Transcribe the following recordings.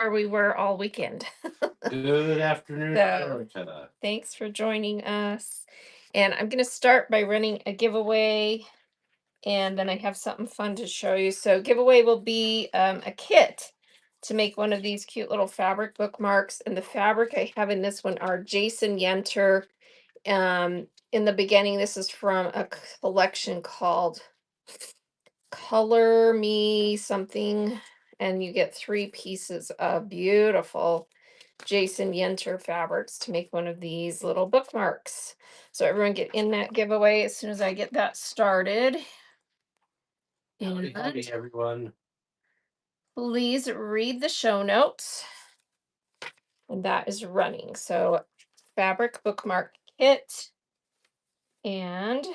where we were all weekend. Good afternoon, So, Erica. thanks for joining us. And I'm going to start by running a giveaway, and then I have something fun to show you. So, giveaway will be a kit to make one of these cute little fabric bookmarks. And the fabric I have in this one are Jason Yenter. In the beginning, this is from a collection called Color Me something, and you get 3 pieces of beautiful Jason Yenter fabrics to make one of these little bookmarks. So everyone get in that giveaway as soon as I get that started. Howdy, howdy, And everyone. please read the show notes. And that is running. So fabric bookmark kit. And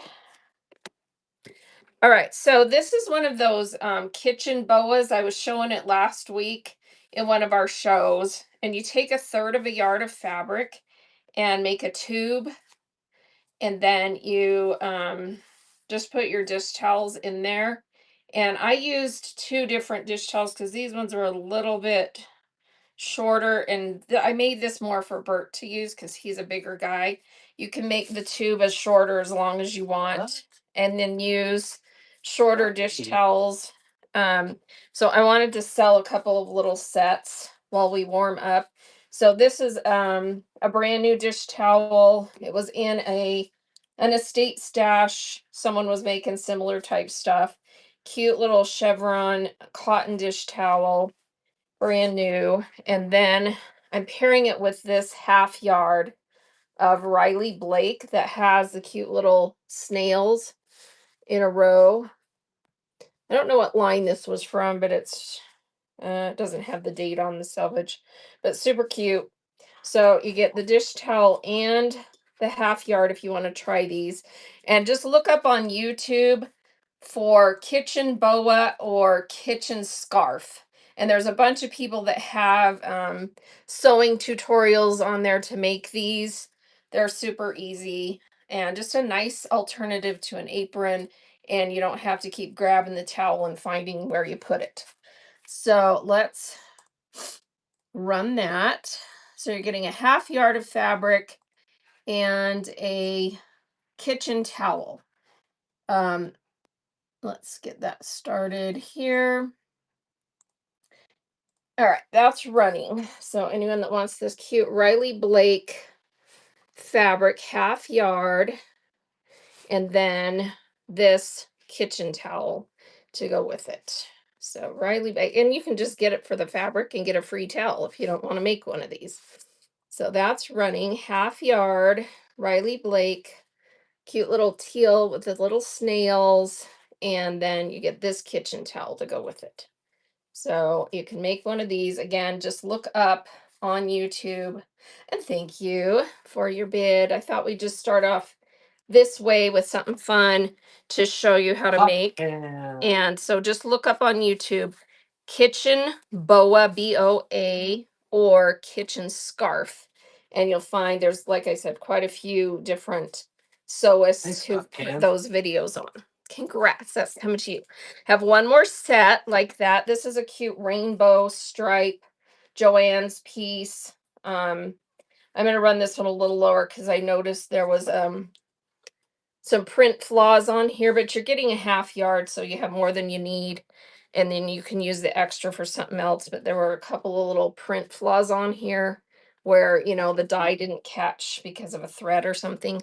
all right, so this is one of those kitchen boas. I was showing it last week in one of our shows. And you take 1/3 of a yard of fabric and make a tube, and then you just put your dish towels in there. And I used 2 different dish towels because these ones were a little bit shorter, and I made this more for Bert to use because he's a bigger guy. You can make the tube as shorter as long as you want, and then use shorter dish Right. towels. So I wanted to sell a couple of little sets while we warm up. So this is a brand new dish towel. It was in an estate stash. Someone was making similar type stuff. Cute little chevron cotton dish towel, brand new. And then I'm pairing it with this 1/2 yard of Riley Blake that has the cute little snails in a row. I don't know what line this was from, but it doesn't have the date on the selvage, but super cute. So you get the dish towel and the 1/2 yard if you want to try these. And just look up on YouTube for kitchen boa or kitchen scarf. And there's a bunch of people that have sewing tutorials on there to make these. They're super easy and just a nice alternative to an apron. And you don't have to keep grabbing the towel and finding where you put it. So let's run that. So you're getting a 1/2 yard of fabric and a kitchen towel. Let's get that started here. All right, that's running. So anyone that wants this cute Riley Blake fabric 1/2 yard, and then this kitchen towel to go with it. So Riley Blake, and you can just get it for the fabric and get a free towel if you don't want to make one of these. So that's running 1/2 yard, Riley Blake, cute little teal with the little snails, and then you get this kitchen towel to go with it. So you can make one of these. Again, just look up on YouTube. And thank you for your bid. I thought we'd just start off this way with something fun to show you how to make. And so just look up on YouTube kitchen boa, BOA, or kitchen scarf. And you'll find there's, like I said, quite a few different sewists who put those videos on. Congrats, that's coming to you. Have one more set like that. This is a cute rainbow stripe Joann's piece. I'm gonna run this one a little lower because I noticed there was some print flaws on here, but you're getting a 1/2 yard, so you have more than you need. And then you can use the extra for something else. But there were a couple of little print flaws on here where, the dye didn't catch because of a thread or something.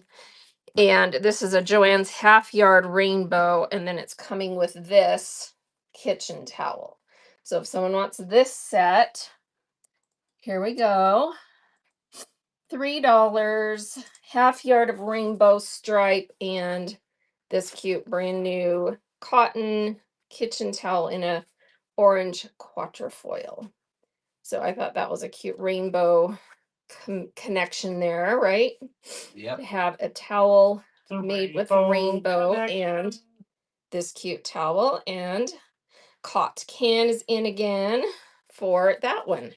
And this is a Joann's 1/2 yard rainbow, and then it's coming with this kitchen towel. So if someone wants this set, here we go. $3, 1/2 yard of rainbow stripe, and this cute brand new cotton kitchen towel in a orange quatrefoil. So I thought that was a cute rainbow connection there, right? Yep. To have a towel made with a rainbow and this cute towel, and Cot Can is in again for that one.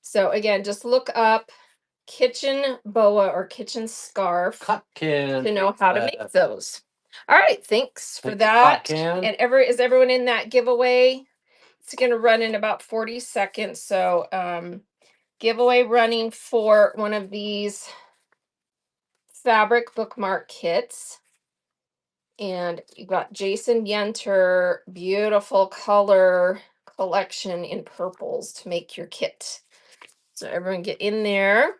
So again, just look up kitchen boa or kitchen scarf to know how to make those. All right, thanks for that. And is everyone in that giveaway? It's going to run in about 40 seconds. So, giveaway running for one of these fabric bookmark kits. And you got Jason Yenter, beautiful color collection in purples to make your kit. So everyone get in there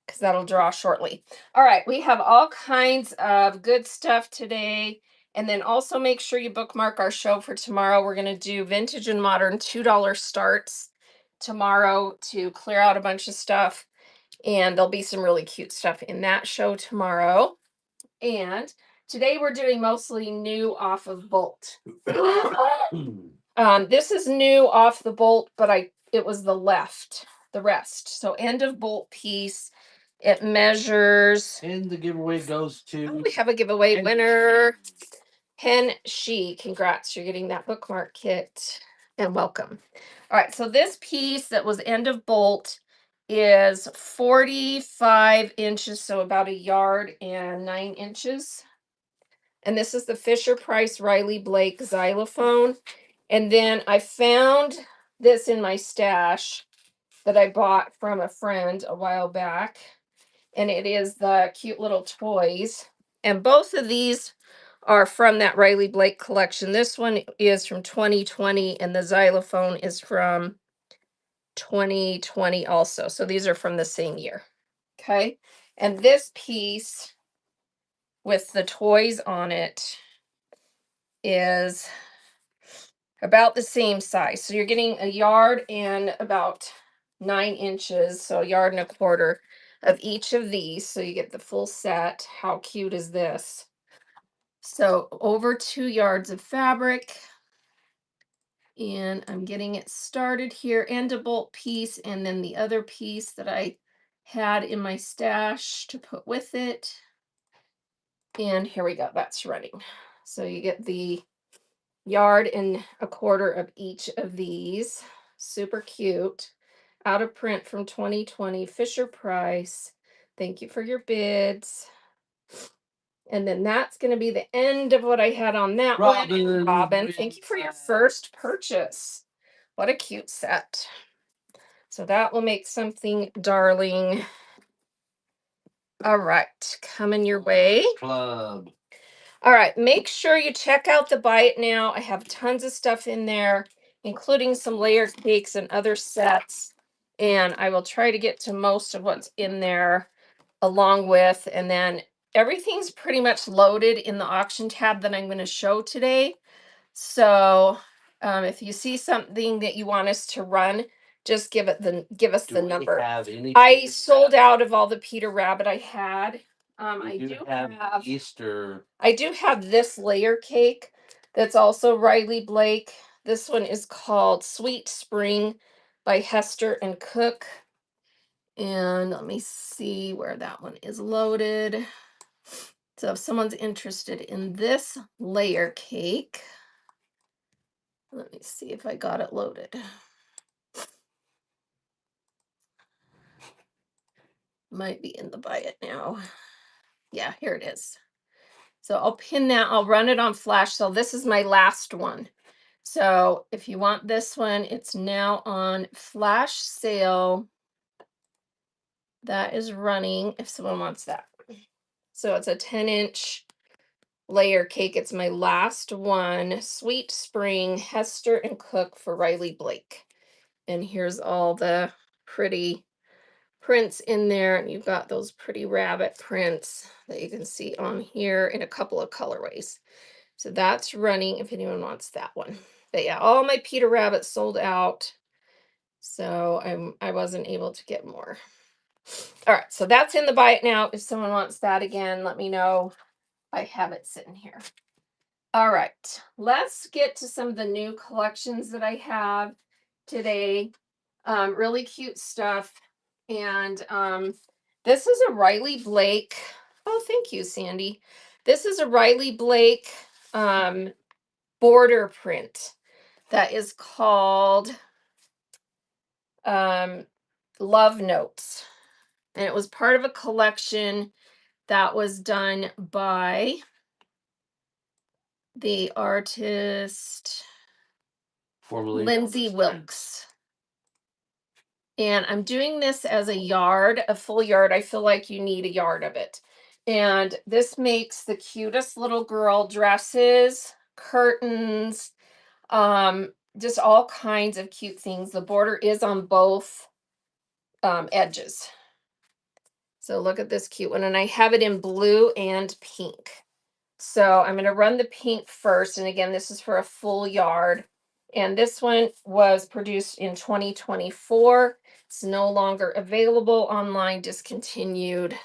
because that'll draw shortly. All right, we have all kinds of good stuff today. And then also make sure you bookmark our show for tomorrow. We're going to do vintage and modern $2 starts tomorrow to clear out a bunch of stuff. And there'll be some really cute stuff in that show tomorrow. And today we're doing mostly new off of Bolt. This is new off the Bolt, but it was the rest. So end of Bolt piece. It measures. And the giveaway goes to. We have a giveaway winner. Hen She. Congrats, you're getting that bookmark kit. And welcome. All right, so this piece that was end of Bolt is 45 inches, so about 1.09 yards. And this is the Fisher Price Riley Blake xylophone. And then I found this in my stash that I bought from a friend a while back. And it is the cute little toys. And both of these are from that Riley Blake collection. This one is from 2020, and the xylophone is from 2020 also. So these are from the same year. Okay. And this piece with the toys on it is about the same size. So you're getting 1 yard and about 9 inches, so 1.25 yards of each of these. So you get the full set. How cute is this? So over 2 yards of fabric. And I'm getting it started here, and a bolt piece, and then the other piece that I had in my stash to put with it. And here we go, that's running. So you get the 1.25 yards of each of these. Super cute. Out of print from 2020, Fisher Price. Thank you for your bids. And then that's going to be the end of what I had on that one. Robin, thank you for your first purchase. What a cute set. So that will make something darling. All right, coming your way. Club. All right, make sure you check out the Buy It Now. I have tons of stuff in there, including some layer cakes and other sets. And I will try to get to most of what's in there along with, and then everything's pretty much loaded in the auction tab that I'm going to show today. So if you see something that you want us to run, just give us the number. I sold out of all the Peter Rabbit I had. I do have Easter. I do have this layer cake that's also Riley Blake. This one is called Sweet Spring by Hester and Cook. And let me see where that one is loaded. So if someone's interested in this layer cake, let me see if I got it loaded. Might be in the Buy It Now. Yeah, here it is. So I'll pin that. I'll run it on flash sale. This is my last one. So if you want this one, it's now on flash sale. That is running if someone wants that. So it's a 10-inch layer cake. It's my last one. Sweet Spring, Hester and Cook for Riley Blake. And here's all the pretty prints in there. And you've got those pretty rabbit prints that you can see on here in a couple of colorways. So that's running if anyone wants that one. But yeah, all my Peter Rabbit sold out. So I wasn't able to get more. All right, so that's in the Buy It Now. If someone wants that again, let me know. I have it sitting here. All right, let's get to some of the new collections that I have today. Really cute stuff. And this is a Riley Blake. Oh, thank you, Sandy. This is a Riley Blake border print that is called Love Notes. And it was part of a collection that was done by the artist. Formerly Lindsay Wilkes. And I'm doing this as a yard, a full yard. I feel like you need a yard of it. And this makes the cutest little girl dresses, curtains, just all kinds of cute things. The border is on both edges. So look at this cute one. And I have it in blue and pink. So I'm going to run the pink first. And again, this is for a full yard. And this one was produced in 2024. It's no longer available online, discontinued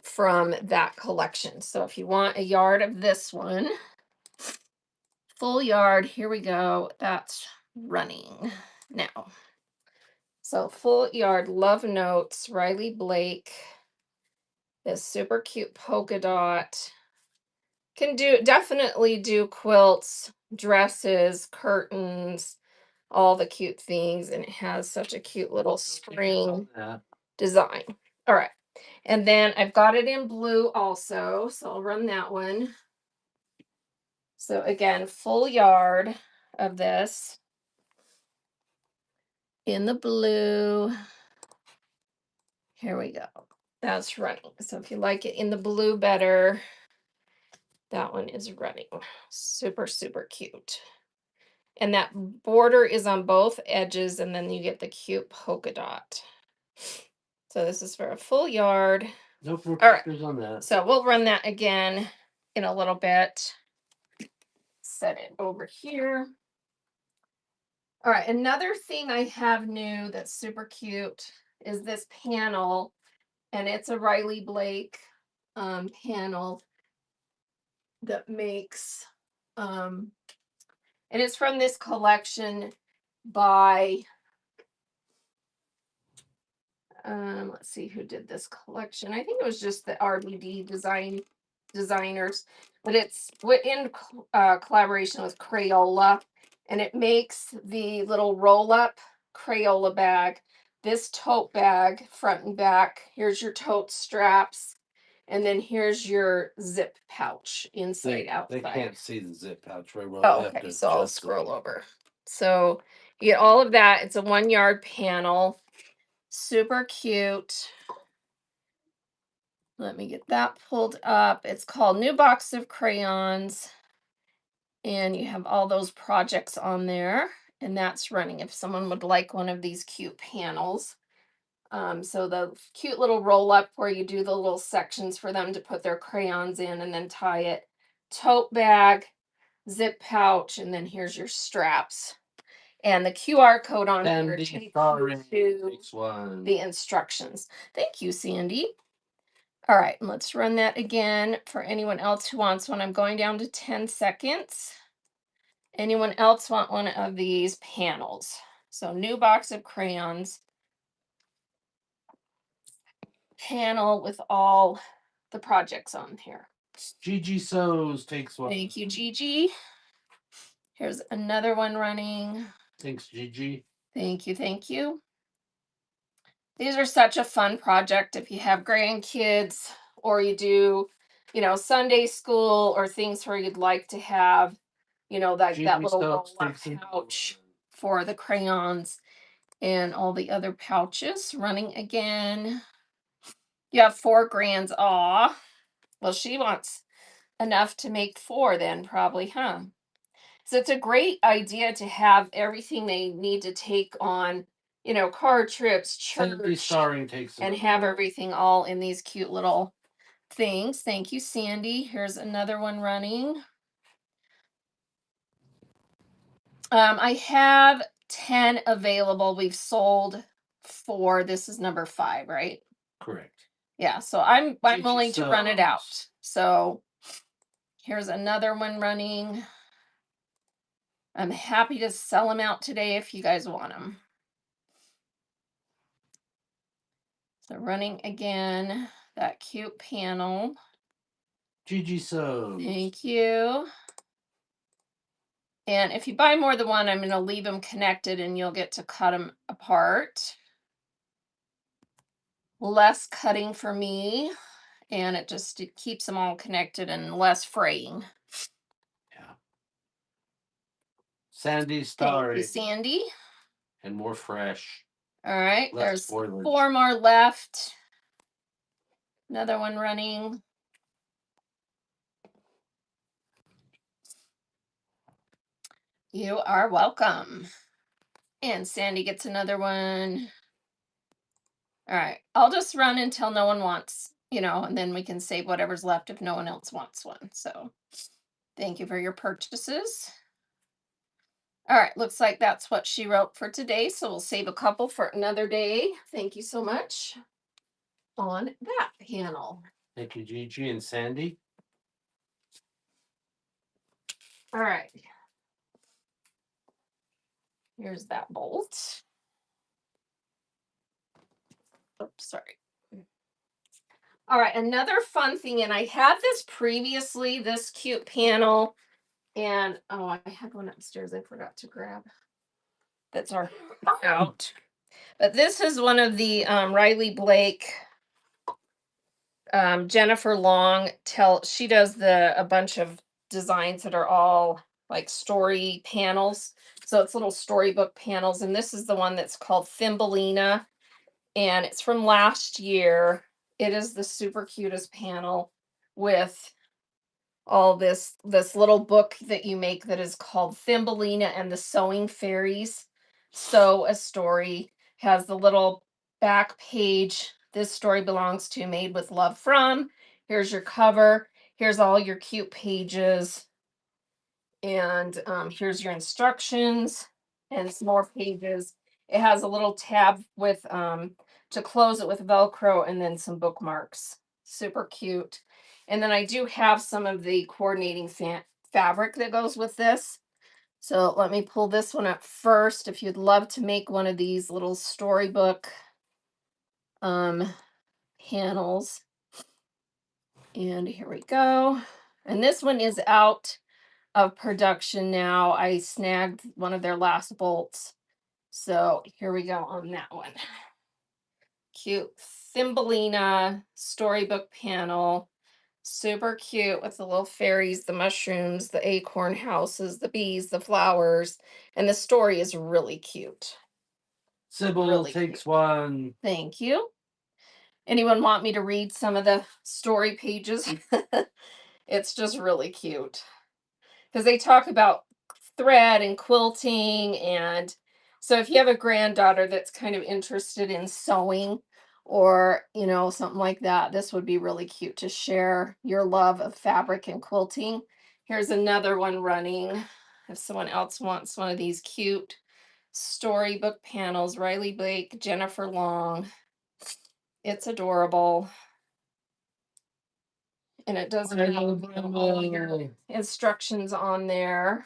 from that collection. So if you want a yard of this one, full yard, here we go. That's running now. So full yard, Love Notes, Riley Blake, this super cute polka dot. Can definitely do quilts, dresses, curtains, all the cute things, and it has such a cute little spring design. All right. And then I've got it in blue also, so I'll run that one. So again, full yard of this in the blue. Here we go. That's running. So if you like it in the blue better, that one is running. Super, super cute. And that border is on both edges, and then you get the cute polka dot. So this is for a full yard. No All right. pictures on that. So we'll run that again in a little bit. Set it over here. All right, another thing I have new that's super cute is this panel, and it's a Riley Blake panel that makes, and it's from this collection by, let's see who did this collection. I think it was just the RBD designers, but it's in collaboration with Crayola, and it makes the little roll-up Crayola bag. This tote bag, front and back. Here's your tote straps, and then here's your zip pouch inside outside. They can't see the zip pouch very well. Oh, okay. So I'll scroll over. So you get all of that. It's a 1 yard panel. Super cute. Let me get that pulled up. It's called New Box of Crayons. And you have all those projects on there. And that's running if someone would like one of these cute panels. So the cute little roll up where you do the little sections for them to put their crayons in and then tie it. Tote bag, zip pouch, and then here's your straps. And the QR code on here takes you to the instructions. Thank you, Sandy. All right, let's run that again for anyone else who wants one. I'm going down to 10 seconds. Anyone else want one of these panels? So new box of crayons. Panel with all the projects on here. Gigi Sews takes one. Thank you, Gigi. Here's another one running. Thanks, Gigi. Thank you, thank you. These are such a fun project if you have grandkids or you do, Sunday school or things where you'd like to have, like that little roll-up pouch for the crayons and all the other pouches running again. You have 4 grands. Aw. Well, she wants enough to make 4 then, probably, huh? So it's a great idea to have everything they need to take on, car trips, church, and have everything all in these cute little things. Thank you, Sandy. Here's another one running. I have 10 available. We've sold 4. This is number 5, right? Correct. Yeah, so I'm willing to run it out. So here's another one running. I'm happy to sell them out today if you guys want them. So running again, that cute panel. Gigi Sews. Thank you. And if you buy more than one, I'm going to leave them connected and you'll get to cut them apart. Less cutting for me, and it keeps them all connected and less fraying. Yeah. Sandy Thank Starry. you, Sandy. And more fresh. All right, Less there's spoilage. 4 more left. Another one running. You are welcome. And Sandy gets another one. All right, I'll just run until no one wants, and then we can save whatever's left if no one else wants one. So thank you for your purchases. All right, looks like that's what she wrote for today. So we'll save a couple for another day. Thank you so much on that panel. Thank you, Gigi and Sandy. All right. Here's that bolt. Oops, sorry. All right, another fun thing, and I had this previously, this cute panel, and I had one upstairs I forgot to grab. That's our out. But this is one of the Riley Blake, Jennifer Long she does a bunch of designs that are all like story panels. So it's little storybook panels, and this is the one that's called Thumbelina, and it's from last year. It is the super cutest panel with all this little book that you make that is called Thumbelina and the Sewing Fairies. Sew a Story has the little back page. This story belongs to Made with Love from. Here's your cover. Here's all your cute pages. And here's your instructions and some more pages. It has a little tab with to close it with Velcro and then some bookmarks. Super cute. And then I do have some of the coordinating fabric that goes with this. So let me pull this one up first. If you'd love to make one of these little storybook panels. And here we go. And this one is out of production now. I snagged one of their last bolts. So here we go on that one. Cute Thumbelina storybook panel. Super cute with the little fairies, the mushrooms, the acorn houses, the bees, the flowers. And the story is really cute. Sybil Really takes cute. one. Thank you. Anyone want me to read some of the story pages? It's just really cute. Because they talk about thread and quilting. And so if you have a granddaughter that's kind of interested in sewing or, something like that, this would be really cute to share your love of fabric and quilting. Here's another one running. If someone else wants one of these cute storybook panels, Riley Blake, Jennifer Long. It's adorable. And it does have all your instructions on there.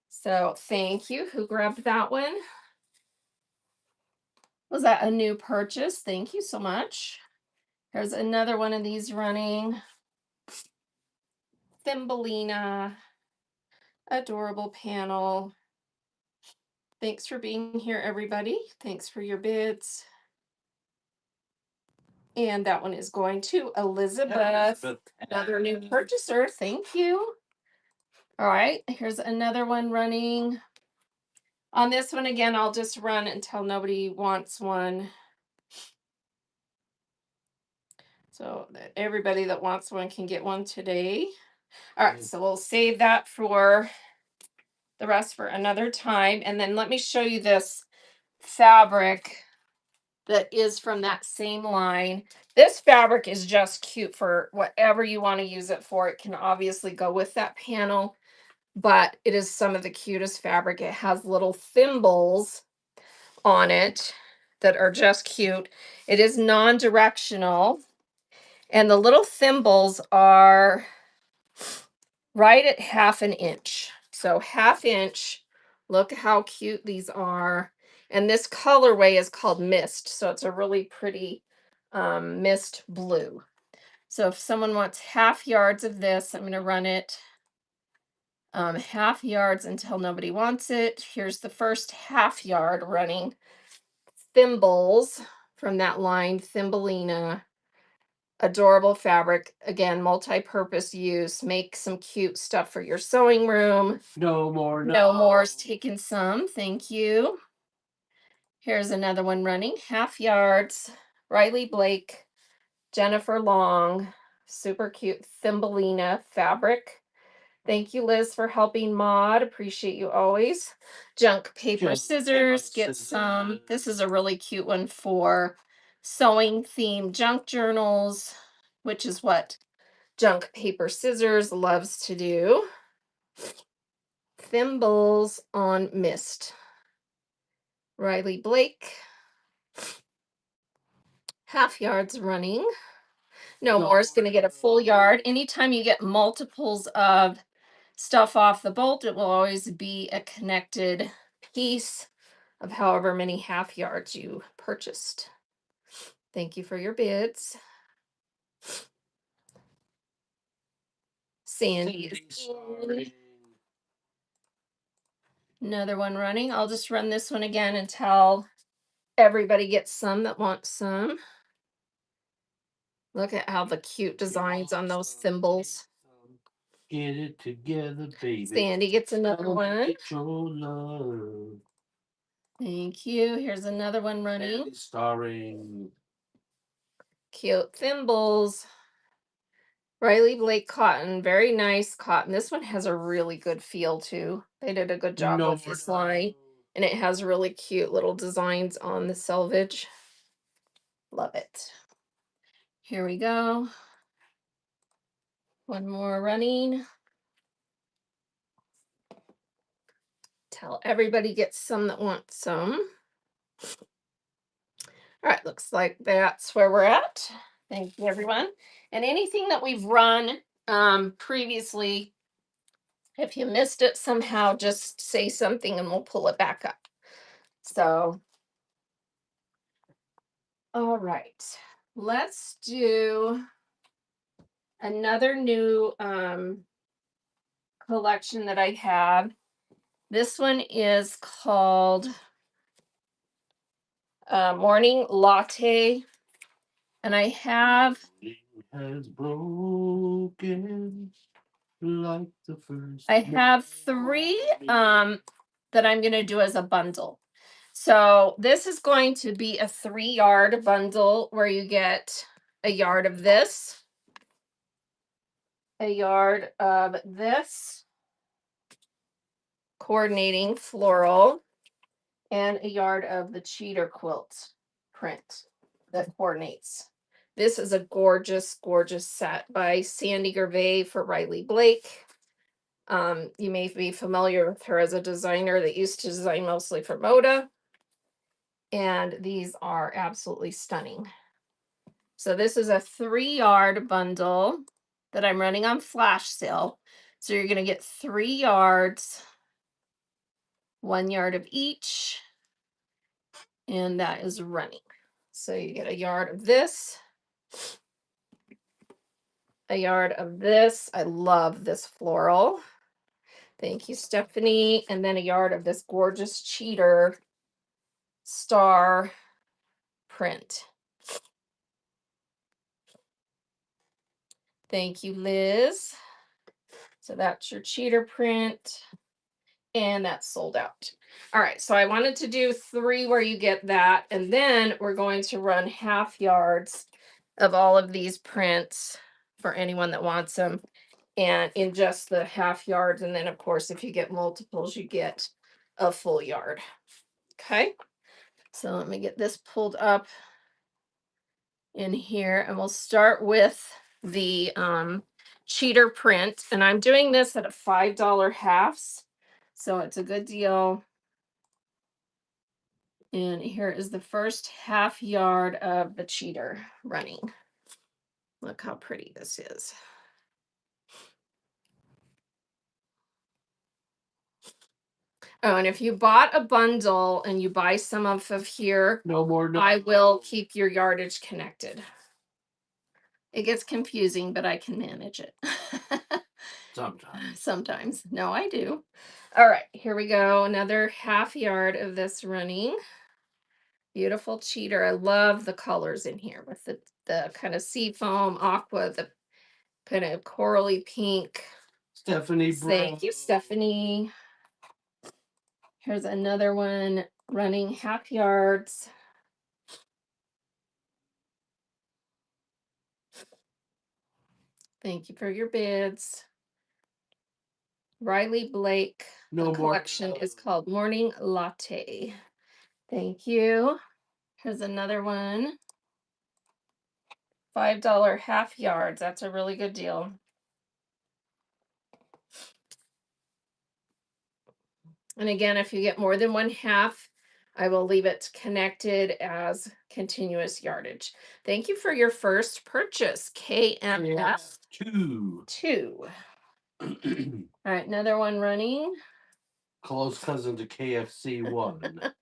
So thank you. Who grabbed that one? Was that a new purchase? Thank you so much. There's another one of these running. Thumbelina. Adorable panel. Thanks for being here, everybody. Thanks for your bids. And that one is going to Elizabeth. Another new purchaser. Thank you. All right. Here's another one running. On this one, again, I'll just run until nobody wants one. So that everybody that wants one can get one today. All right, so we'll save that for the rest for another time. And then let me show you this fabric that is from that same line. This fabric is just cute for whatever you want to use it for. It can obviously go with that panel, but it is some of the cutest fabric. It has little thimbles on it that are just cute. It is non-directional, and the little thimbles are right at 1/2 inch. So 1/2 inch. Look how cute these are. And this colorway is called Mist. So it's a really pretty mist blue. So if someone wants 1/2 yards of this, I'm going to run it 1/2 yards until nobody wants it. Here's the first 1/2 yard running thimbles from that line, Thumbelina. Adorable fabric. Again, multi-purpose use. Make some cute stuff for your sewing room. No more. No more's taking some. Thank you. Here's another one running. Half yards. Riley Blake, Jennifer Long. Super cute Thumbelina fabric. Thank you, Liz, for helping mod. Appreciate you always. Junk paper Junk scissors. paper Get some. This scissors. is a really cute one for sewing themed junk journals, which is what junk paper scissors loves to do. Thimbles on mist. Riley Blake. Half yards running. No more is going to get a full yard. Anytime you get multiples of stuff off the bolt, it will always be a connected piece of however many half yards you purchased. Thank you for your bids. Sandy is in. Another one running. I'll just run this one again until everybody gets some that wants some. Look at how the cute designs on those thimbles. Get it together, baby. Sandy gets another one. Get your love. Thank you. Here's another one running. Starring Cute thimbles. Riley Blake cotton, very nice cotton. This one has a really good feel too. They did a good job with this line, and it has really cute little designs on the selvage. Love it. Here we go. One more running. Tell everybody gets some that want some. All right, looks like that's where we're at. Thank you, everyone. And anything that we've run previously, if you missed it somehow, just say something and we'll pull it back up. So, all right, let's do another new collection that I have. This one is called Morning Latte. And I have has broken like the first. I have three that I'm going to do as a bundle. So this is going to be a 3-yard bundle where you get a yard of this, a yard of this, coordinating floral, and a yard of the cheater quilt print that coordinates. This is a gorgeous, gorgeous set by Sandy Gervais for Riley Blake. You may be familiar with her as a designer that used to design mostly for Moda. And these are absolutely stunning. So this is a 3-yard bundle that I'm running on flash sale. So you're going to get 3 yards, 1 yard of each, and that is running. So you get a yard of this, a yard of this. I love this floral. Thank you, Stephanie. And then a yard of this gorgeous cheater star print. Thank you, Liz. So that's your cheater print. And that's sold out. All right, so I wanted to do 3 where you get that. And then we're going to run half yards of all of these prints for anyone that wants them. And in just the half yards. And then, of course, if you get multiples, you get a full yard. Okay. So let me get this pulled up in here. And we'll start with the cheater print. And I'm doing this at a $5 halves. So it's a good deal. And here is the first half yard of the cheater running. Look how pretty this is. Oh, and if you bought a bundle and you buy some of here, No more. No. I will keep your yardage connected. It gets confusing, but I can manage it. Sometimes. Sometimes. No, I do. All right, here we go. Another half yard of this running. Beautiful cheater. I love the colors in here with the kind of sea foam, aqua, the kind of corally pink. Stephanie Thank you, Bro. Stephanie. Here's another one running half yards. Thank you for your bids. Riley Blake. No The more collection is called Morning Latte. Thank you. Here's another one. $5 half yards. That's a really good deal. And again, if you get more than one half, I will leave it connected as continuous yardage. Thank you for your first purchase, KMF 2. 2. All right, another one running. Close cousin to KFC 1.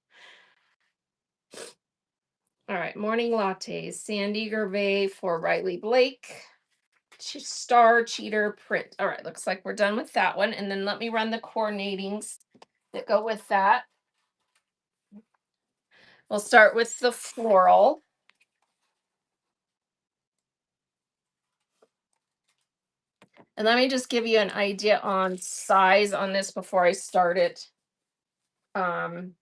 All right, morning lattes, Sandy Gervais for Riley Blake. Star cheater print. All right, looks like we're done with that one. And then let me run the coordinatings that go with that. We'll start with the floral. And let me just give you an idea on size on this before I start it.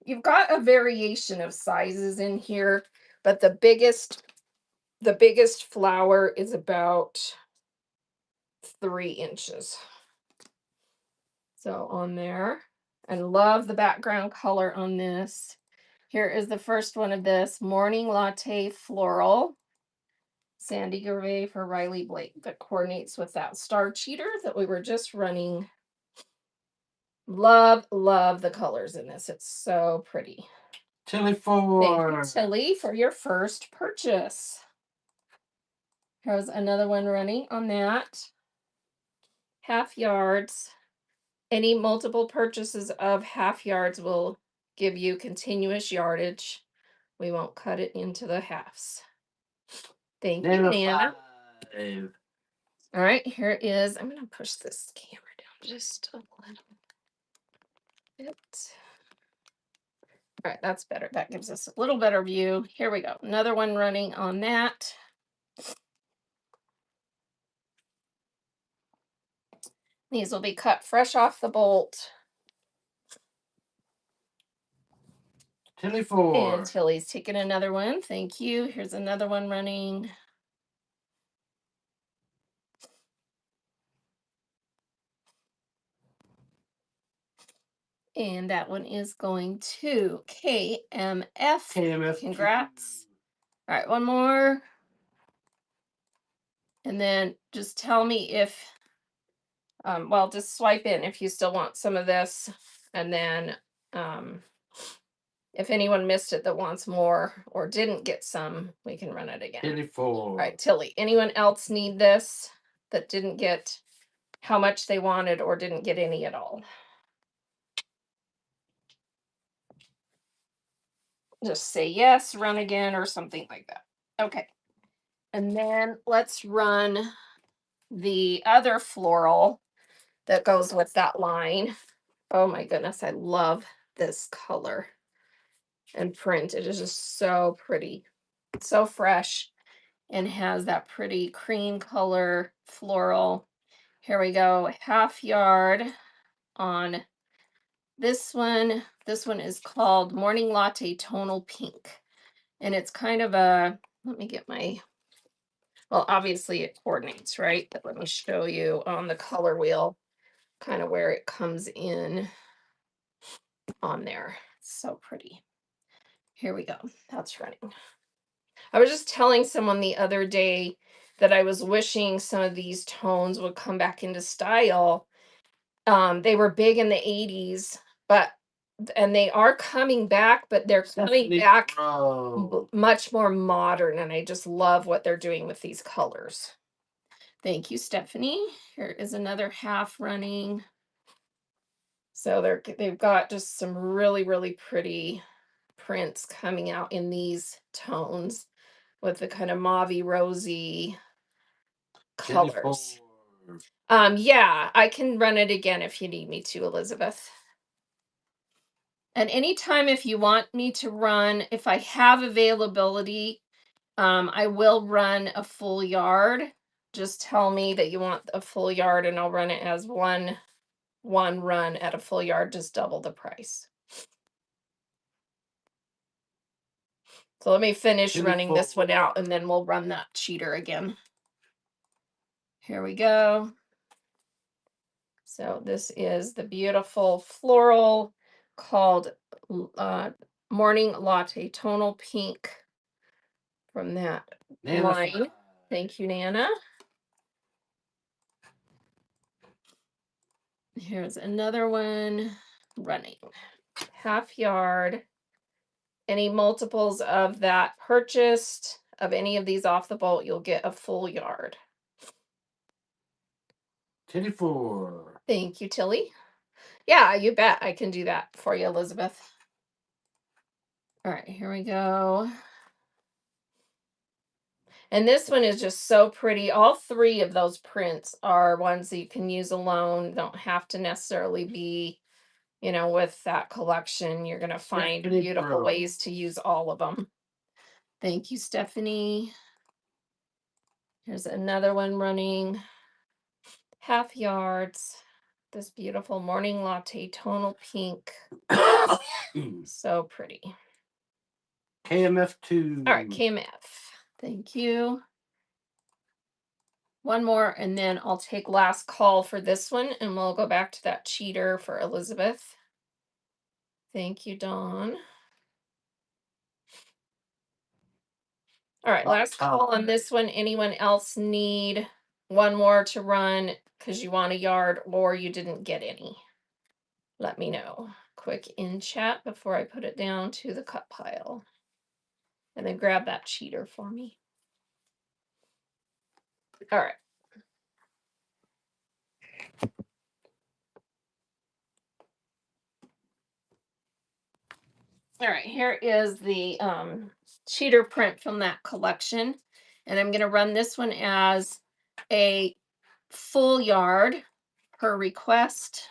You've got a variation of sizes in here, but the biggest flower is about 3 inches. So on there, I love the background color on this. Here is the first one of this morning latte floral. Sandy Gervais for Riley Blake that coordinates with that star cheater that we were just running. Love, love the colors in this. It's so pretty. Tilly Thank 4. you, Tilly, for your first purchase. Here's another one running on that. Half yards. Any multiple purchases of half yards will give you continuous yardage. We won't cut it into the halves. Thank you, Nana. 5. All right, here is, I'm going to push this camera down just a little bit. All right, that's better. That gives us a little better view. Here we go. Another one running on that. These will be cut fresh off the bolt. Tilly 4. And Tilly's taking another one. Thank you. Here's another one running. And that one is going to KMF. KMF. Congrats. All right, one more. And then just tell me if, well, just swipe in if you still want some of this. And then if anyone missed it that wants more or didn't get some, we can run it again. Tilly 4. All right, Tilly, anyone else need this that didn't get how much they wanted or didn't get any at all? Just say yes, run again, or something like that. Okay. And then let's run the other floral that goes with that line. Oh my goodness, I love this color and print. It is just so pretty, so fresh, and has that pretty cream color floral. Here we go, half yard on this one. This one is called Morning Latte Tonal Pink. And it's kind of a, let me get my, well, obviously it coordinates, right? But let me show you on the color wheel kind of where it comes in on there. It's so pretty. Here we go. That's running. I was just telling someone the other day that I was wishing some of these tones would come back into style. They were big in the 80s, but and they are coming back, but they're coming back much more modern, and I just love what they're doing with these colors. Thank you, Stephanie. Here is another half running. So they've got just some really, really pretty prints coming out in these tones with the kind of mauvey rosy colors. Yeah, I can run it again if you need me to, Elizabeth. And anytime if you want me to run, if I have availability, I will run a full yard. Just tell me that you want a full yard and I'll run it as one run at a full yard, just double the price. So let me finish running this one out and then we'll run that cheater again. Here we go. So this is the beautiful floral called Morning Latte Tonal Pink from that line. Thank you, Nana. Here's another one running. Half yard. Any multiples of that purchased of any of these off the bolt, you'll get a full yard. 24. Thank you, Tilly. Yeah, you bet I can do that for you, Elizabeth. All right, here we go. And this one is just so pretty. All three of those prints are ones that you can use alone. Don't have to necessarily be, with that collection. You're going to find beautiful ways to use all of them. Thank you, Stephanie. Here's another one running. Half yards. This beautiful Morning Latte Tonal Pink. So pretty. KMF2. All right, KMF. Thank you. One more, and then I'll take last call for this one, and we'll go back to that cheater for Elizabeth. Thank you, Dawn. All right, last call on this one. Anyone else need one more to run because you want a yard or you didn't get any? Let me know. Quick in chat before I put it down to the cut pile. And then grab that cheater for me. All right. All right, here is the cheater print from that collection. And I'm going to run this one as a full yard per request.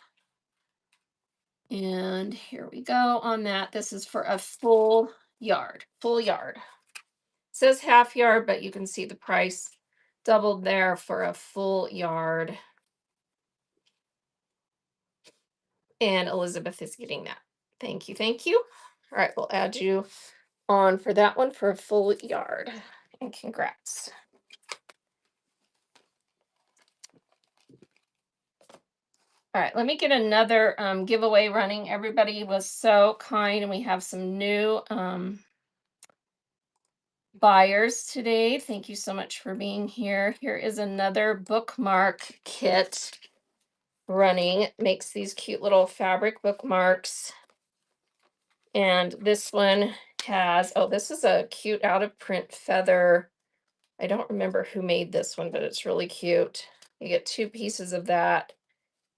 And here we go on that. This is for a full yard. It says half yard, but you can see the price doubled there for a full yard. And Elizabeth is getting that. Thank you. Thank you. All right, we'll add you on for that one for a full yard. And congrats. All right, let me get another giveaway running. Everybody was so kind, and we have some new buyers today. Thank you so much for being here. Here is another bookmark kit running. It makes these cute little fabric bookmarks. And this one has, this is a cute out of print feather. I don't remember who made this one, but it's really cute. You get 2 pieces of that.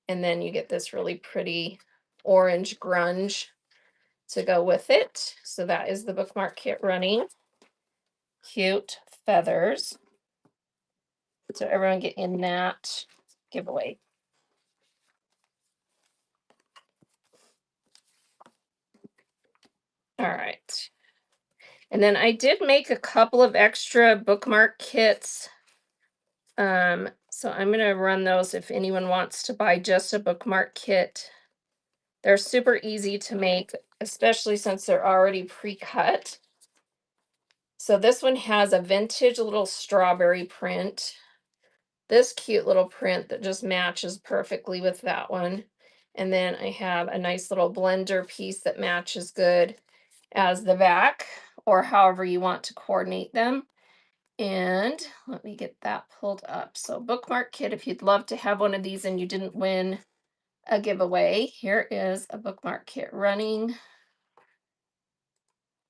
And then you get this really pretty orange grunge to go with it. So that is the bookmark kit running. Cute feathers. So everyone get in that giveaway. All right. And then I did make a couple of extra bookmark kits. So I'm going to run those if anyone wants to buy just a bookmark kit. They're super easy to make, especially since they're already pre-cut. So this one has a vintage little strawberry print. This cute little print that just matches perfectly with that one. And then I have a nice little blender piece that matches good as the back, or however you want to coordinate them. And let me get that pulled up. So bookmark kit, if you'd love to have one of these and you didn't win a giveaway, here is a bookmark kit running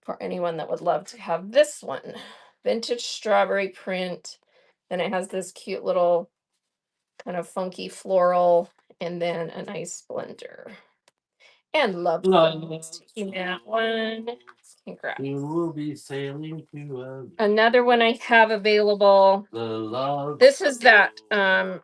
for anyone that would love to have this one. Vintage strawberry print. Then it has this cute little kind of funky floral and then a nice blender. And love taking that one. Congrats. We will be sailing to Another one I have available. the love. This is that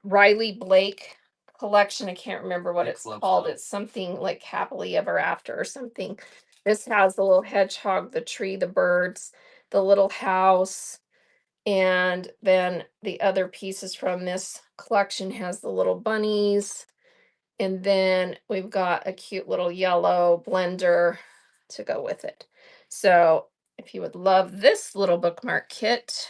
Riley Blake collection. I can't remember what Big it's love called. so. It's something like Happily Ever After or something. This has the little hedgehog, the tree, the birds, the little house, and then the other pieces from this collection has the little bunnies. And then we've got a cute little yellow blender to go with it. So if you would love this little bookmark kit,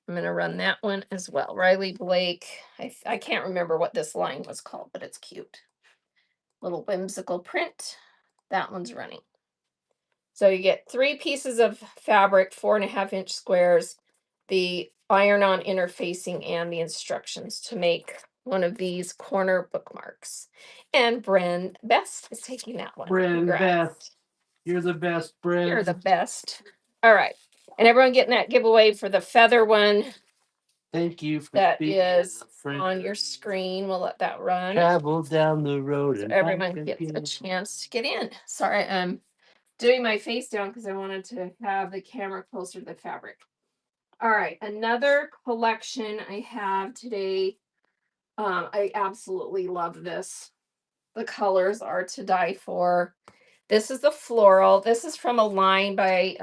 I'm going to run that one as well. Riley Blake. I can't remember what this line was called, but it's cute. Little whimsical print. That one's running. So you get 3 pieces of fabric, 4.5-inch squares, the iron-on interfacing, and the instructions to make one of these corner bookmarks. And Bren Best is taking that one. Bren Congrats. Beth. You're the best, Bren. You're the best. All right. And everyone getting that giveaway for the feather one Thank you for that being is a friend. on your screen. We'll let that run. Travel down the road So and everyone back gets a again. chance to get in. Sorry, I'm doing my face down because I wanted to have the camera closer to the fabric. All right, another collection I have today. I absolutely love this. The colors are to die for. This is the floral. This is from a line by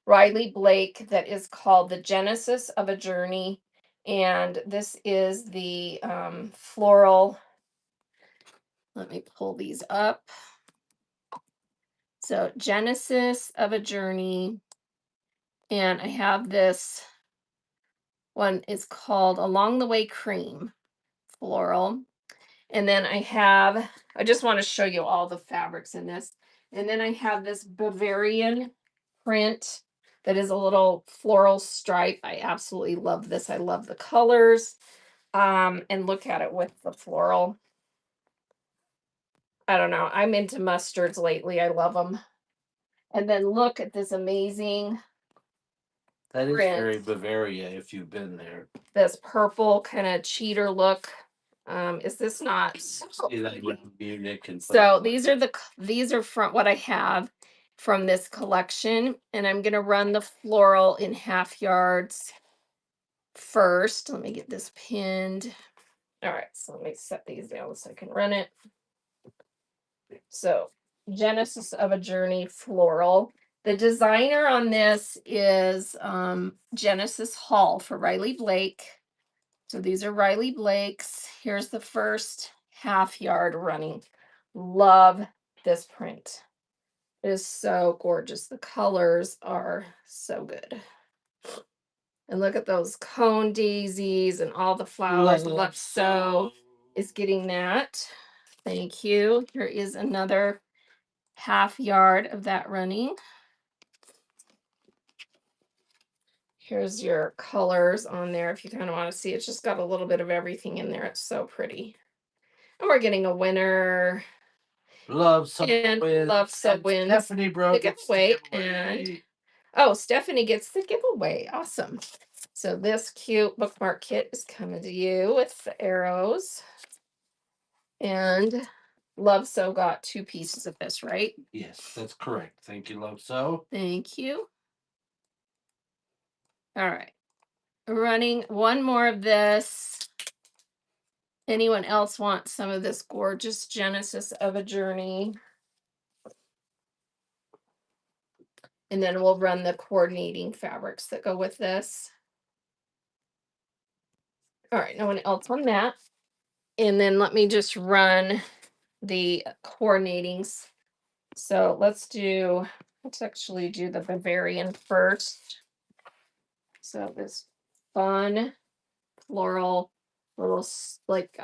Riley Blake that is called The Genesis of a Journey. And this is the floral. Let me pull these up. So, Genesis of a Journey. And I have this one is called Along the Way Cream Floral. And then I just want to show you all the fabrics in this. And then I have this Bavarian print that is a little floral stripe. I absolutely love this. I love the colors. And look at it with the floral. I don't know. I'm into mustards lately. I love them. And then look at this amazing That is print. very Bavaria if you've been there. This purple kind of cheater look. Is this not See that around Munich and so these are from what I have from this collection, and I'm gonna run the floral in half yards first. Let me get this pinned. All right, so let me set these down so I can run it. So, Genesis of a Journey floral. The designer on this is Genesis Hall for Riley Blake. So these are Riley Blake's. Here's the first half yard running. Love this print. It is so gorgeous. The colors are so good. And look at those cone daisies and all the flowers. Love so is getting that. Thank you. Here is another half yard of that running. Here's your colors on there if you kind of want to see. It's just got a little bit of everything in there. It's so pretty. And we're getting a winner. Love so And wins. Love so wins. Stephanie bro The gets giveaway. the giveaway. And Stephanie gets the giveaway. Awesome. So this cute bookmark kit is coming to you with the arrows. And Love So got 2 pieces of this, right? Yes, that's correct. Thank you, Love So. Thank you. All right. Running one more of this. Anyone else want some of this gorgeous Genesis of a Journey? And then we'll run the coordinating fabrics that go with this. All right, no one else on that. And then let me just run the coordinatings. So let's actually do the Bavarian first. So this fun floral little like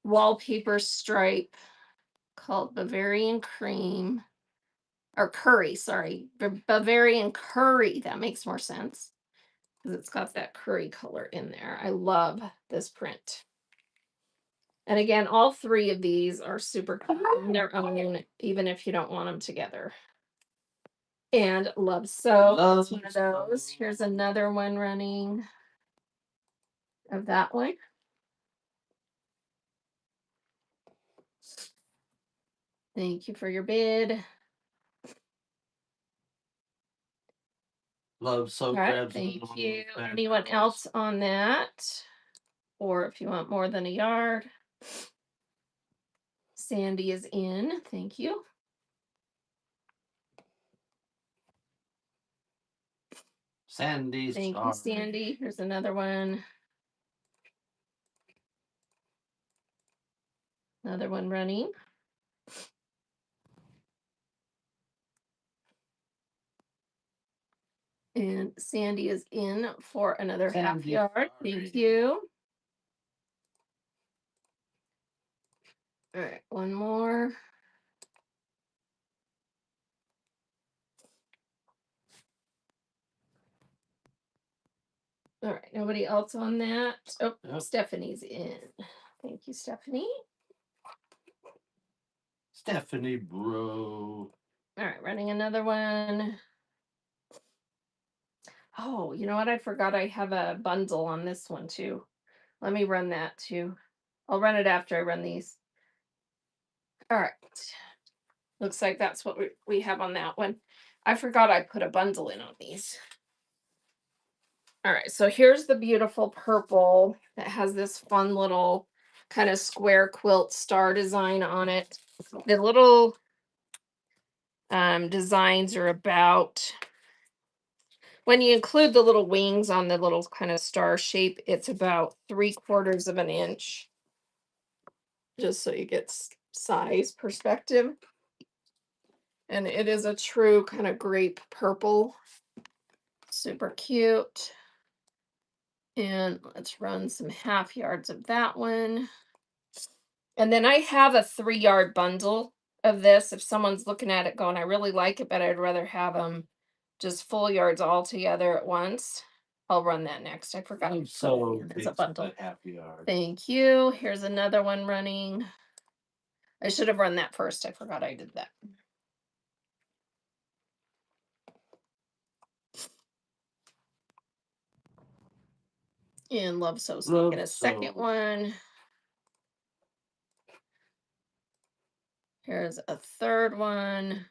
wallpaper stripe called Bavarian Cream or Curry, sorry. Bavarian Curry. That makes more sense because it's got that curry color in there. I love this print. And again, all 3 of these are super cute on their own, even if you don't want them together. And Love So. That's one of those. Here's another one running of that one. Thank you for your bid. Love So All right, grabs thank another one you. of those Anyone back else arrows. on that? or if you want more than a yard. Sandy is in. Thank you. Sandy's Thank you, Sandy. Here's another one. Another one running. And Sandy is in for another half Sandy, yard. sorry. Thank you. All right, one more. All right, nobody else on that. Oh, Yep. Stephanie's in. Thank you, Stephanie. Stephanie Bro. All right, running another one. Oh, you know what? I forgot I have a bundle on this one too. Let me run that too. I'll run it after I run these. All right. Looks like that's what we have on that one. I forgot I put a bundle in on these. All right, so here's the beautiful purple that has this fun little kind of square quilt star design on it. The little designs are about, when you include the little wings on the little kind of star shape, it's about 3/4 of an inch, just so you get size perspective. And it is a true kind of grape purple. Super cute. And let's run some half yards of that one. And then I have a 3-yard bundle of this. If someone's looking at it going, I really like it, but I'd rather have them just full yards all together at once. I'll run that next. I forgot to I'm put it so in as a big bundle. that happy yard. Thank you. Here's another one running. I should have run that first. I forgot I did that. And Love So's Love taking a second So. one. Here's a third one.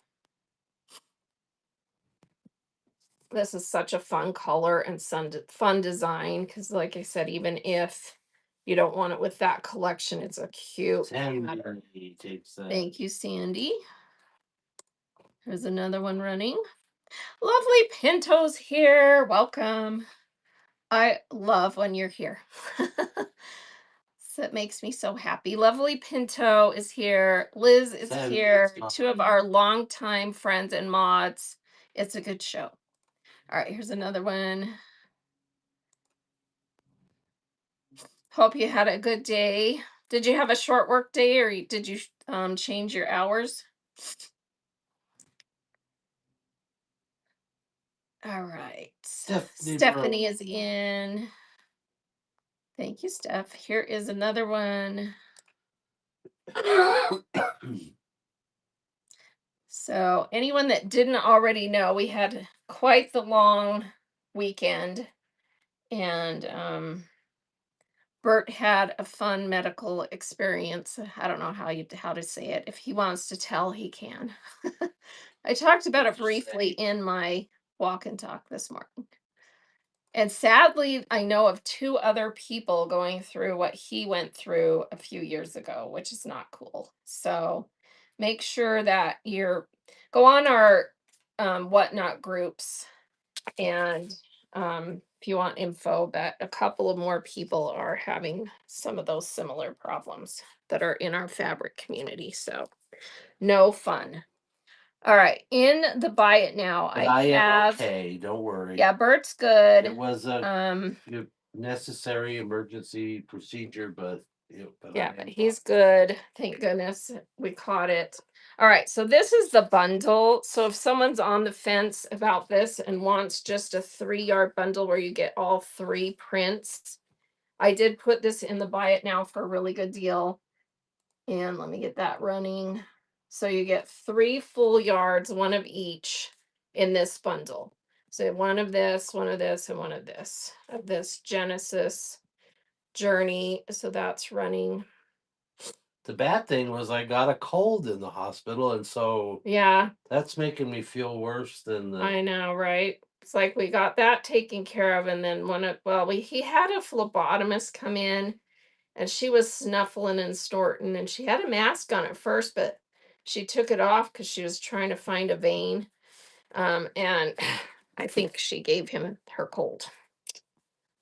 This is such a fun color and fun design because, like I said, even if you don't want it with that collection, it's a cute pattern. Sandy takes that. Thank you, Sandy. Here's another one running. Lovely Pinto's here. Welcome. I love when you're here. So it makes me so happy. Lovely Pinto is here. Liz is Sandy here. is Two of our longtime friends and mods. It's a good show. All right, here's another one. Hope you had a good day. Did you have a short work day, or did you change your hours? All right. Stephanie is in. Thank you, Steph. Here is another one. So, anyone that didn't already know, we had quite the long weekend, and Bert had a fun medical experience. I don't know how to say it. If he wants to tell, he can. I talked about it briefly in my walk and talk this morning. And sadly, I know of 2 other people going through what he went through a few years ago, which is not cool. So make sure that go on our whatnot groups, and if you want info, that a couple of more people are having some of those similar problems that are in our fabric community. So no fun. All right, in the buy it now, But I I am have, okay. Don't worry. yeah, Bert's good. It was a necessary emergency procedure, but Yeah, but he's good. Thank goodness we caught it. All right, so this is the bundle. So if someone's on the fence about this and wants just a 3-yard bundle where you get all 3 prints, I did put this in the buy it now for a really good deal. And let me get that running. So you get 3 full yards, one of each in this bundle. So one of this, one of this, and one of this Genesis Journey. So that's running. The bad thing was I got a cold in the hospital, and so Yeah, that's making me feel worse than the. I know, right? It's like we got that taken care of, and then he had a phlebotomist come in, and she was snuffling and snorting, and she had a mask on at first, but she took it off because she was trying to find a vein. And I think she gave him her cold.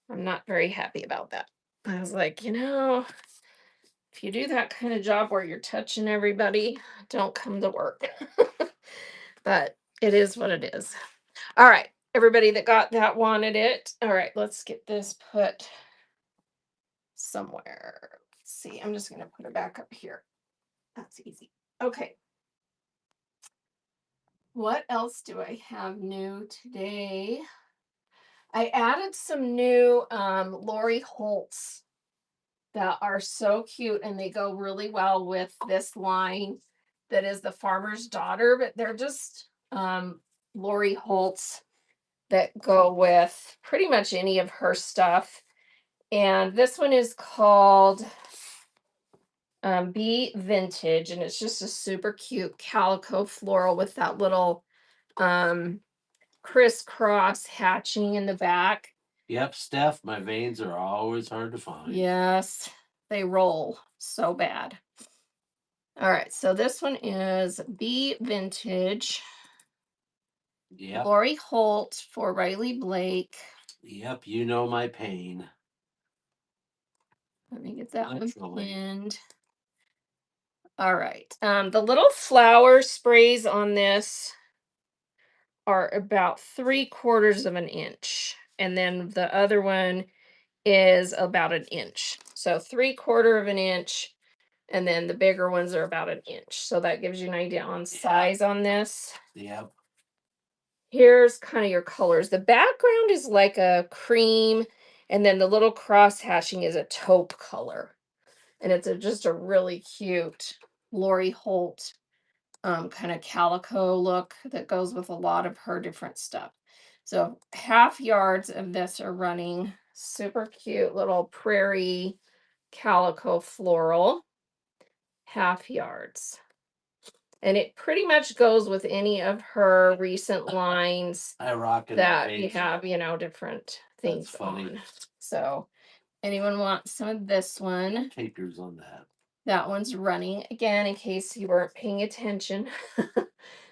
I'm not very happy about that. I was like, if you do that kind of job where you're touching everybody, don't come to work. But it is what it is. All right. Everybody that got that wanted it. All right, let's get this put somewhere. Let's see. I'm just going to put it back up here. That's easy. Okay. What else do I have new today? I added some new Lori Holtz that are so cute, and they go really well with this line that is the farmer's daughter, but they're just Lori Holtz that go with pretty much any of her stuff. And this one is called Be Vintage, and it's just a super cute calico floral with that little um, crisscross hatching in the back. Yep, Steph, my veins are always hard to find. Yes, they roll so bad. All right, so this one is Be Vintage. Yep. Lori Holt for Riley Blake. Yep, you know my pain. Let me get that one Literally. pinned. All right. The little flower sprays on this are about 3/4 of an inch. And then the other one is about an inch. So 3/4 of an inch. And then the bigger ones are about an inch. So that gives you an idea on size on this. Yep. Here's kind of your colors. The background is like a cream, and then the little cross hatching is a taupe color. And it's just a really cute Lori Holt kind of calico look that goes with a lot of her different stuff. So half yards of this are running super cute little prairie calico floral, half yards. And it pretty much goes with any of her recent lines I rock it. that you have, different things funny. on. So anyone want some of this one? Tape yours on that. That one's running again in case you weren't paying attention.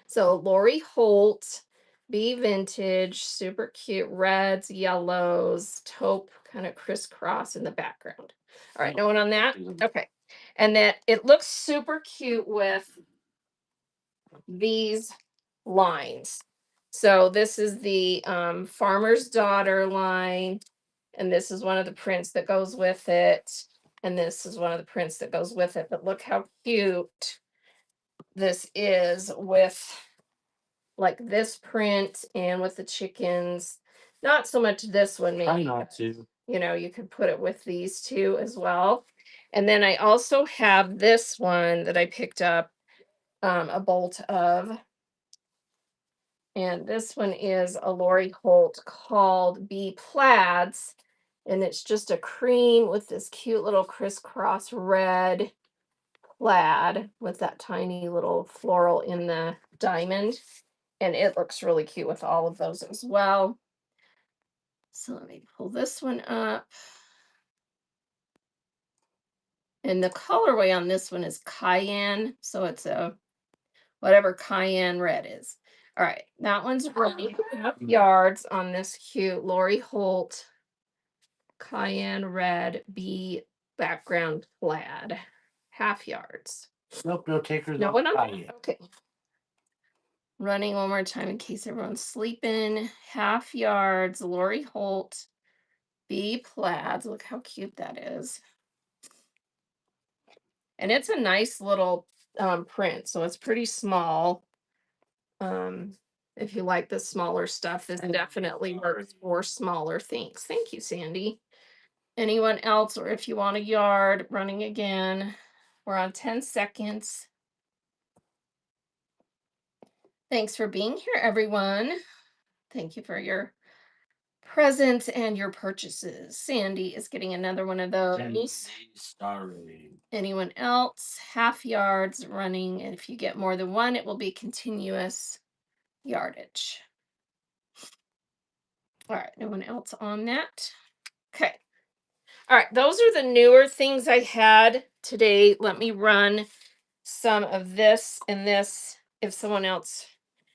So Lori Holt, Be Vintage, super cute reds, yellows, taupe kind of crisscross in the background. All right, no one on that? Okay. And then it looks super cute with these lines. So this is the farmer's daughter line, and this is one of the prints that goes with it, and this is one of the prints that goes with it. But look how cute this is with like this print and with the chickens. Not so much this one, Try maybe. not to. You could put it with these two as well. And then I also have this one that I picked up a bolt of. And this one is a Lori Holt called Be Plaids. And it's just a cream with this cute little crisscross red plaid with that tiny little floral in the diamond. And it looks really cute with all of those as well. So let me pull this one up. And the colorway on this one is cayenne. So it's a whatever cayenne red is. All right, that one's running half yards on this cute Lori Holt cayenne red bee background plaid. Half yards. Nope, no takers. No on one on? cayenne. Okay. Running one more time in case everyone's sleeping. Half yards, Lori Holt, bee plaids. Look how cute that is. And it's a nice little print, so it's pretty small. If you like the smaller stuff, this definitely works for smaller things. Thank you, Sandy. Anyone else, or if you want a yard running again, we're on 10 seconds. Thanks for being here, everyone. Thank you for your presents and your purchases. Sandy is getting another one of those. Sorry. Anyone else? Half yards running. And if you get more than one, it will be continuous yardage. All right. No one else on that? Okay. All right. Those are the newer things I had today. Let me run some of this and this if someone else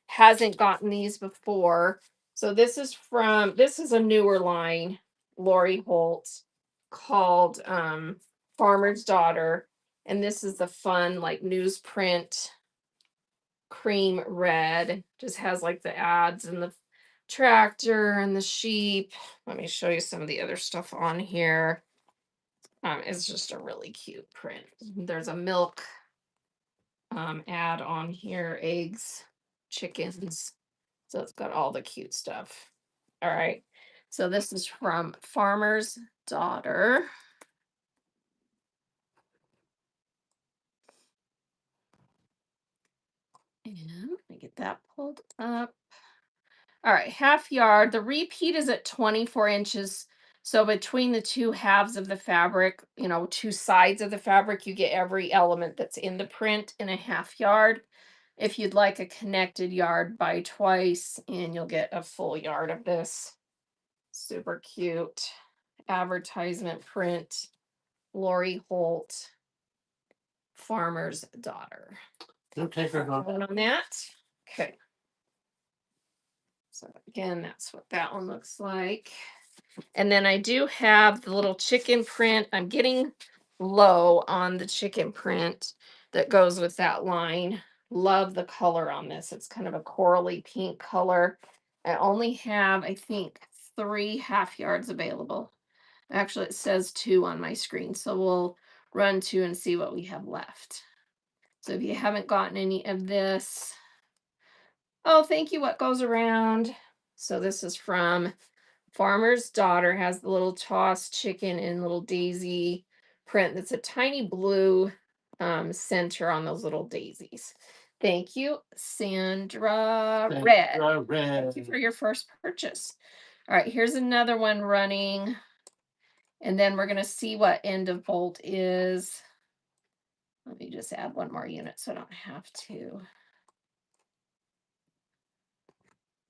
hasn't gotten these before. So this is a newer line, Lori Holt, called Farmer's Daughter. And this is the fun like newsprint cream red. Just has like the ads and the tractor and the sheep. Let me show you some of the other stuff on here. It's just a really cute print. There's a milk ad on here, eggs, chickens. So it's got all the cute stuff. All right. So this is from Farmer's Daughter. And I get that pulled up. All right, half yard. The repeat is at 24 inches. So between the two halves of the fabric, two sides of the fabric, you get every element that's in the print in a half yard. If you'd like a connected yard, buy twice and you'll get a full yard of this. Super cute advertisement print. Lori Holt, Farmer's Daughter. Don't take her home. One on that. Okay. So again, that's what that one looks like. And then I do have the little chicken print. I'm getting low on the chicken print that goes with that line. Love the color on this. It's kind of a corally pink color. I only have, I think, 3 half yards available. Actually, it says 2 on my screen. So we'll run 2 and see what we have left. So if you haven't gotten any of this, oh, thank you. What goes around? So this is from Farmer's Daughter, has the little tossed chicken and little daisy print. That's a tiny blue center on those little daisies. Thank you, Sandra Red. Thank you for your first purchase. All right, here's another one running. And then we're going to see what end of bolt is. Let me just add one more unit so I don't have to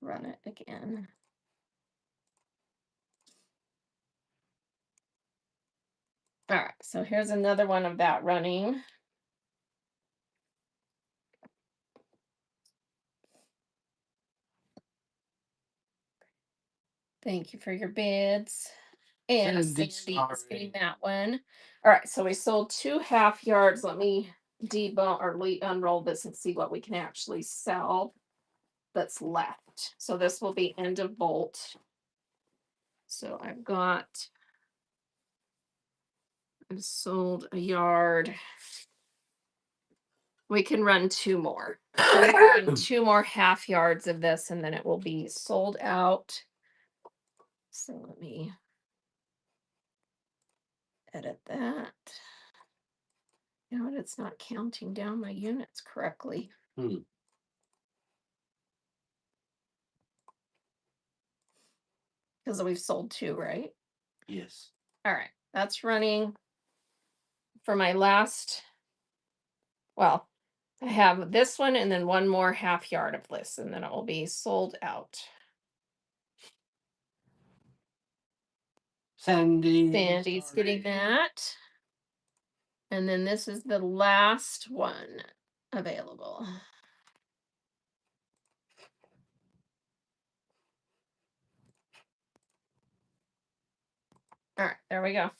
run it again. All right, so here's another one of that running. Thank you for your bids. And Sandy's getting that one. All right, so we sold 2 half yards. Let me unroll this and see what we can actually sell that's left. So this will be end of bolt. So I've sold a yard. We can run 2 more. So we can run 2 more half yards of this and then it will be sold out. So let me edit that. You know what? It's not counting down my units correctly. Because we've sold 2, right? Yes. All right. That's running for my last. Well, I have this one and then one more half yard of this, and then it will be sold out. Sandy's getting that. And then this is the last one available. All right, there we go.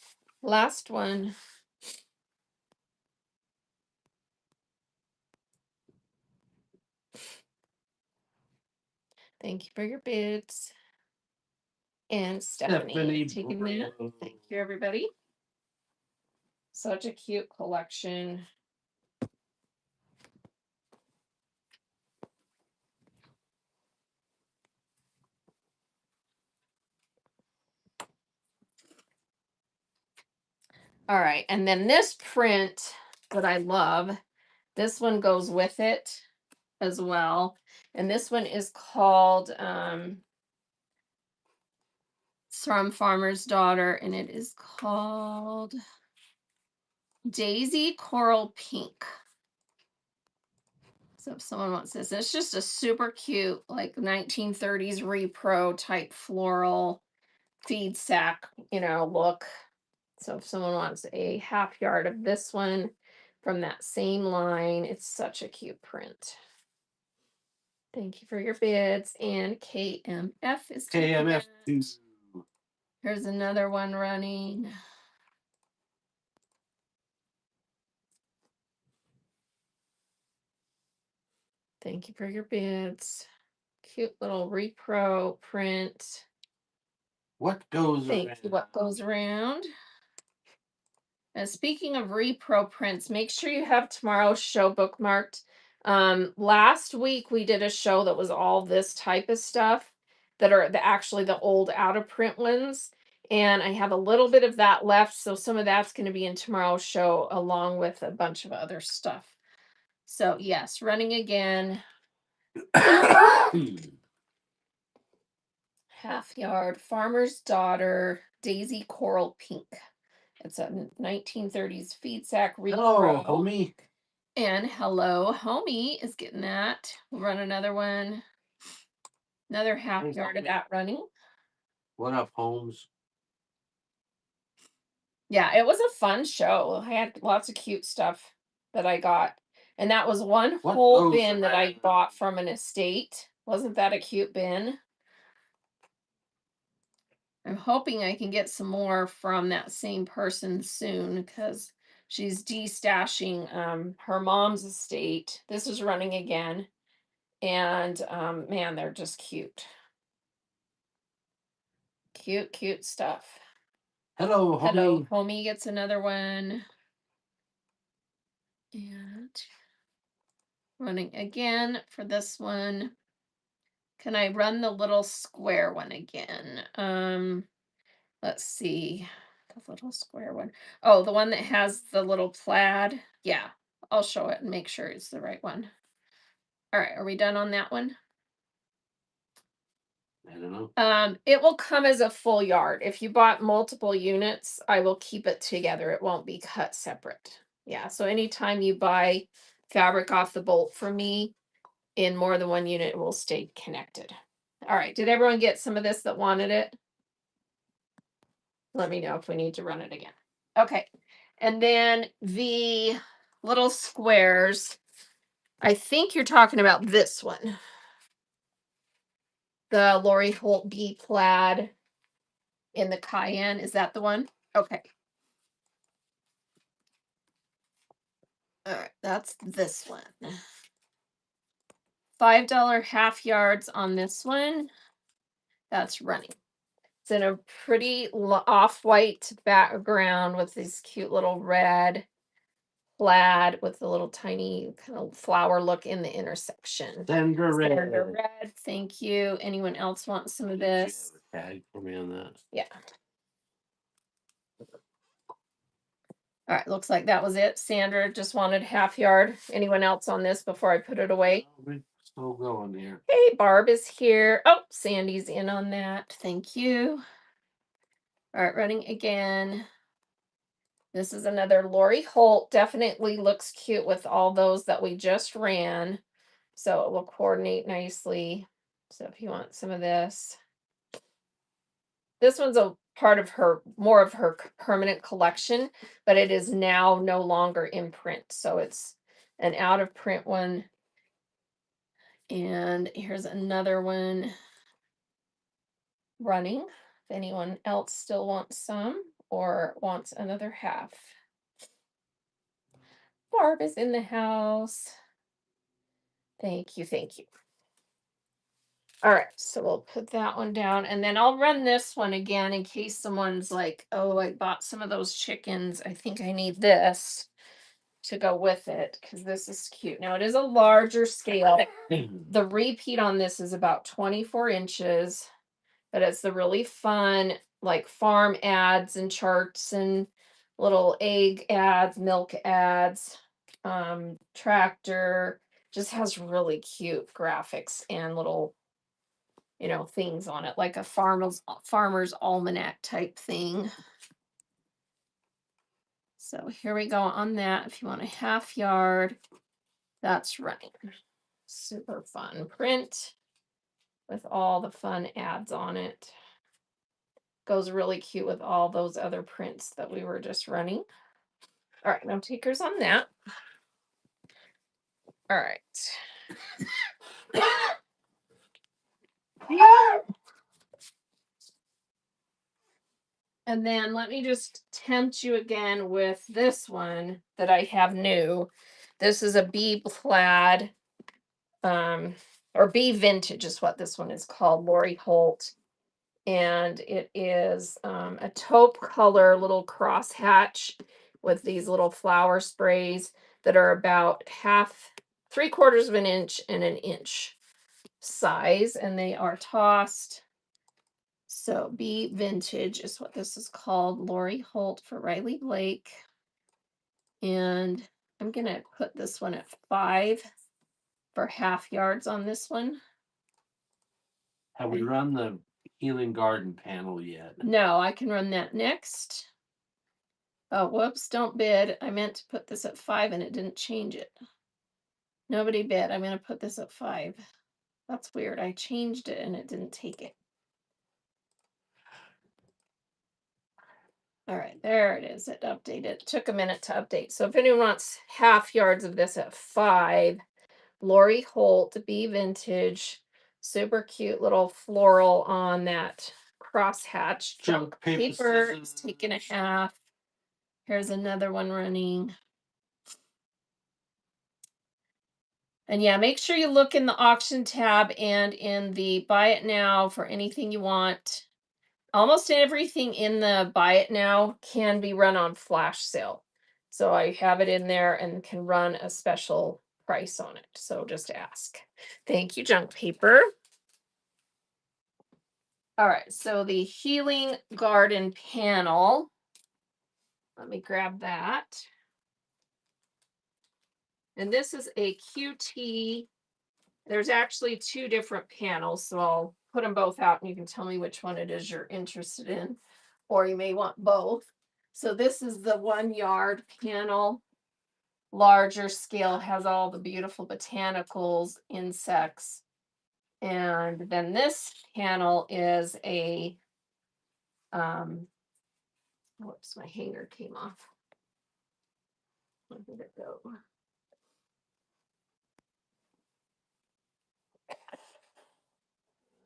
Last one. Thank you for your bids. And Stephanie taking that. Thank you, everybody. Such a cute collection. All right, and then this print that I love, this one goes with it as well. And this one is called It's from Farmer's Daughter, and it is called Daisy Coral Pink. So if someone wants this, it's just a super cute, like 1930s repro type floral feed sack, look. So if someone wants a half yard of this one from that same line, it's such a cute print. Thank you for your bids. And KMF is KMF. Here's another one running. Thank you for your bids. Cute little repro print. What goes Thank around? you. What goes around? And speaking of repro prints, make sure you have tomorrow's show bookmarked. Last week we did a show that was all this type of stuff that are actually the old out of print ones. And I have a little bit of that left. So some of that's going to be in tomorrow's show along with a bunch of other stuff. So yes, running again. Half yard, Farmer's Daughter, Daisy Coral Pink. It's a 1930s feed sack Hello, repro. homie. And Hello Homie is getting that. We'll run another one. Another half Thanks, yard of homie. that running. What up, Holmes? Yeah, it was a fun show. I had lots of cute stuff that I got. And that was one What whole goes bin that I around? bought from an estate. Wasn't that a cute bin? I'm hoping I can get some more from that same person soon because she's destashing her mom's estate. This is running again. And man, they're just cute. Cute, cute stuff. Hello, homie. Hello, Homie gets another one. And running again for this one. Can I run the little square one again? Let's see. The little square one. Oh, the one that has the little plaid. Yeah, I'll show it and make sure it's the right one. All right, are we done on that one? I don't know. It will come as a full yard. If you bought multiple units, I will keep it together. It won't be cut separate. Yeah, so anytime you buy fabric off the bolt from me in more than one unit, it will stay connected. All right, did everyone get some of this that wanted it? Let me know if we need to run it again. Okay, and then the little squares, I think you're talking about this one. The Lori Holt B plaid in the cayenne. Is that the one? Okay. All right, that's this one. $5 half yards on this one. That's running. It's in a pretty off-white background with this cute little red plaid with the little tiny kind of flower look in the intersection. Sandra Red. Sandra Red, thank you. Anyone else want some of this? You have a tag for me on that. Yeah. All right, looks like that was it. Sandra just wanted half yard. Anyone else on this before I put it away? We're still going here. Hey, Barb is here. Oh, Sandy's in on that. Thank you. All right, running again. This is another Lori Holt. Definitely looks cute with all those that we just ran. So it will coordinate nicely. So if you want some of this. This one's a part of more of her permanent collection, but it is now no longer in print. So it's an out of print one. And here's another one running. If anyone else still wants some or wants another half. Barb is in the house. Thank you, thank you. All right, so we'll put that one down and then I'll run this one again in case someone's like, oh, I bought some of those chickens. I think I need this to go with it because this is cute. Now it is a larger scale. The repeat on this is about 24 inches, but it's the really fun like farm ads and charts and little egg ads, milk ads, tractor, just has really cute graphics and little things on it, like a farmer's almanac type thing. So here we go on that. If you want a half yard, that's running. Super fun print with all the fun ads on it. Goes really cute with all those other prints that we were just running. All right, no takers on that. All right. And then let me just tempt you again with this one that I have new. This is a bee plaid, or bee vintage is what this one is called, Lori Holt. And it is a taupe color little crosshatch with these little flower sprays that are about 3/4 of an inch and an inch size, and they are tossed. So Bee Vintage is what this is called. Lori Holt for Riley Blake. And I'm going to put this one at 5 for half yards on this one. Have we run the Healing Garden panel yet? No, I can run that next. Oh, whoops, don't bid. I meant to put this at 5 and it didn't change it. Nobody bid. I'm going to put this at 5. That's weird. I changed it and it didn't take it. All right, there it is. It updated. It took a minute to update. So if anyone wants half yards of this at 5, Lori Holt, Bee Vintage, super cute little floral on that crosshatch. Junk paper is taken a half. Here's another one running. And yeah, make sure you look in the auction tab and in the buy it now for anything you want. Almost everything in the buy it now can be run on flash sale. So I have it in there and can run a special price on it. So just ask. Thank you, junk paper. All right, so the Healing Garden panel. Let me grab that. And this is a QT. There's actually 2 different panels, so I'll put them both out and you can tell me which one it is you're interested in, or you may want both. So this is the 1 yard panel, larger scale, has all the beautiful botanicals, insects. And then this panel is a, whoops, my hanger came off. Where did it go?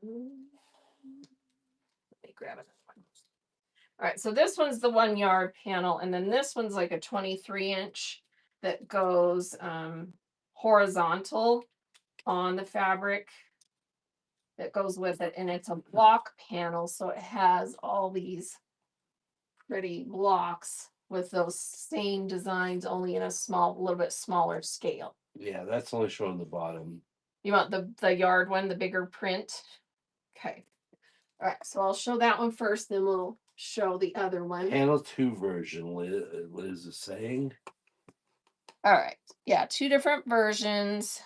Let me grab it. All right, so this one's the 1 yard panel, and then this one's like a 23-inch that goes horizontal on the fabric that goes with it, and it's a block panel, so it has all these pretty blocks with those same designs, only in a little bit smaller scale. Yeah, that's only showing the bottom. You want the yard one, the bigger print? Okay. All right, so I'll show that one first, then we'll show the other one. Panel 2 version, Liz is saying. All right, yeah, 2 different versions.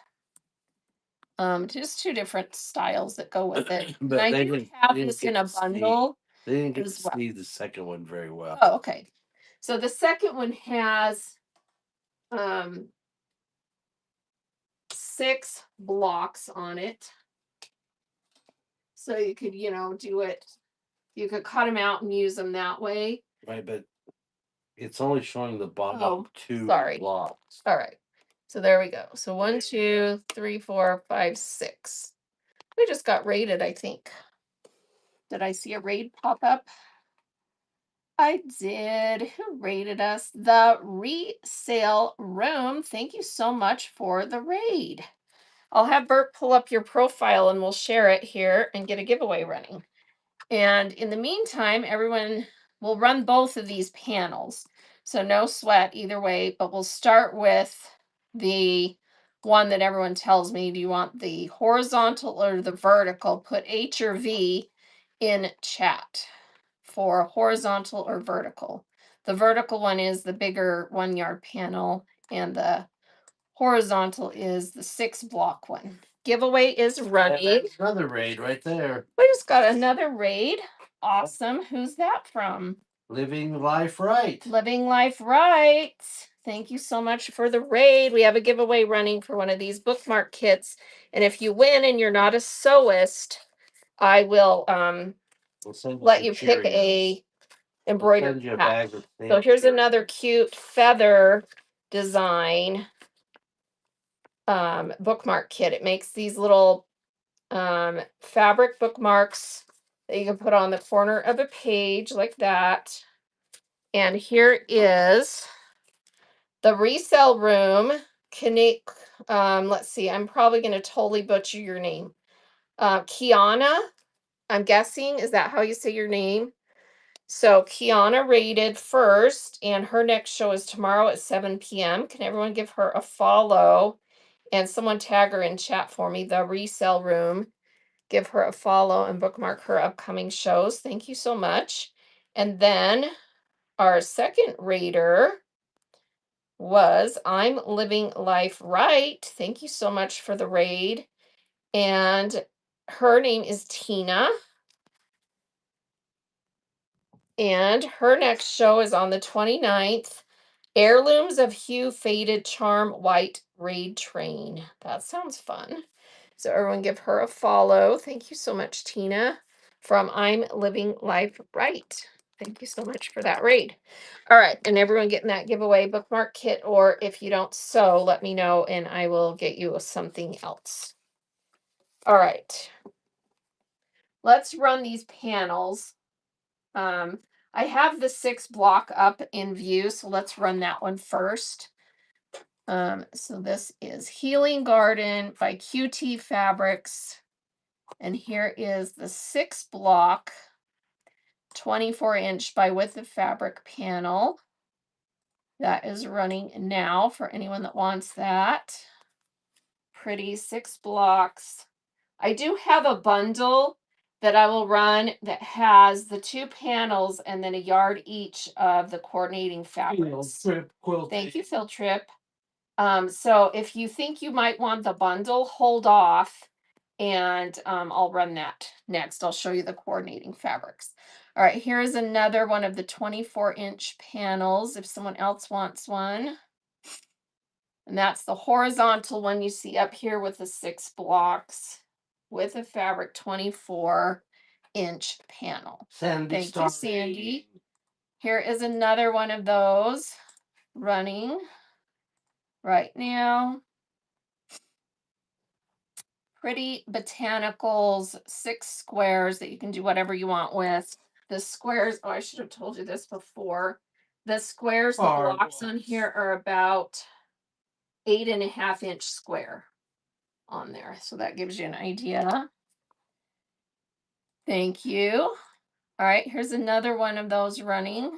Just 2 different styles that go with it. But I do have this in a bundle. They didn't get to as well. see the second one very well. Oh, okay. So the second one has 6 blocks on it. So you could, do it. You could cut them out and use them that way. Right, but it's only showing the bottom 2 blocks. All right. So there we go. So 1, 2, 3, 4, 5, 6. We just got rated, I think. Did I see a raid pop up? I did. Who rated us? The Resale Room. Thank you so much for the raid. I'll have Bert pull up your profile and we'll share it here and get a giveaway running. And in the meantime, everyone will run both of these panels. So no sweat either way, but we'll start with the one that everyone tells me, do you want the horizontal or the vertical? Put H or V in chat for horizontal or vertical. The vertical one is the bigger 1 yard panel, and the horizontal is the 6 block one. giveaway is running. Another raid right there. We just got another raid. Awesome. Who's that from? Living Life Right. Living Life Right. Thank you so much for the raid. We have a giveaway running for one of these bookmark kits. And if you win and you're not a sewist, I will let you pick a embroidered hat. So here's another cute feather design bookmark kit. It makes these little fabric bookmarks that you can put on the corner of a page like that. And here is the resale room. Let's see, I'm probably going to totally butcher your name. Kiana, I'm guessing, is that how you say your name? So Kiana rated first, and her next show is tomorrow at 7 p.m. Can everyone give her a follow? And someone tag her in chat for me, the resale room. Give her a follow and bookmark her upcoming shows. Thank you so much. And then our second raider was I'm Living Life Right. Thank you so much for the raid. And her name is Tina. And her next show is on the 29th. Heirlooms of Hue Faded Charm White Raid Train. That sounds fun. So everyone give her a follow. Thank you so much, Tina, from I'm Living Life Right. Thank you so much for that raid. All right, and everyone getting that giveaway bookmark kit, or if you don't sew, let me know and I will get you something else. All right. Let's run these panels. I have the 6 block up in view, so let's run that one first. So this is Healing Garden by QT Fabrics. And here is the 6 block 24-inch by width of fabric panel. That is running now for anyone that wants that. Pretty 6 blocks. I do have a bundle that I will run that has the 2 panels and then a yard each of the coordinating fabrics. Thank you, Phil Tripp. So if you think you might want the bundle, hold off and I'll run that next. I'll show you the coordinating fabrics. All right, here's another one of the 24-inch panels if someone else wants one. And that's the horizontal one you see up here with the 6 blocks with a fabric 24-inch panel. Thank you, Sandy. Here is another one of those running right now. Pretty Botanicals 6 squares that you can do whatever you want with. The squares, oh, I should have told you this before. The squares, the blocks on here are about 8.5-inch square on there. So that gives you an idea. Thank you. All right, here's another one of those running.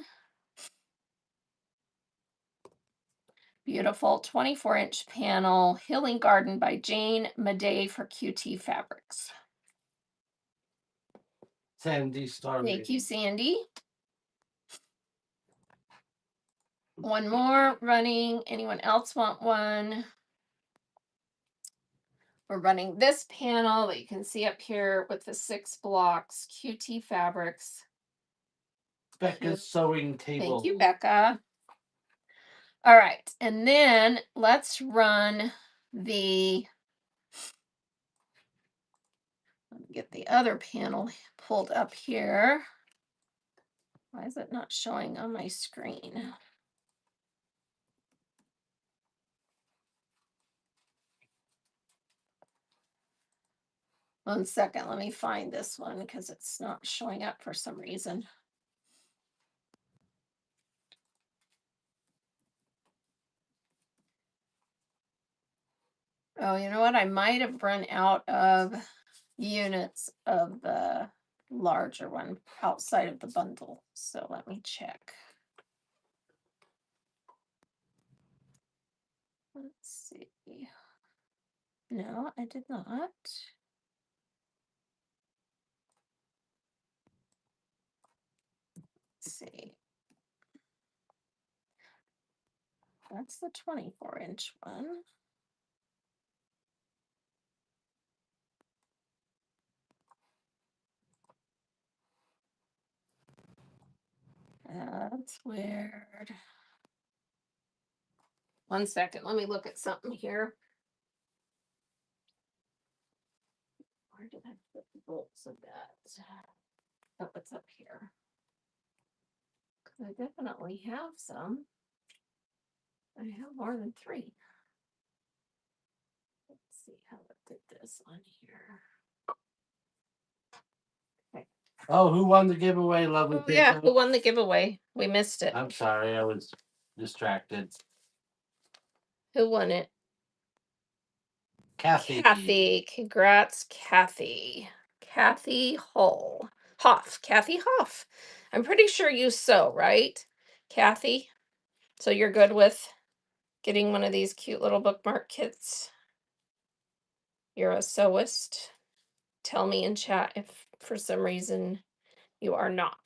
Beautiful 24-inch panel, Healing Garden by Jane Madej for QT Fabrics. Sandy Star. Thank you, Sandy. One more running. Anyone else want one? We're running this panel that you can see up here with the 6 blocks, QT Fabrics. Becca's sewing table. Thank you, Becca. All right, and then let's run the, let me get the other panel pulled up here. Why is it not showing on my screen? One second, let me find this one because it's not showing up for some reason. Oh, you know what? I might have run out of units of the larger one outside of the bundle. So let me check. Let's see. No, I did not. Let's see. That's the 24-inch one. That's weird. 1 second. Let me look at something here. Where did I put the bolts of that? Oh, it's up here. I definitely have some. I have more than 3. Let's see how I did this on here. Oh, who won the giveaway, lovely Oh, yeah, people? who won the giveaway? We missed it. I'm sorry, I was distracted. Who won it? Kathy. Kathy. Congrats, Kathy. Kathy Hull. Hoff. Kathy Hoff. I'm pretty sure you sew, right? Kathy? So you're good with getting one of these cute little bookmark kits? You're a sewist? Tell me in chat if for some reason you are not.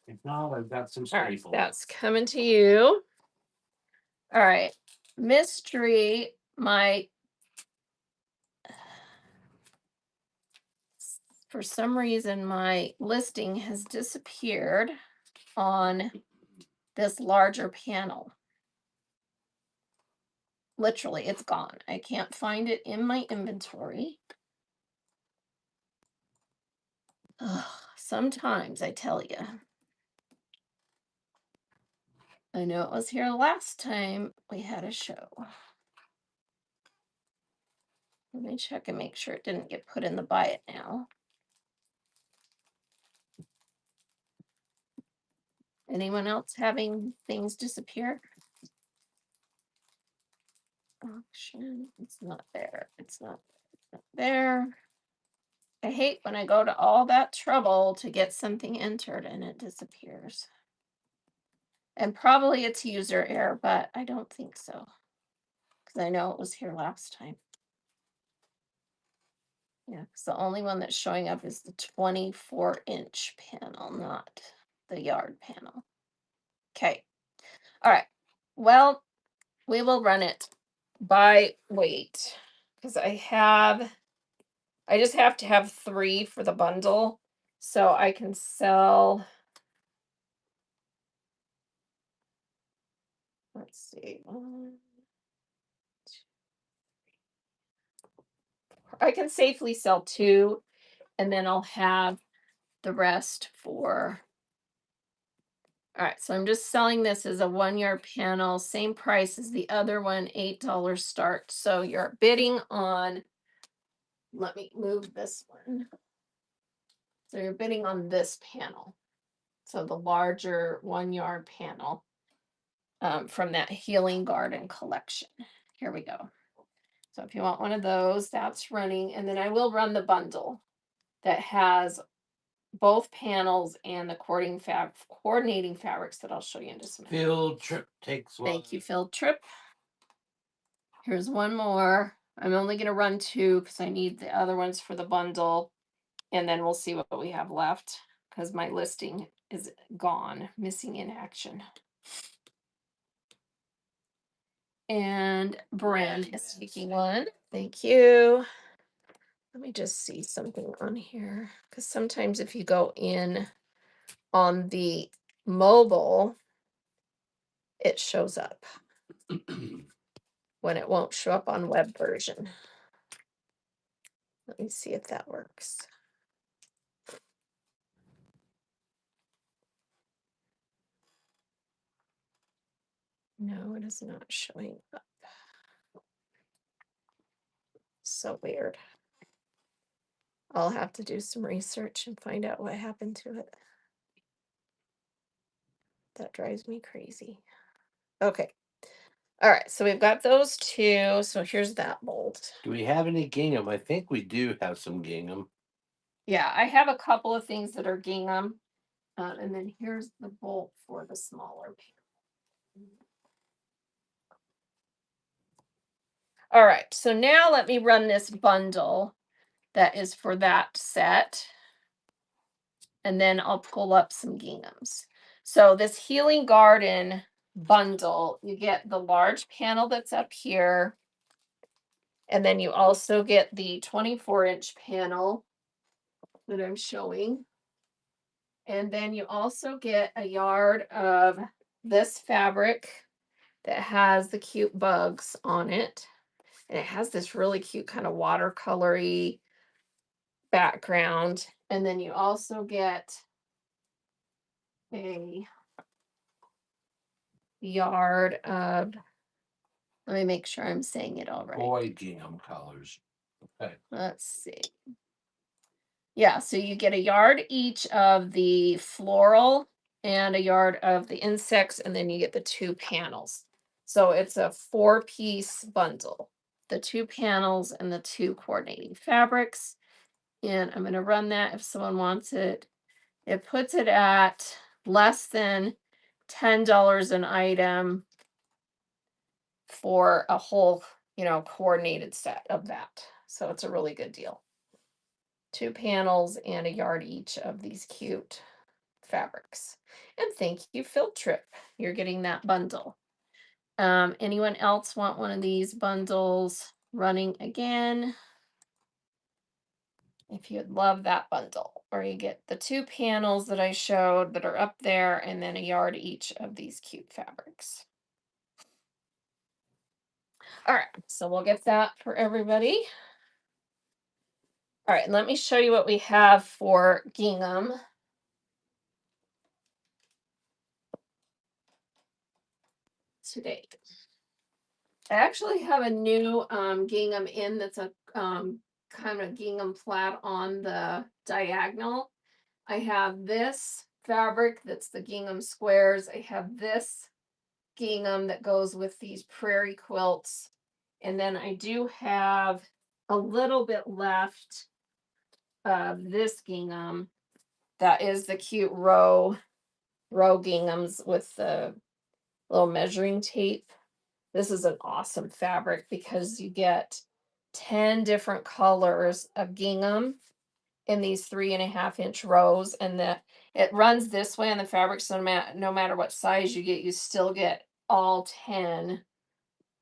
If not, I've got some All right, staples. that's coming to you. All right. Mystery, for some reason, my listing has disappeared on this larger panel. Literally, it's gone. I can't find it in my inventory. Ugh, sometimes I tell you. I know it was here last time we had a show. Let me check and make sure it didn't get put in the buy it now. Anyone else having things disappear? Auction. It's not there. It's not there. I hate when I go to all that trouble to get something entered and it disappears. And probably it's user error, but I don't think so. Because I know it was here last time. Yeah, because the only one that's showing up is the 24-inch panel, not the yard panel. Okay. All right. Well, we will run it by weight. Because I just have to have 3 for the bundle. So I can sell. Let's see. I can safely sell 2, and then I'll have the rest for. All right, so I'm just selling this as a 1-yard panel, same price as the other one, $8 start. So you're bidding on, let me move this one. So you're bidding on this panel. So the larger 1-yard panel from that Healing Garden collection. Here we go. So if you want one of those, that's running. And then I will run the bundle that has both panels and the coordinating fabrics that I'll show you in just a minute. Field trip takes one. Thank you, Field Trip. Here's one more. I'm only going to run 2 because I need the other ones for the bundle. And then we'll see what we have left because my listing is gone, missing in action. And Bren is taking one. Thank you. Let me just see something on here because sometimes if you go in on the mobile, it shows up when it won't show up on web version. Let me see if that works. No, it is not showing up. So weird. I'll have to do some research and find out what happened to it. That drives me crazy. Okay. All right, so we've got those 2. So here's that mold. Do we have any gingham? I think we do have some gingham. Yeah, I have a couple of things that are gingham. And then here's the bolt for the smaller panel. All right, so now let me run this bundle that is for that set. And then I'll pull up some ginghams. So this Healing Garden bundle, you get the large panel that's up here. And then you also get the 24-inch panel that I'm showing. And then you also get a yard of this fabric that has the cute bugs on it. And it has this really cute kind of watercolory background. And then you also get a yard of, let me make sure I'm saying it all right. Boy gingham colors. Okay. Let's see. Yeah, so you get a yard each of the floral and a yard of the insects, and then you get the 2 panels. So it's a 4-piece bundle, the 2 panels and the 2 coordinating fabrics. And I'm going to run that if someone wants it. It puts it at less than $10 an item for a whole, coordinated set of that. So it's a really good deal. 2 panels and a yard each of these cute fabrics. And thank you, Field Trip. You're getting that bundle. Anyone else want one of these bundles running again? If you'd love that bundle, or you get the 2 panels that I showed that are up there, and then a yard each of these cute fabrics. All right, so we'll get that for everybody. All right, let me show you what we have for gingham. Today. I actually have a new gingham in that's a kind of gingham plaid on the diagonal. I have this fabric that's the gingham squares. I have this gingham that goes with these prairie quilts. And then I do have a little bit left of this gingham that is the cute row ginghams with the little measuring tape. This is an awesome fabric because you get 10 different colors of gingham in these 3.5-inch rows, and it runs this way on the fabric, so no matter what size you get, you still get all 10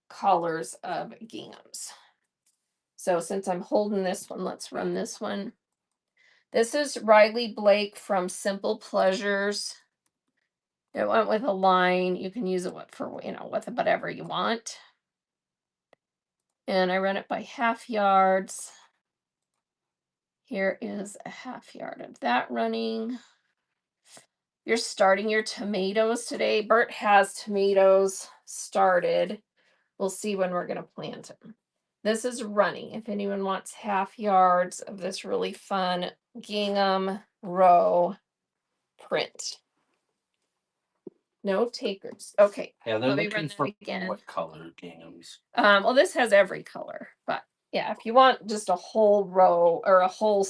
colors of ginghams. So since I'm holding this one, let's run this one. This is Riley Blake from Simple Pleasures. It went with a line. You can use it for, with whatever you want. And I run it by half yards. Here is a half yard of that running. You're starting your tomatoes today. Bert has tomatoes started. We'll see when we're going to plant them. This is running. If anyone wants half yards of this really fun gingham row print. No takers. Okay. Yeah, they're Let me looking run for that again. what color ginghams? Well, this has every color, but yeah, if you want just a whole row or a whole,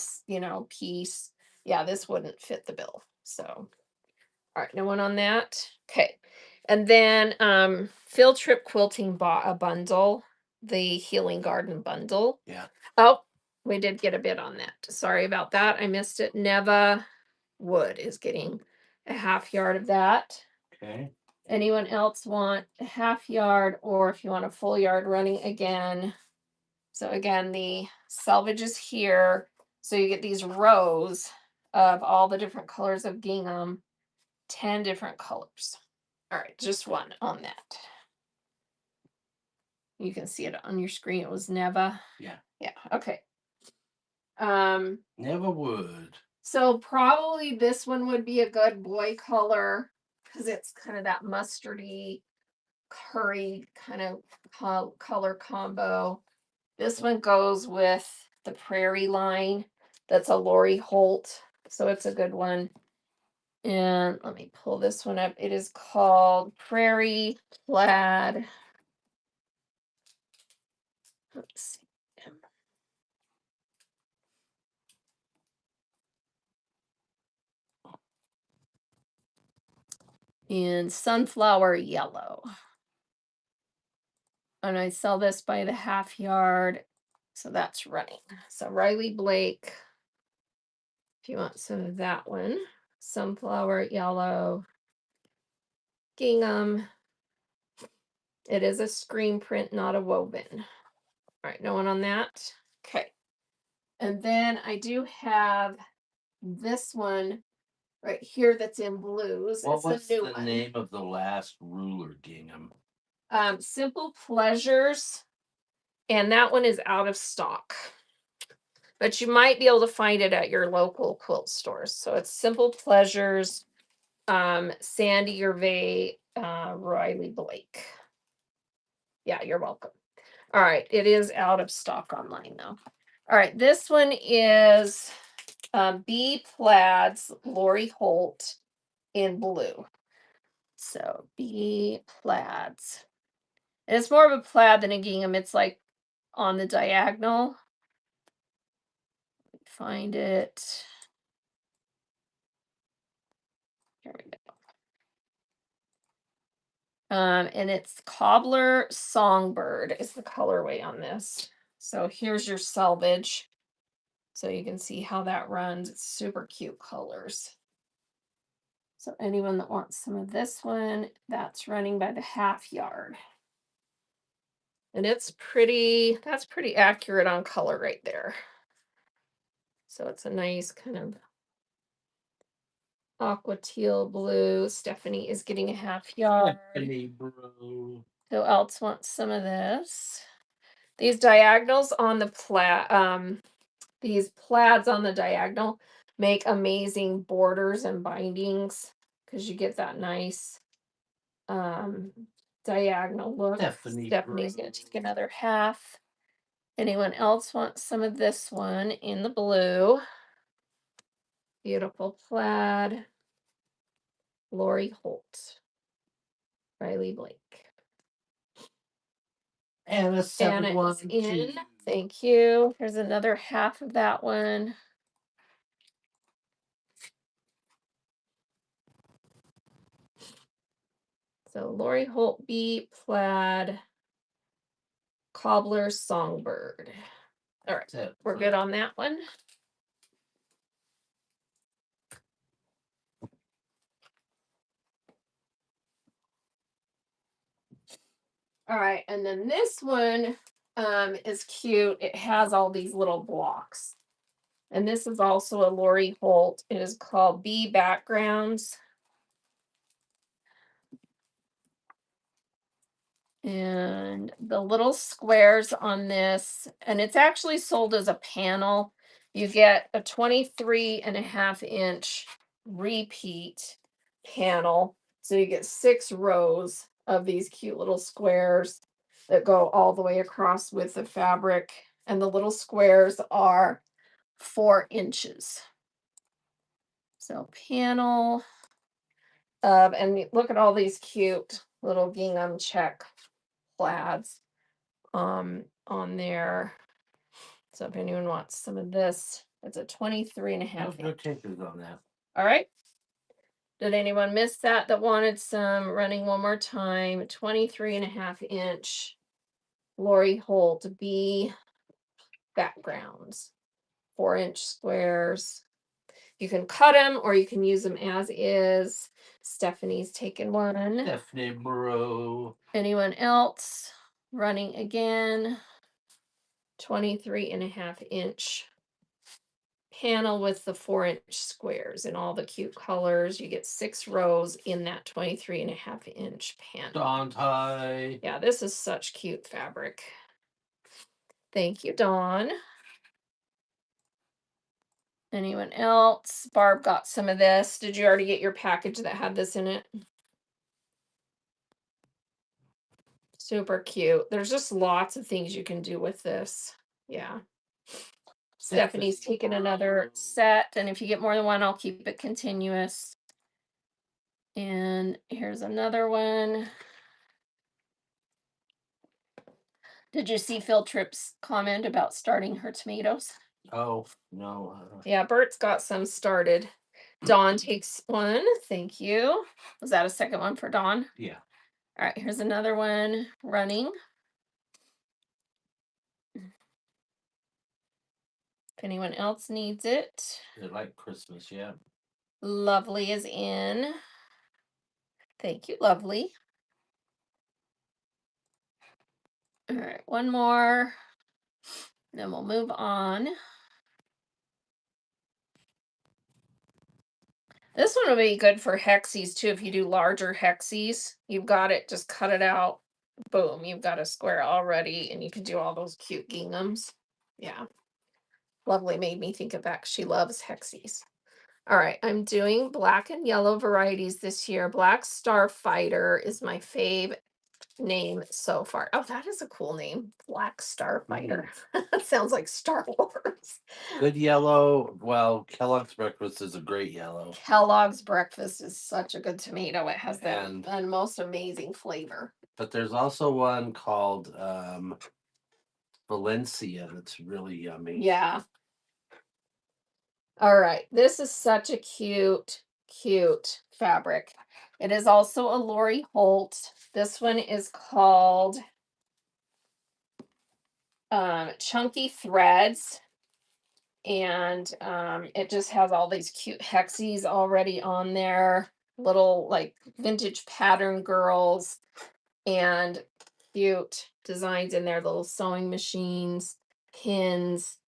piece, yeah, this wouldn't fit the bill. So, all right, no one on that. Okay. And then Field Trip Quilting bought a bundle, the Healing Garden bundle. Yeah. Oh, we did get a bid on that. Sorry about that. I missed it. Neva Wood is getting a half yard of that. Okay. Anyone else want a half yard, or if you want a full yard running again? So again, the selvage is here. So you get these rows of all the different colors of gingham, 10 different colors. All right, just one on that. You can see it on your screen. It was Neva. Yeah. Yeah, okay. Never would. So probably this one would be a good boy color because it's kind of that mustardy curry kind of color combo. This one goes with the prairie line. That's a Lori Holt, so it's a good one. And let me pull this one up. It is called Prairie Plaid. Let's see. In sunflower yellow. And I sell this by the half yard. So that's running. So Riley Blake, if you want some of that one, sunflower yellow, gingham. It is a screen print, not a woven. All right, no one on that. Okay. And then I do have this one right here that's in blues. What It's a was new the one. name of the last ruler gingham? Simple Pleasures, and that one is out of stock. But you might be able to find it at your local quilt stores. So it's Simple Pleasures, Sandy Gervais, Riley Blake. Yeah, you're welcome. All right, it is out of stock online though. All right, this one is B Plaids, Lori Holt in blue. So B Plaids. And it's more of a plaid than a gingham. It's like on the diagonal. Find it. Here we go. And it's Cobbler Songbird is the colorway on this. So here's your selvage. So you can see how that runs. It's super cute colors. So anyone that wants some of this one, that's running by the half yard. And it's pretty, that's pretty accurate on color right there. So it's a nice kind of aqua teal blue. Stephanie is getting a half yard. Who else wants some of this? These diagonals on the plaid, these plaids on the diagonal make amazing borders and bindings because you get that nice diagonal look. Stephanie's gonna take another half. Anyone else want some of this one in the blue? Beautiful plaid. Lori Holt. Riley Blake. And a separate Anna one. is in. Thank you. Here's another half of that one. So Lori Holt B plaid. Cobbler Songbird. All right, we're good on that one. All right, and then this one is cute. It has all these little blocks. And this is also a Lori Holt. It is called B Backgrounds. And the little squares on this, and it's actually sold as a panel. You get a 23.5-inch repeat panel. So you get 6 rows of these cute little squares that go all the way across with the fabric. And the little squares are 4 inches. So panel and look at all these cute little gingham check plaids on there. So if anyone wants some of this, it's a 23.5. No takers on that. All right. Did anyone miss that wanted some? Running one more time, 23.5-inch Lori Holt B backgrounds, 4-inch squares. You can cut them or you can use them as is. Stephanie's taken one. Stephanie Moreau. Anyone else? Running again. 23.5-inch panel with the 4-inch squares and all the cute colors. You get 6 rows in that 23.5-inch panel. Dante. Yeah, this is such cute fabric. Thank you, Dawn. Anyone else? Barb got some of this. Did you already get your package that had this in it? Super cute. There's just lots of things you can do with this. Yeah. Stephanie's taken another set, and if you get more than one, I'll keep it continuous. And here's another one. Did you see Phil Tripp's comment about starting her tomatoes? Oh, no. Yeah, Bert's got some started. Dawn takes one. Thank you. Was that a second one for Dawn? Yeah. All right, here's another one running. If anyone else needs it. They like Christmas, yeah. Lovely is in. Thank you, Lovely. All right, one more. Then we'll move on. This one will be good for hexies too. If you do larger hexies, you've got it, just cut it out. Boom, you've got a square already, and you can do all those cute ginghams. Yeah. Lovely made me think of that 'cause she loves hexies. All right, I'm doing black and yellow varieties this year. Black Starfighter is my fave name so far. Oh, that is a cool name. Black Starfighter. That sounds like Star Wars. Good yellow. Well, Kellogg's breakfast is a great yellow. Kellogg's breakfast is such a good tomato. It has And the most amazing flavor. but there's also one called Valencia that's really yummy. Yeah. All right. This is such a cute fabric. It is also a Lori Holt. This one is called Chunky Threads. And it just has all these cute hexies already on there. Little like vintage pattern girls and cute designs in there, little sewing machines, pins,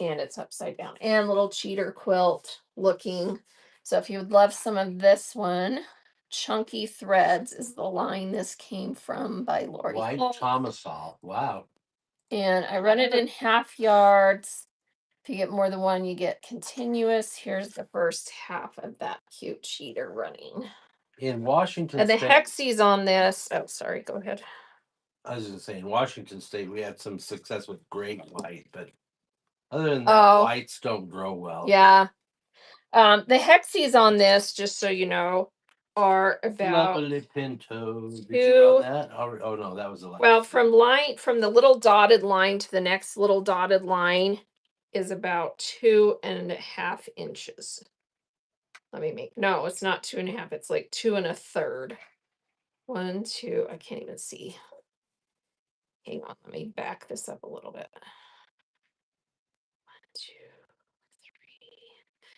and it's upside down, and little cheater quilt looking. So if you would love some of this one, Chunky Threads is the line this came from by Lori White Holt. Tomasol. Wow. And I run it in half yards. If you get more than one, you get continuous. Here's the first half of that cute cheater running. In Washington And the State, hexies on this, oh, sorry, go ahead. I was gonna say in Washington State we had some success with great white, but other than that, Oh, whites don't grow well. yeah. The hexies on this, just so you know, are about Lovely Pinto. Did you two. run that? Oh no, that was the last. Well, from the little dotted line to the next little dotted line is about 2.5 inches. Let me make, no, it's not 2.5, it's like 2 1/3. 1, 2, I can't even see. Hang on, let me back this up a little bit. 1, 2, 3.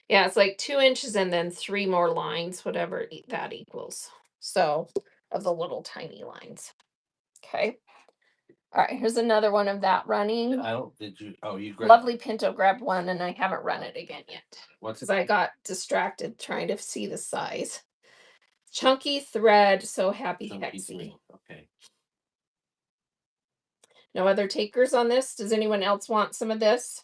Yeah, it's like 2 inches and then 3 more lines, whatever that equals. So, of the little tiny lines. Okay. All right, here's another one of that running. I don't. Did you? Oh, you grabbed. Lovely Pinto grabbed one, and I haven't run it again yet What's because it? I got distracted trying to see the size. Chunky thread, so happy Chunky Hexy. three. Okay. No other takers on this? Does anyone else want some of this?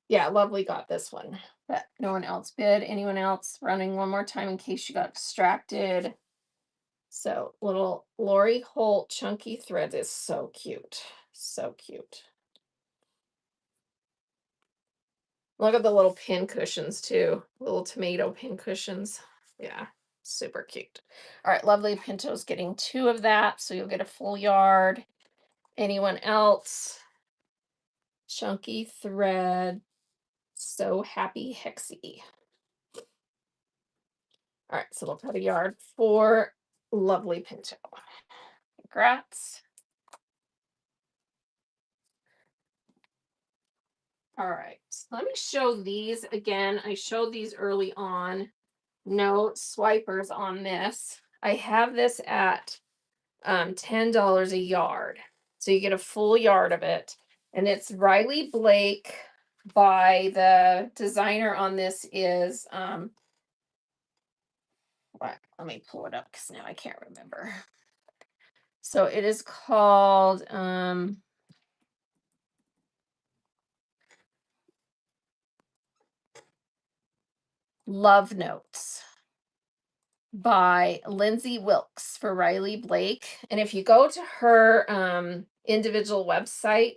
Yeah, Lovely got this one, but no one else bid. Anyone else? Running one more time in case you got distracted. So little Lori Holt chunky threads is so cute. So cute. Look at the little pin cushions too. Little tomato pin cushions. Yeah, super cute. All right, Lovely Pinto's getting 2 of that, so you'll get a full yard. Anyone else? Chunky thread. So happy Hexy. All right, so we'll cut a yard for Lovely Pinto. Congrats. All right, so let me show these again. I showed these early on. No swipers on this. I have this at $10 a yard. So you get a full yard of it. And it's Riley Blake by the designer on this is let me pull it up because now I can't remember. So it is called Love Notes by Lindsay Wilkes for Riley Blake. And if you go to her individual website,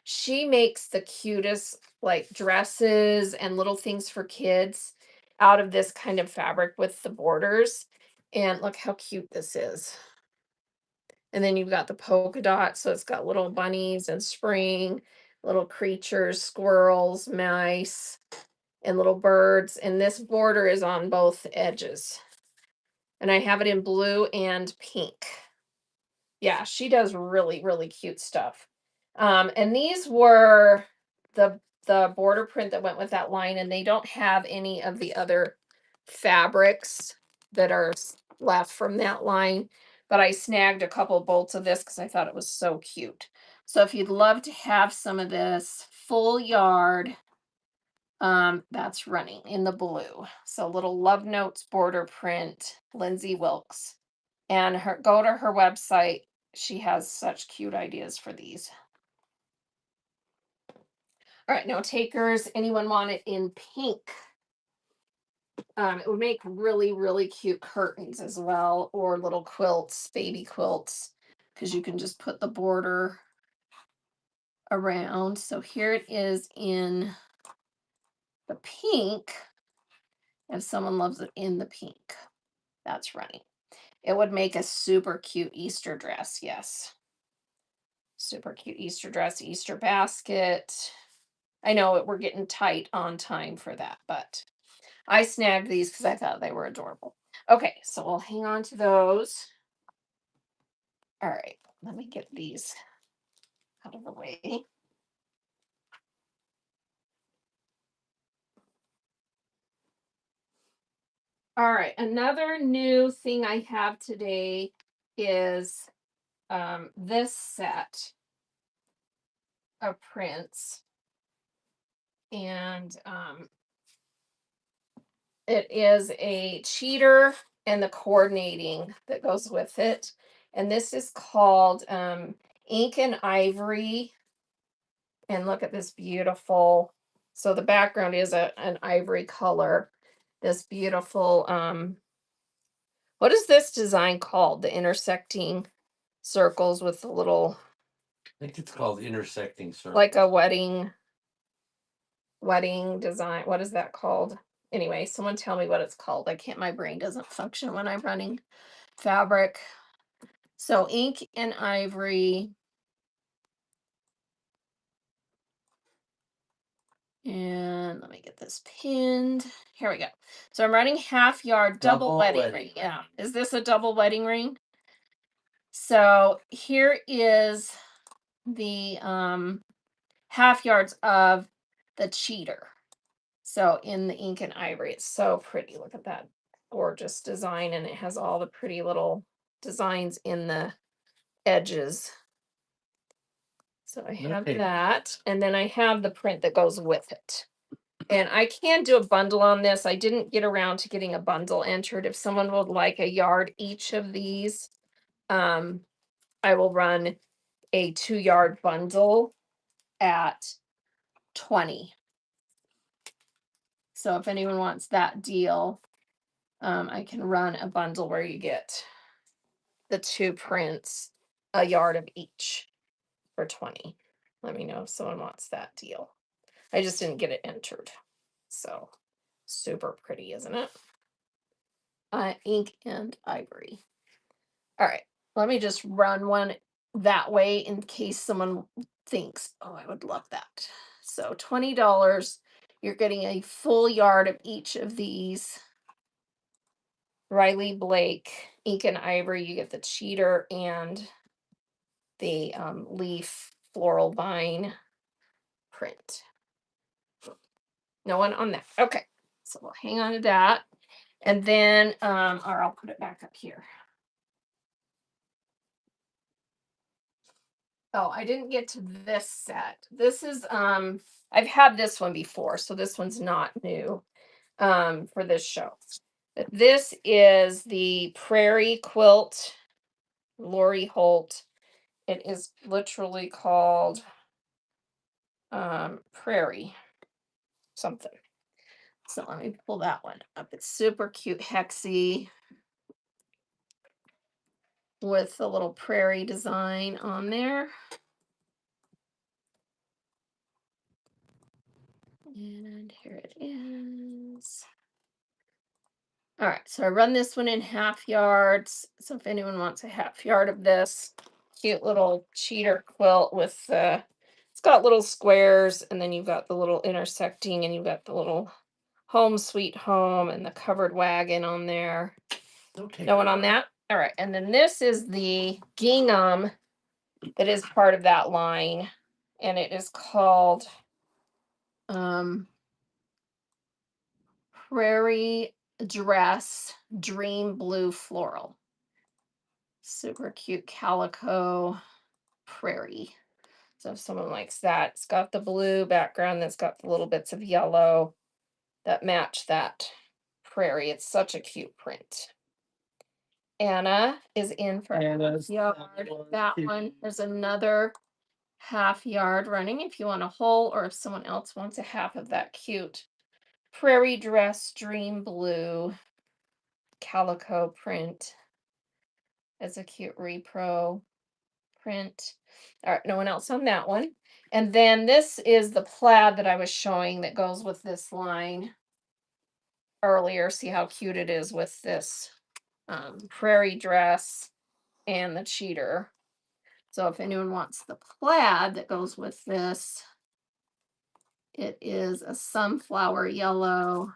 she makes the cutest like dresses and little things for kids out of this kind of fabric with the borders. And look how cute this is. And then you've got the polka dot, so it's got little bunnies and spring, little creatures, squirrels, mice, and little birds. And this border is on both edges. And I have it in blue and pink. Yeah, she does really cute stuff. And these were the border print that went with that line, and they don't have any of the other fabrics that are left from that line. But I snagged a couple bolts of this because I thought it was so cute. So if you'd love to have some of this full yard That's running in the blue. So little love notes border print, Lindsay Wilkes. And go to her website. She has such cute ideas for these. All right, now takers, anyone want it in pink? It would make really, really cute curtains as well, or little quilts, baby quilts, because you can just put the border around. So here it is in the pink. If someone loves it in the pink, that's right. It would make a super cute Easter dress. Yes. Super cute Easter dress, Easter basket. I know we're getting tight on time for that, but I snagged these because I thought they were adorable. Okay, so we'll hang on to those. All right, let me get these out of the way. All right, another new thing I have today is this set of prints. And it is a cheater and the coordinating that goes with it. And this is called Ink and Ivory. And look at this beautiful. So the background is an ivory color. This beautiful, what is this design called? The intersecting circles with the little, I think it's called intersecting like circle. a wedding design. What is that called? Anyway, someone tell me what it's called. I can't, my brain doesn't function when I'm running fabric. So ink and ivory. And let me get this pinned. Here we go. So I'm running half yard double wedding ring. Yeah. Is this a double wedding ring? So here is the half yards of the cheater. So in the ink and ivory, it's so pretty. Look at that gorgeous design, and it has all the pretty little designs in the edges. So I have that, and then I have the print that goes with it. And I can do a bundle on this. I didn't get around to getting a bundle entered. If someone would like a yard each of these, um, I will run a 2-yard bundle at 20. So if anyone wants that deal, I can run a bundle where you get the 2 prints, a yard of each for 20. Let me know if someone wants that deal. I just didn't get it entered. So super pretty, isn't it? Ink and ivory. All right, let me just run one that way in case someone thinks, oh, I would love that. So $20, you're getting a full yard of each of these. Riley Blake, ink and ivory, you get the cheater and the leaf floral vine print. No one on that. Okay, so we'll hang on to that. And then, or I'll put it back up here. Oh, I didn't get to this set. This is I've had this one before, so this one's not new for this show. But this is the Prairie Quilt, Lori Holt. It is literally called Prairie something. So let me pull that one up. It's super cute hexy with the little prairie design on there. And here it is. All right, so I run this one in half yards. So if anyone wants a half yard of this cute little cheater quilt with it's got little squares, and then you've got the little intersecting, and you've got the little home sweet home and the covered wagon on there. Okay. No one on that? All right, and then this is the gingham that is part of that line, and it is called Prairie Dress Dream Blue Floral. Super cute calico prairie. So if someone likes that, it's got the blue background that's got the little bits of yellow that match that prairie. It's such a cute print. Anna is in for Anna's yard. That one, there's another half yard running if you want a whole, or if someone else wants a half of that cute prairie dress dream blue calico print. It's a cute repro print. All right, no one else on that one. And then this is the plaid that I was showing that goes with this line earlier. See how cute it is with this prairie dress and the cheater. So if anyone wants the plaid that goes with this, it is a sunflower yellow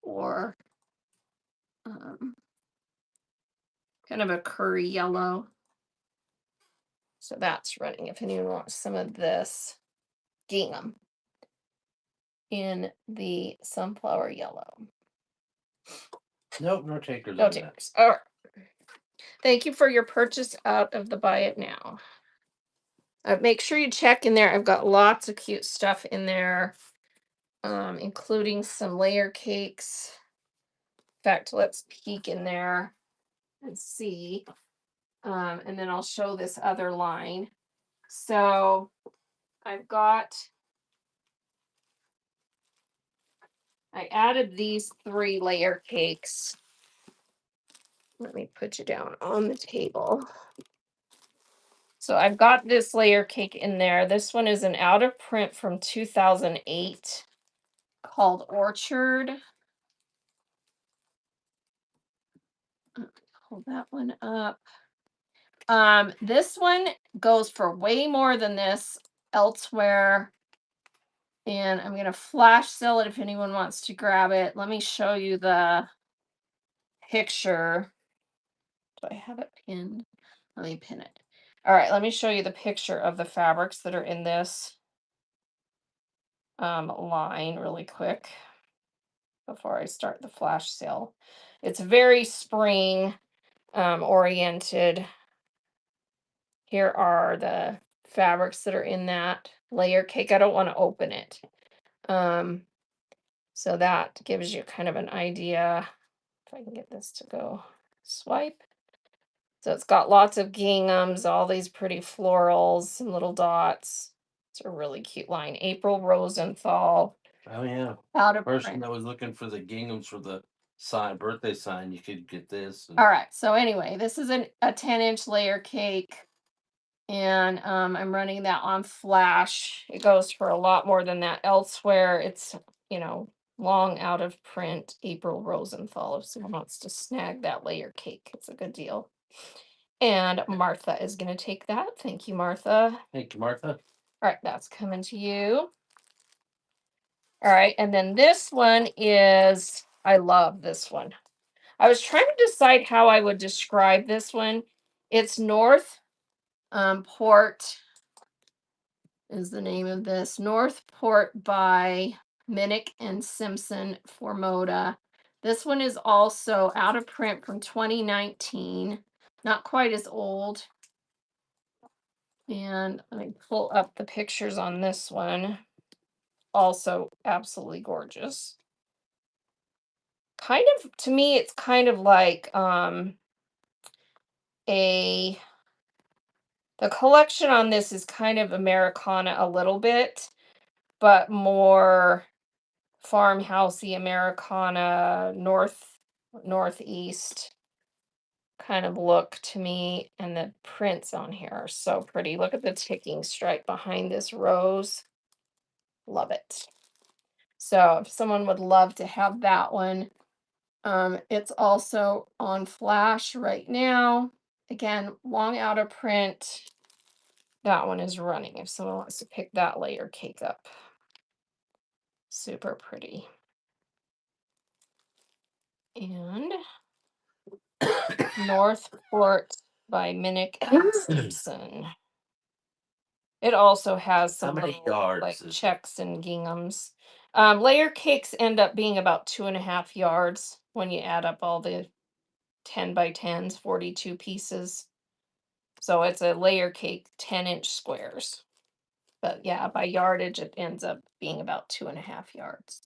or kind of a curry yellow. So that's running if anyone wants some of this gingham in the sunflower yellow. Nope, no takers No on that. takers. All right. Thank you for your purchase out of the Buy It Now. Make sure you check in there. I've got lots of cute stuff in there, including some layer cakes. In fact, let's peek in there and see. And then I'll show this other line. So I added these 3 layer cakes. Let me put you down on the table. So I've got this layer cake in there. This one is an out of print from 2008 called Orchard. Hold that one up. This one goes for way more than this elsewhere. And I'm gonna flash sell it if anyone wants to grab it. Let me show you the picture. Do I have it pinned? Let me pin it. All right, let me show you the picture of the fabrics that are in this line really quick before I start the flash sale. It's very spring oriented. Here are the fabrics that are in that layer cake. I don't want to open it. So that gives you kind of an idea. If I can get this to go swipe. So it's got lots of ginghams, all these pretty florals, some little dots. It's a really cute line. April Rosenthal. Oh yeah. Out of Person print. that was looking for the ginghams for the birthday sign, you could get this. All right. So anyway, this is a 10-inch layer cake. And I'm running that on flash. It goes for a lot more than that elsewhere. It's, long out of print. April Rosenthal, if someone wants to snag that layer cake, it's a good deal. And Martha is going to take that. Thank you, Martha. Thank you, Martha. All right, that's coming to you. All right, and then this one is, I love this one. I was trying to decide how I would describe this one. It's North Port is the name of this. Northport by Minnick and Simpson for Moda. This one is also out of print from 2019. Not quite as old. And let me pull up the pictures on this one. Also absolutely gorgeous. Kind of, to me, it's kind of like the collection on this is kind of Americana a little bit, but more farmhousey Americana, northeast kind of look to me. And the prints on here are so pretty. Look at the ticking stripe behind this rose. Love it. So if someone would love to have that one, it's also on flash right now. Again, long out of print. That one is running if someone wants to pick that layer cake up. Super pretty. And Northport by Minnick and Simpson. It also has How some many little, yards like is checks and ginghams. Layer cakes end up being about 2.5 yards when you add up all the 10 by 10s, 42 pieces. So it's a layer cake, 10-inch squares. But yeah, by yardage, it ends up being about 2.5 yards.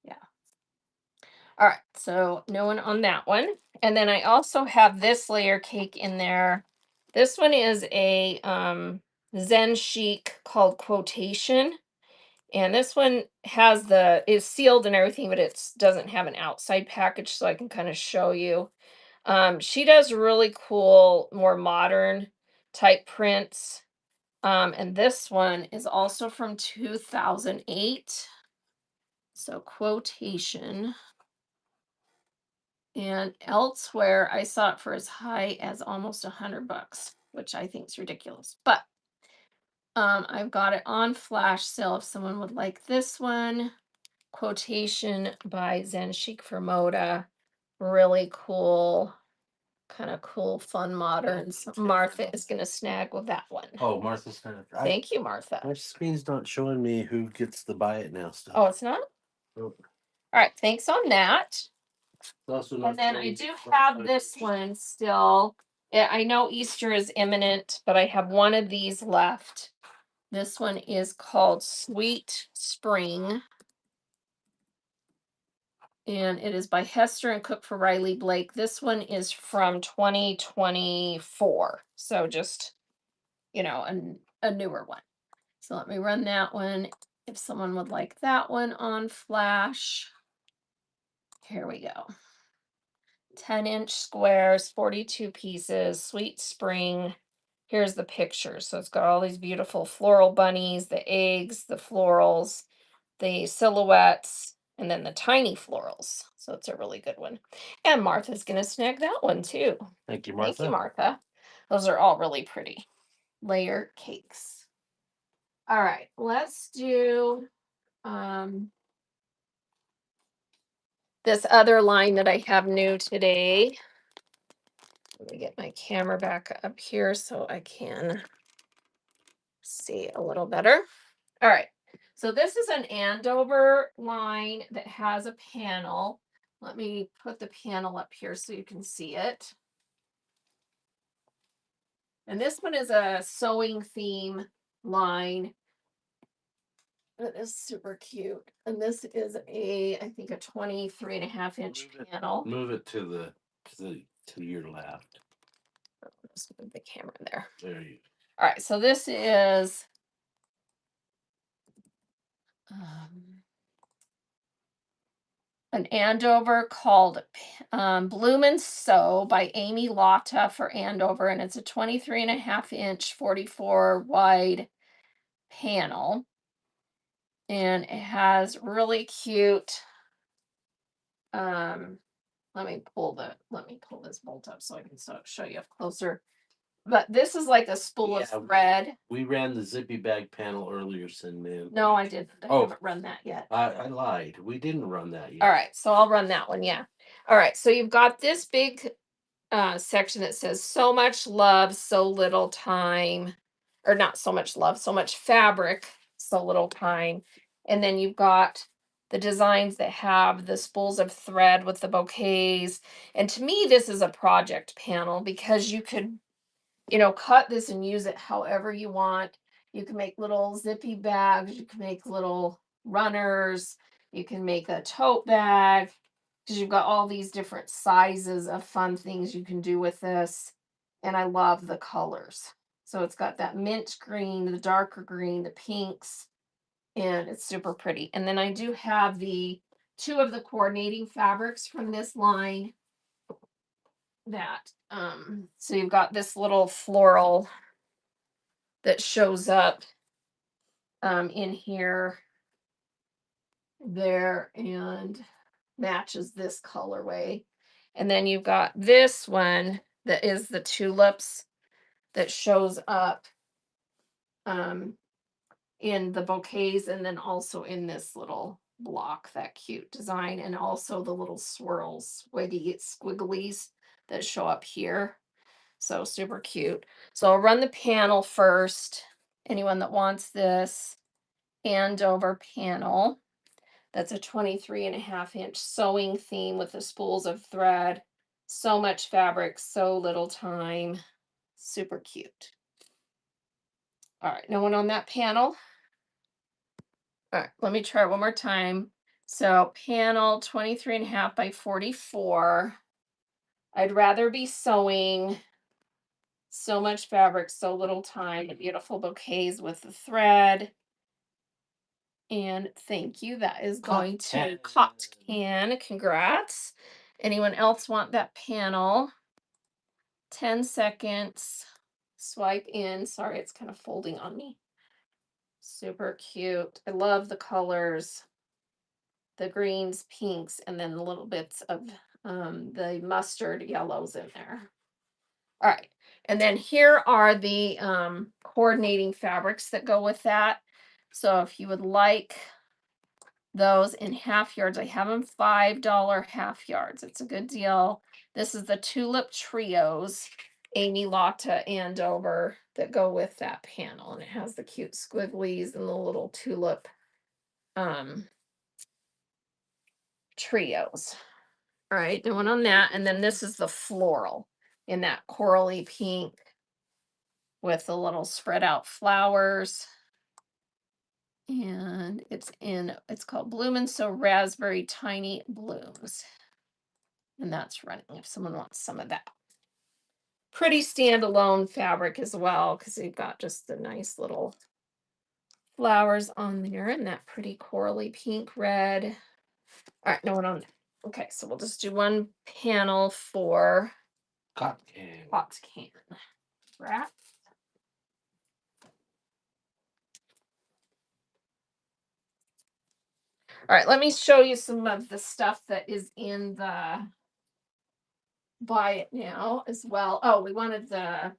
Yeah. All right, so no one on that one. And then I also have this layer cake in there. This one is a Zen chic called Quotation. And this one is sealed and everything, but it doesn't have an outside package, so I can kind of show you. She does really cool, more modern type prints. And this one is also from 2008. So Quotation. And elsewhere, I saw it for as high as almost $100, which I think is ridiculous. But I've got it on flash sale if someone would like this one. Quotation by Zen Chic for Moda. Really cool, kind of cool, fun moderns. Martha is going to snag with that one. Oh, Martha's kind of. Thank you, Martha. My screen's not showing me who gets to buy it now. Stuff. Oh, it's not? Nope. All right, thanks on that. It's also not And then I showing do the have price. this one still. Yeah, I know Easter is imminent, but I have one of these left. This one is called Sweet Spring. And it is by Hester and Cook for Riley Blake. This one is from 2024. So just, a newer one. So let me run that one. If someone would like that one on flash. Here we go. 10-inch squares, 42 pieces, Sweet Spring. Here's the picture. So it's got all these beautiful floral bunnies, the eggs, the florals, the silhouettes, and then the tiny florals. So it's a really good one. And Martha's going to snag that one too. Thank you, Thank Martha. you, Martha. Those are all really pretty layer cakes. All right, let's do this other line that I have new today. Let me get my camera back up here so I can see a little better. All right. So this is an Andover line that has a panel. Let me put the panel up here so you can see it. And this one is a sewing theme line. It is super cute. And this is I think a 23.5-inch panel. Move it to your left. Just move the camera there. There you All right. So this is an Andover called Bloom and Sew by Amy Lotta for Andover. And it's a 23.5-inch, 44 wide panel. And it has really cute. Let me pull this bolt up so I can show you up closer. But this is like a spool of thread. We ran the zippy bag panel earlier, Sin Man. No, I didn't. I haven't run that yet. I lied. We didn't run that yet. All right, so I'll run that one. Yeah. All right, so you've got this big section that says so much love, so little time, or not so much love, so much fabric, so little time. And then you've got the designs that have the spools of thread with the bouquets. And to me, this is a project panel because you could, cut this and use it however you want. You can make little zippy bags, you can make little runners, you can make a tote bag because you've got all these different sizes of fun things you can do with this. And I love the colors. So it's got that mint green, the darker green, the pinks, and it's super pretty. And then I do have the two of the coordinating fabrics from this line that so you've got this little floral that shows up in here, there, and matches this colorway. And then you've got this one that is the tulips that shows up in the bouquets and then also in this little block, that cute design, and also the little swirls, squigglies that show up here. So super cute. So I'll run the panel first. Anyone that wants this Andover panel. That's a 23.5-inch sewing theme with the spools of thread. So much fabric, so little time. Super cute. All right, no one on that panel. All right, let me try it one more time. So panel 23.5 by 44. I'd rather be sewing so much fabric, so little time. The beautiful bouquets with the thread. And thank you. That is going to Cot Can. Congrats. Anyone else want that panel? 10 seconds. Swipe in. Sorry, it's kind of folding on me. Super cute. I love the colors. The greens, pinks, and then the little bits of the mustard yellows in there. All right. And then here are the coordinating fabrics that go with that. So if you would like those in half yards, I have them $5 half yards. It's a good deal. This is the Tulip Trios, Amy Lotta Andover, that go with that panel. And it has the cute squigglies and the little tulip trios. All right, doing on that. And then this is the floral in that corally pink with the little spread out flowers. And it's called Bloomin' So Raspberry Tiny Blooms. And that's running if someone wants some of that. Pretty standalone fabric as well, because you've got just the nice little flowers on there and that pretty corally pink red. All right, no one on there. Okay, so we'll just do one panel for Cot Can. Cot Can. Right. All right, let me show you some of the stuff that is in the buy it now as well. Oh, we wanted the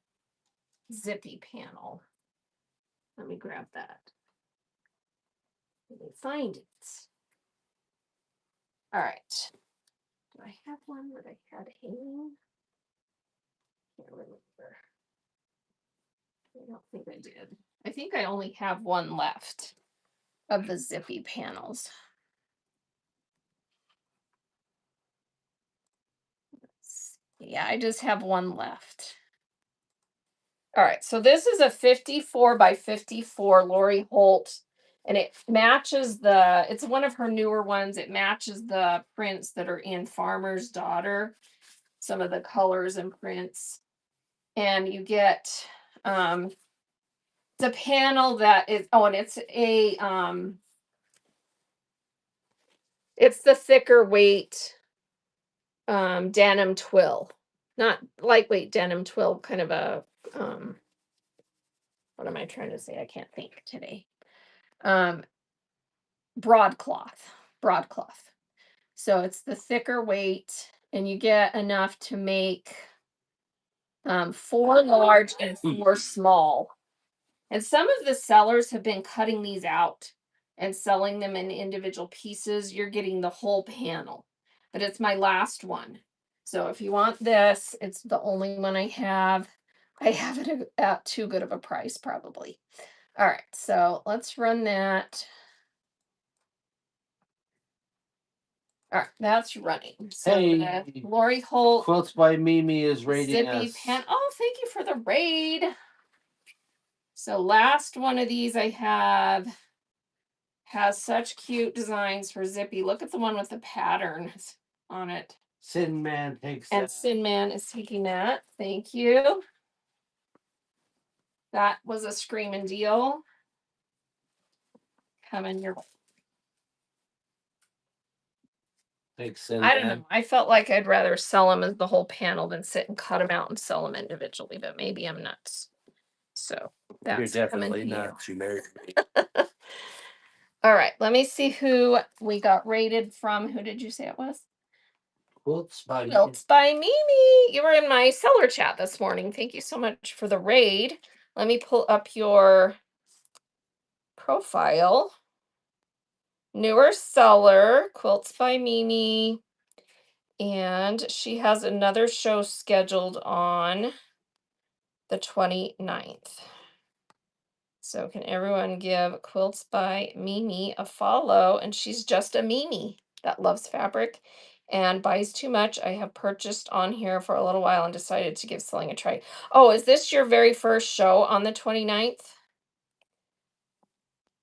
zippy panel. Let me grab that. Let me find it. All right. Do I have one that I had hanging? Can't remember. I don't think I did. I think I only have one left of the zippy panels. Yeah, I just have one left. All right, so this is a 54 by 54 Lori Holt, and it matches it's one of her newer ones. It matches the prints that are in Farmer's Daughter, some of the colors and prints. And you get the panel that is, oh, and it's the thicker weight denim twill, not lightweight denim twill, kind of a what am I trying to say? I can't think today. Broadcloth. So it's the thicker weight, and you get enough to make 4 large and 4 small. And some of the sellers have been cutting these out and selling them in individual pieces. You're getting the whole panel, but it's my last one. So if you want this, it's the only one I have. I have it at too good of a price, probably. All right, so let's run that. All right, that's running. So Hey, Lori Holt Quilts by Mimi is rating zippy us. pen. Oh, thank you for the raid. So last one of these I have has such cute designs for zippy. Look at the one with the patterns on it. Sin Man takes And that. Sin Man is taking that. Thank you. That was a screaming deal. Coming your way. Thanks, Sin I don't Man. know. I felt like I'd rather sell them as the whole panel than sit and cut them out and sell them individually, but maybe I'm nuts. So You're that's definitely coming to you. not. You married me. All right, let me see who we got rated from. Who did you say it was? Quilts by Mimi. Quilts by Mimi. You were in my seller chat this morning. Thank you so much for the raid. Let me pull up your profile. Newer seller, Quilts by Mimi. And she has another show scheduled on the 29th. So can everyone give Quilts by Mimi a follow? And she's just a Mimi that loves fabric and buys too much. I have purchased on here for a little while and decided to give selling a try. Oh, is this your very first show on the 29th?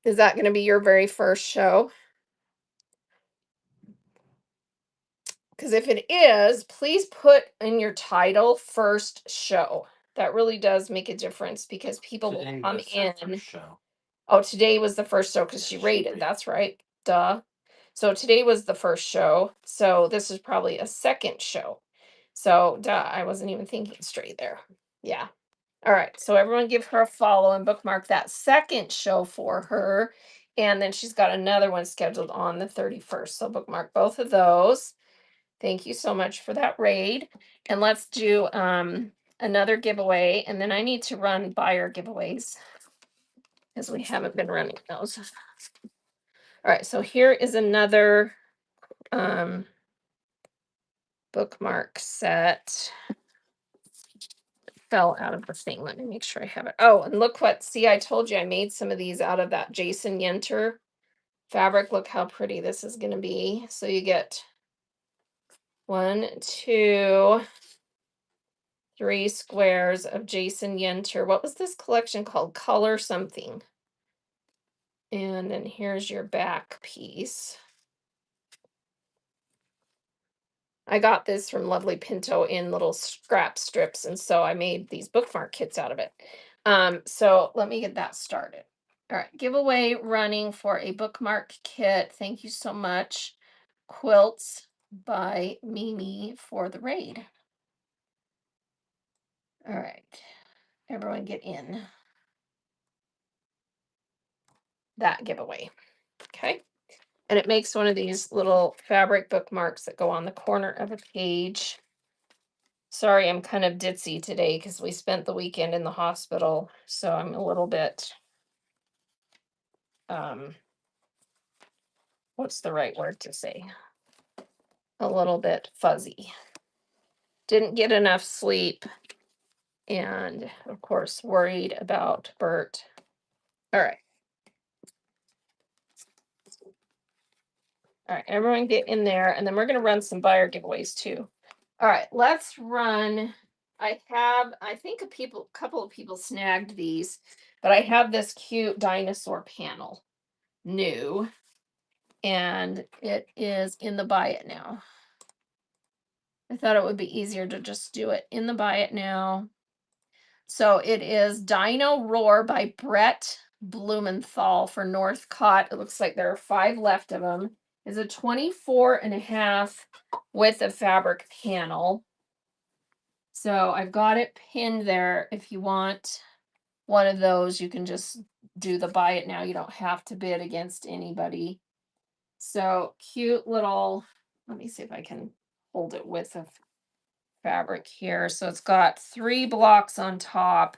Is that going to be your very first show? Because if it is, please put in your title first show. That really does make a difference because people will Today come was her in. first show. Oh, today was the first show because Yeah, she she rated. rated. That's right. Duh. So today was the first show. So this is probably a second show. So duh, I wasn't even thinking straight there. Yeah. All right. So everyone give her a follow and bookmark that second show for her. And then she's got another one scheduled on the 31st. So bookmark both of those. Thank you so much for that raid. And let's do another giveaway. And then I need to run buyer giveaways because we haven't been running those. All right, so here is another bookmark set. Fell out of the thing. Let me make sure I have it. Oh, and look what, see, I told you I made some of these out of that Jason Yenter fabric. Look how pretty this is going to be. So you get 1, 2, 3 squares of Jason Yenter. What was this collection called? Color something. And then here's your back piece. I got this from Lovely Pinto in little scrap strips, and so I made these bookmark kits out of it. So let me get that started. All right, giveaway running for a bookmark kit. Thank you so much, Quilts by Mimi, for the raid. All right, everyone get in that giveaway. Okay. And it makes one of these little fabric bookmarks that go on the corner of a page. Sorry, I'm kind of ditzy today because we spent the weekend in the hospital, so I'm a little bit, what's the right word to say? A little bit fuzzy. Didn't get enough sleep, and of course, worried about Bert. All right. All right, everyone get in there, and then we're gonna run some buyer giveaways too. All right, let's run. I think couple of people snagged these, but I have this cute dinosaur panel new, and it is in the buy it now. I thought it would be easier to just do it in the buy it now. So it is Dino Roar by Brett Blumenthal for Northcott. It looks like there are 5 left of them. It's a 24.5 width of fabric panel. So I've got it pinned there. If you want one of those, you can just do the buy it now. You don't have to bid against anybody. So cute little, let me see if I can hold it with a fabric here. So it's got 3 blocks on top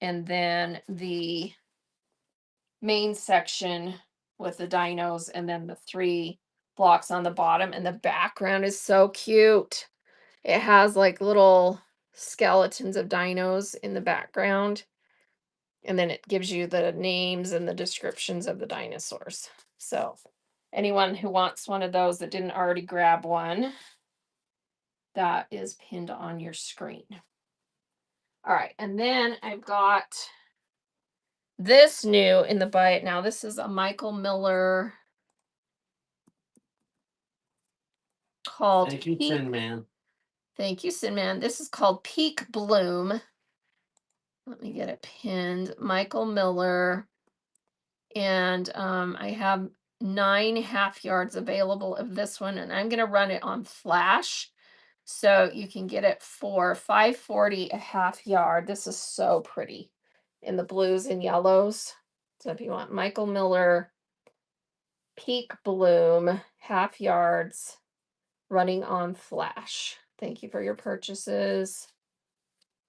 and then the main section with the dinos and then the 3 blocks on the bottom, and the background is so cute. It has like little skeletons of dinos in the background, and then it gives you the names and the descriptions of the dinosaurs. So anyone who wants one of those that didn't already grab one, that is pinned on your screen. All right, and then I've got this new in the buy it now. This is a Michael Miller called Thank you, Tin Man. Thank you, Sin Man. This is called Peak Bloom. Let me get it pinned. Michael Miller. And I have 9 half yards available of this one, and I'm going to run it on flash. So you can get it for $5.40 a half yard. This is so pretty in the blues and yellows. So if you want Michael Miller Peak Bloom half yards running on flash. Thank you for your purchases.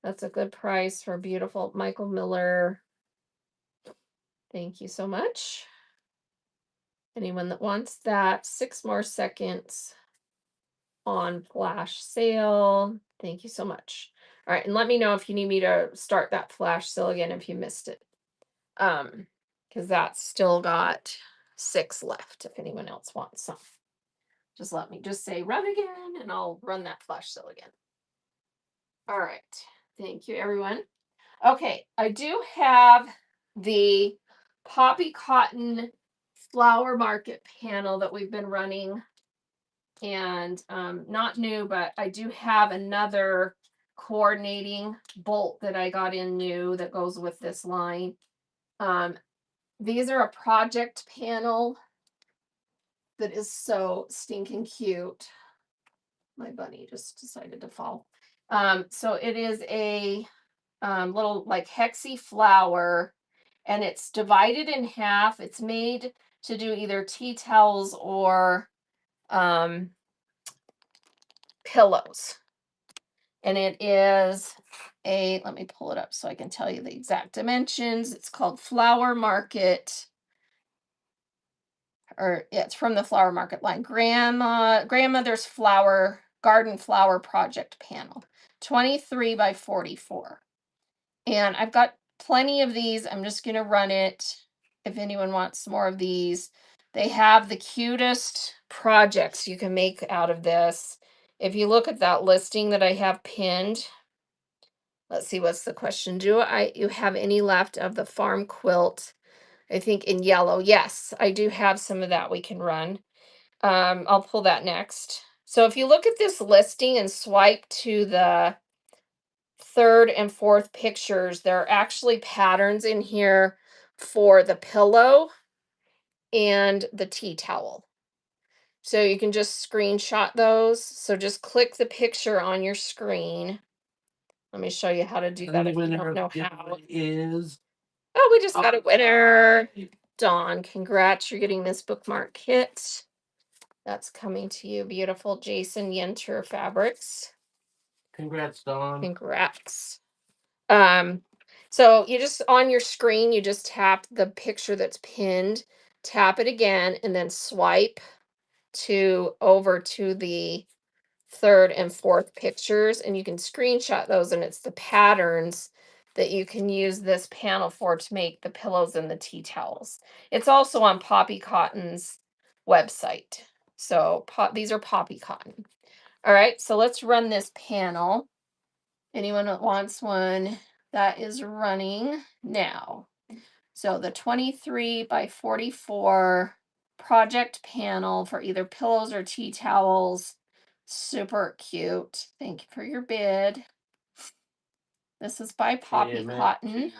That's a good price for beautiful Michael Miller. Thank you so much. Anyone that wants that, 6 more seconds on flash sale. Thank you so much. All right, and let me know if you need me to start that flash sale again if you missed it. Because that's still got 6 left if anyone else wants some. Just let me just say run again and I'll run that flash sale again. All right. Thank you, everyone. Okay, I do have the poppy cotton flower market panel that we've been running. And not new, but I do have another coordinating bolt that I got in new that goes with this line. These are a project panel that is so stinking cute. My bunny just decided to fall. So it is a little like hexy flower, and it's divided in half. It's made to do either tea towels or pillows. And it is let me pull it up so I can tell you the exact dimensions. It's called Flower Market, or yeah, it's from the Flower Market line. Grandmother's Flower Garden Flower Project Panel, 23 by 44. And I've got plenty of these. I'm just going to run it if anyone wants more of these. They have the cutest projects you can make out of this. If you look at that listing that I have pinned, let's see, what's the question? Do you have any left of the farm quilt? I think in yellow. Yes, I do have some of that we can run. I'll pull that next. So if you look at this listing and swipe to the third and fourth pictures, there are actually patterns in here for the pillow and the tea towel. So you can just screenshot those. So just click the picture on your screen. Let me show you how to do that if you don't know how. Is Oh, we just got a winner. Dawn, congrats. You're getting this bookmark kit. That's coming to you. Beautiful Jason Yenter Fabrics. congrats, Dawn. Congrats. So you just on your screen, you just tap the picture that's pinned, tap it again, and then swipe to over to the third and fourth pictures, and you can screenshot those, and it's the patterns that you can use this panel for to make the pillows and the tea towels. It's also on Poppy Cotton's website. So these are Poppy Cotton. All right, so let's run this panel. Anyone that wants one, that is running now. So the 23 by 44 project panel for either pillows or tea towels. Super cute. Thank you for your bid. This is by Poppy Cotton.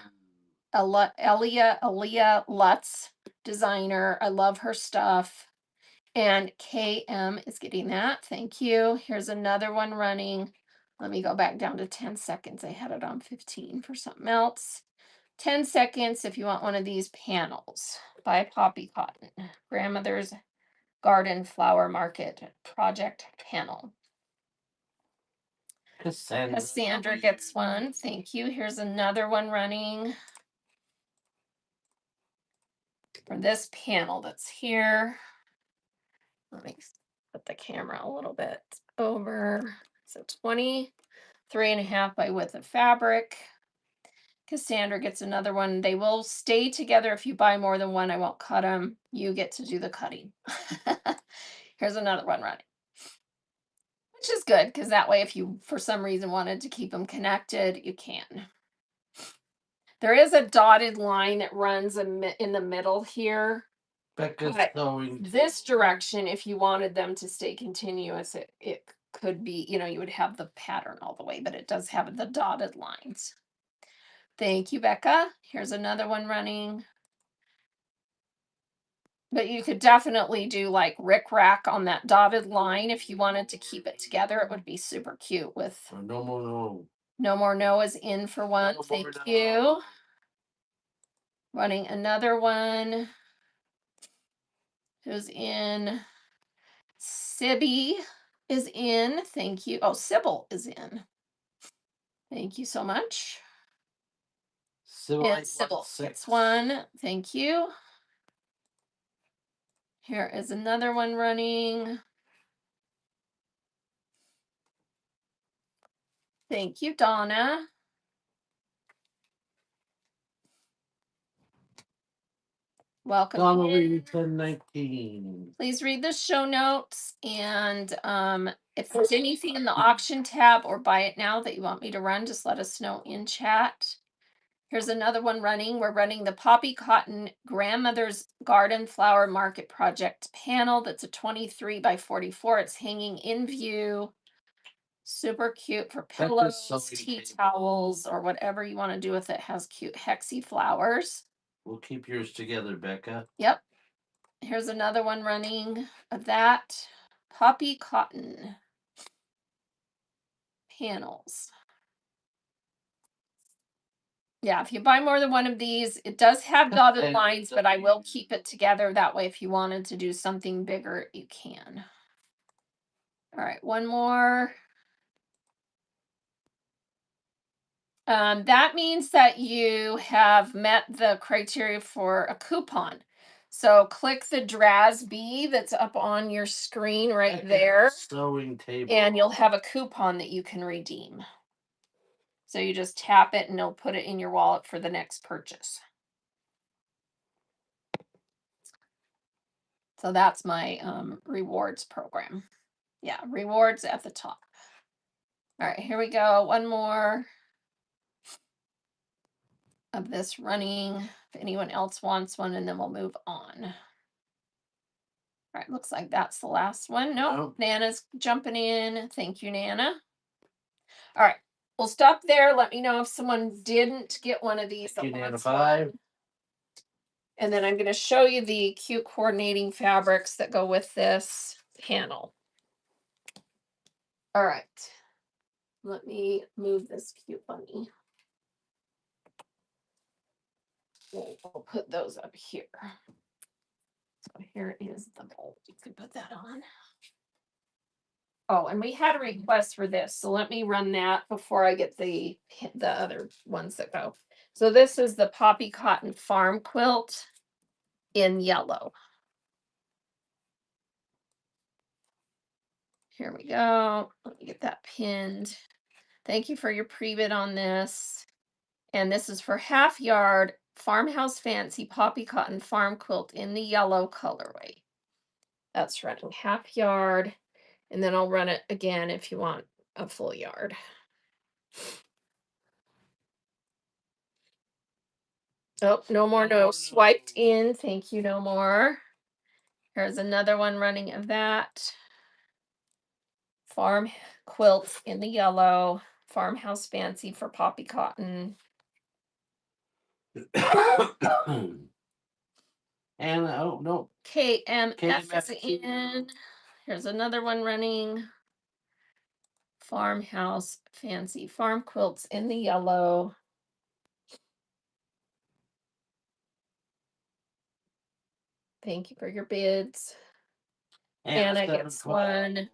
Aaliyah Lutz, designer. I love her stuff. And KM is getting that. Thank you. Here's another one running. Let me go back down to 10 seconds. I had it on 15 for something else. 10 seconds if you want one of these panels by Poppy Cotton. Grandmother's Garden Flower Market Project Panel. Cassandra gets one. Thank you. Here's another one running for this panel that's here. Let me put the camera a little bit over. So 23.5 by width of fabric. Cassandra gets another one. They will stay together if you buy more than one. I won't cut them. You get to do the cutting. Here's another one running. Which is good, because that way if you, for some reason, wanted to keep them connected, you can. There is a dotted line that runs in the middle here. Becca's But sewing this direction, if you wanted them to stay continuous, it could be, you would have the pattern all the way, but it does have the dotted lines. Thank you, Becca. Here's another one running. But you could definitely do like rick-rack on that dotted line if you wanted to keep it together. It would be super cute with No More No. No More No is in for one. No Thank More you. No. Running another one. Who's in? Sibby is in. Thank you. Oh, Sybil is in. Thank you so much. Sybil gets one. Thank you. Here is another one running. Thank you, Donna. Welcome. Donna reading 1019. Please read the show notes, and if there's anything in the auction tab or buy it now that you want me to run, just let us know in chat. Here's another one running. We're running the Poppy Cotton Grandmother's Garden Flower Market Project panel. That's a 23 by 44. It's hanging in view. Super cute for pillows, tea towels, or whatever you want to do with it. Has cute hexy flowers. We'll keep yours together, Becca. Yep. Here's another one running of that. Poppy Cotton panels. Yeah, if you buy more than one of these, it does have dotted lines, but I will keep it together. That way, if you wanted to do something bigger, you can. All right, one more. That means that you have met the criteria for a coupon. So click the DRASB that's up on your screen right there, Sewing table. and you'll have a coupon that you can redeem. So you just tap it and it'll put it in your wallet for the next purchase. So that's my rewards program. Yeah, rewards at the top. All right, here we go. One more of this running. If anyone else wants one, and then we'll move on. All right, looks like that's the last one. Nope, Nana's jumping in. Thank you, Nana. All right, we'll stop there. Let me know if someone didn't get one of these. Thank you, Nana 5. And then I'm going to show you the cute coordinating fabrics that go with this panel. All right. Let me move this cute bunny. We'll put those up here. So here is the mold. You can put that on. Oh, and we had a request for this, so let me run that before I get the other ones that go. So this is the Poppy Cotton Farm Quilt in yellow. Here we go. Let me get that pinned. Thank you for your pre-bid on this. And this is for half yard Farmhouse Fancy Poppy Cotton Farm Quilt in the yellow colorway. That's running half yard. And then I'll run it again if you want a full yard. Oh, no more no swiped in. Thank you, no more. Here's another one running of that. Farm quilts in the yellow. Farmhouse Fancy for Poppy Cotton. And oh no. KMF is in. Here's another one running. Farmhouse Fancy Farm Quilts in the yellow. Thank you for your bids. And I get one.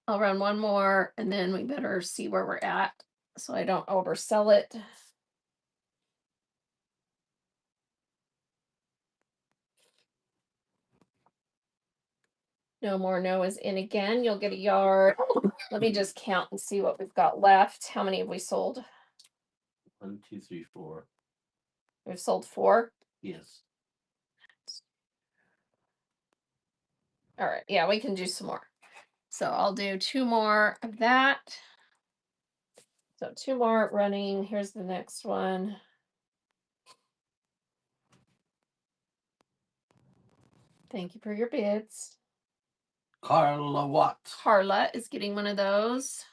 I'll run one more and then we better see where we're at so I don't oversell it. No more no is in again. You'll get a yard. Let me just count and see what we've got left. How many have we sold? 1, 2, 3, 4. We've sold 4. Yes. All right. Yeah, we can do some more. So I'll do 2 more of that. So 2 more running. Here's the next one. Thank you for your bids. Carla Watts. Carla is getting one of those.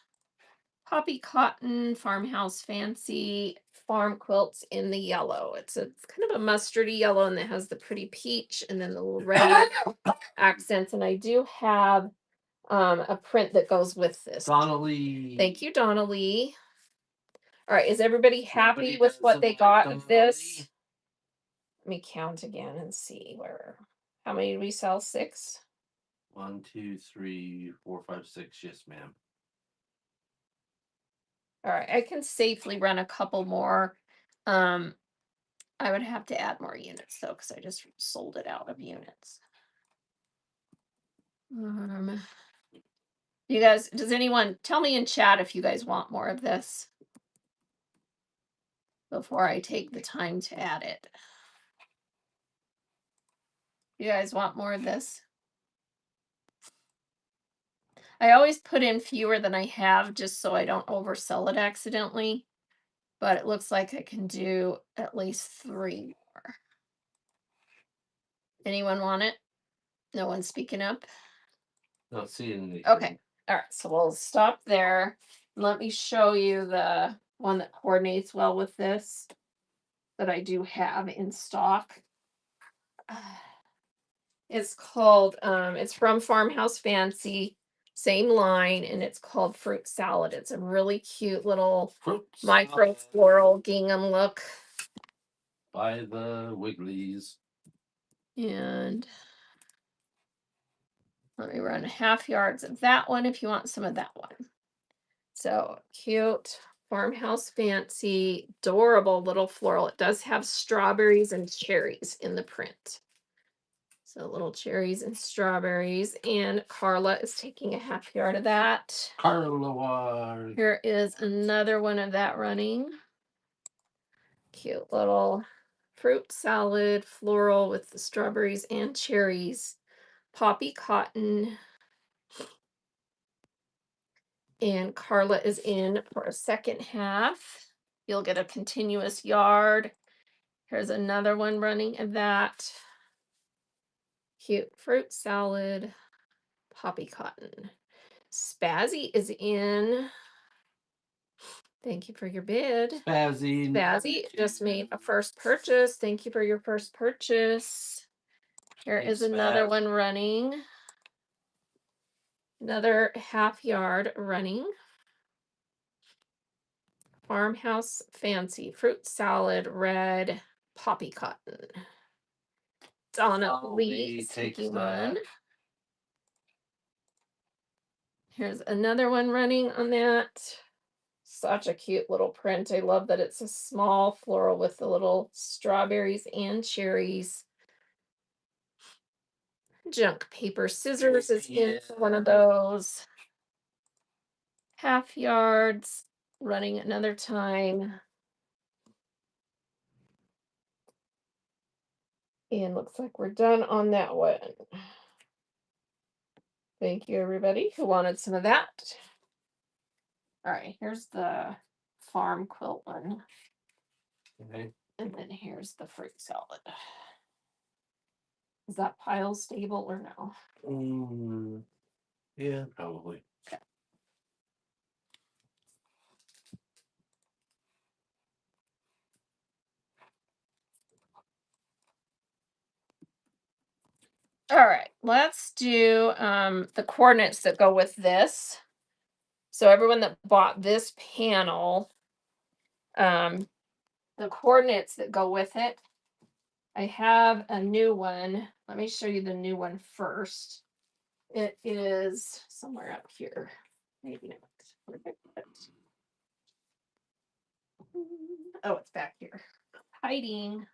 Poppy Cotton Farmhouse Fancy Farm Quilts in the yellow. It's kind of a mustardy yellow and it has the pretty peach and then the little red accents. And I do have a print that goes with this. Donnelly. Thank you, Donnelly. All right, is everybody happy with what they got of this? Let me count again and see how many did we sell? 6? 1, 2, 3, 4, 5, 6. Yes, ma'am. All right, I can safely run a couple more. I would have to add more units though, because I just sold it out of units. You guys, does anyone tell me in chat if you guys want more of this before I take the time to add it? You guys want more of this? I always put in fewer than I have just so I don't oversell it accidentally. but it looks like I can do at least 3 more. Anyone want it? No one's speaking up? Not seeing anything. Okay. All right. So we'll stop there. Let me show you the one that coordinates well with this that I do have in stock. It's called, it's from Farmhouse Fancy, same line, and it's called Fruit Salad. It's a really cute little Fruit micro salad floral gingham look. by the Wigglies. And let me run 1/2 yards of that one if you want some of that one. So cute, Farmhouse Fancy, adorable little floral. It does have strawberries and cherries in the print. So little cherries and strawberries. And Carla is taking 1/2 yard of that. Carla. Here is another one of that running. Cute little fruit salad, floral with the strawberries and cherries. Poppy cotton. And Carla is in for a second half. You'll get a continuous yard. Here's another one running of that. Cute fruit salad, poppy cotton. Spazzy is in. Thank you for your bid. Spazzy. Spazzy just made a first purchase. Thank you for your first purchase. Here Thanks, is another Spaz. one running. Another 1/2 yard running. Farmhouse Fancy fruit salad, red poppy cotton. Donna Lee is Takes taking that. one. Here's another one running on that. Such a cute little print. I love that it's a small floral with the little strawberries and cherries. Junk paper scissors is in for one of those. 1/2 yards, running another time. And looks like we're done on that one. Thank you, everybody who wanted some of that. All right, here's the farm quilt one. Okay. And then here's the fruit salad. Is that pile stable or no? Yeah, probably. Okay. All right, let's do the coordinates that go with this. So everyone that bought this panel, um, the coordinates that go with it, I have a new one. Let me show you the new one first. It is somewhere up here. Maybe not. Where did I put it? Oh, it's back here. Hiding.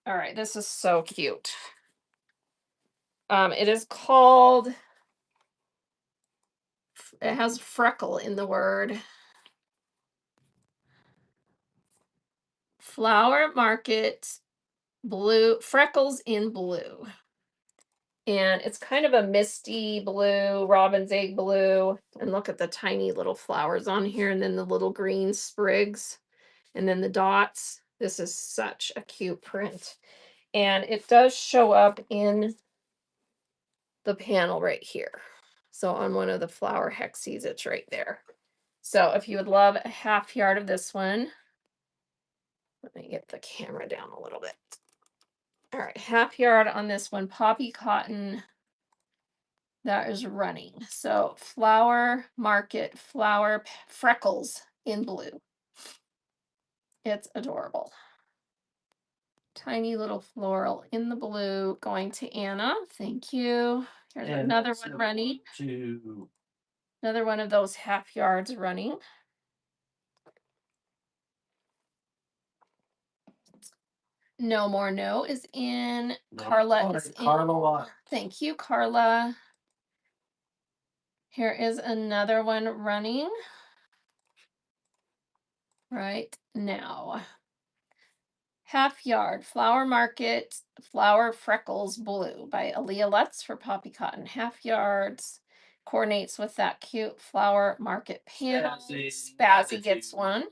All right, this is so cute. It is called, it has freckle in the word. Flower Market Blue, freckles in blue. And it's kind of a misty blue, robin's egg blue. And look at the tiny little flowers on here, and then the little green sprigs, and then the dots. This is such a cute print. And it does show up in the panel right here. So on one of the flower hexes, it's right there. So if you would love a 1/2 yard of this one, let me get the camera down a little bit. All right, 1/2 yard on this one, poppy cotton that is running. So flower market, freckles in blue. It's adorable. Tiny little floral in the blue going to Anna. Thank you. Here's And another one running. Another one of those 1/2 yards running. No More No is in. No, Carla is in. Carla. Thank you, Carla. Here is another one running right now. 1/2 yard, Flower Market, Flower Freckles Blue by Aaliyah Lutz for Poppy Cotton. 1/2 yards. Coordinates with that cute flower market panel. Spazzy gets one.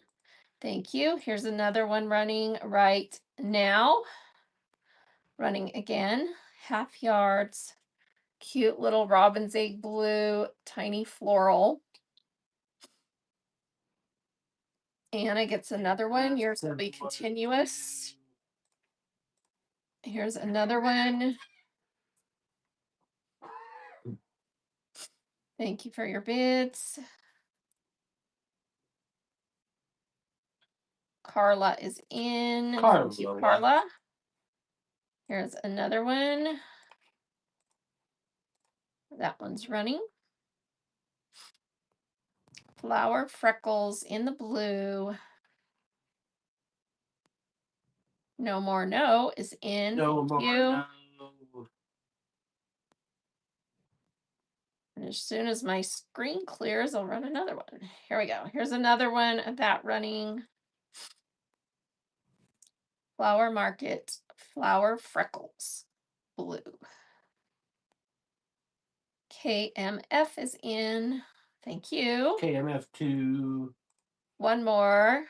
Thank you. Here's another one running right now. Running again, half yards. Cute little robin's egg blue, tiny floral. Anna gets another one. Yours will be continuous. Here's another one. Thank you for your bids. Carla is in. Thank you, Carla. Here's another one. That one's running. Flower freckles in the blue. No more no is in. No Thank more. you. No. And as soon as my screen clears, I'll run another one. Here we go. Here's another one of that running. Flower Market, flower freckles, blue. KMF is in. Thank you. KMF2. One more.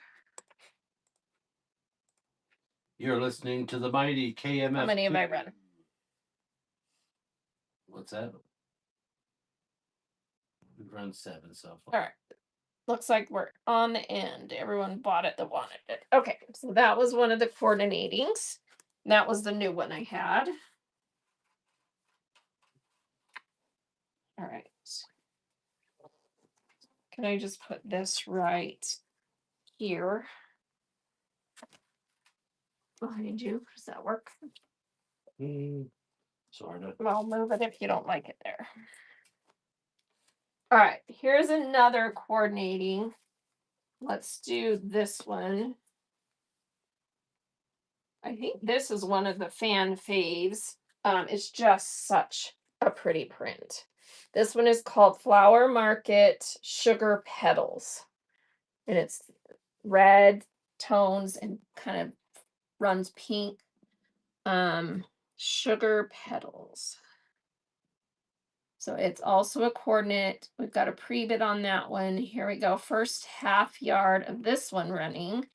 You're listening to the mighty KMF. How many have I run? What's that? We've run 7 so far. All right. Looks like we're on the end. Everyone bought it that wanted it. Okay, so that was one of the coordinatings. That was the new one I had. All right. Can I just put this right here behind you? Does that work? Sort of. Well, move it if you don't like it there. All right, here's another coordinating. Let's do this one. I think this is one of the fan faves. It's just such a pretty print. This one is called Flower Market Sugar Petals. And it's red tones and kind of runs pink. Sugar Petals. So it's also a coordinate. We've got a pre-bid on that one. Here we go. First half yard of this one running.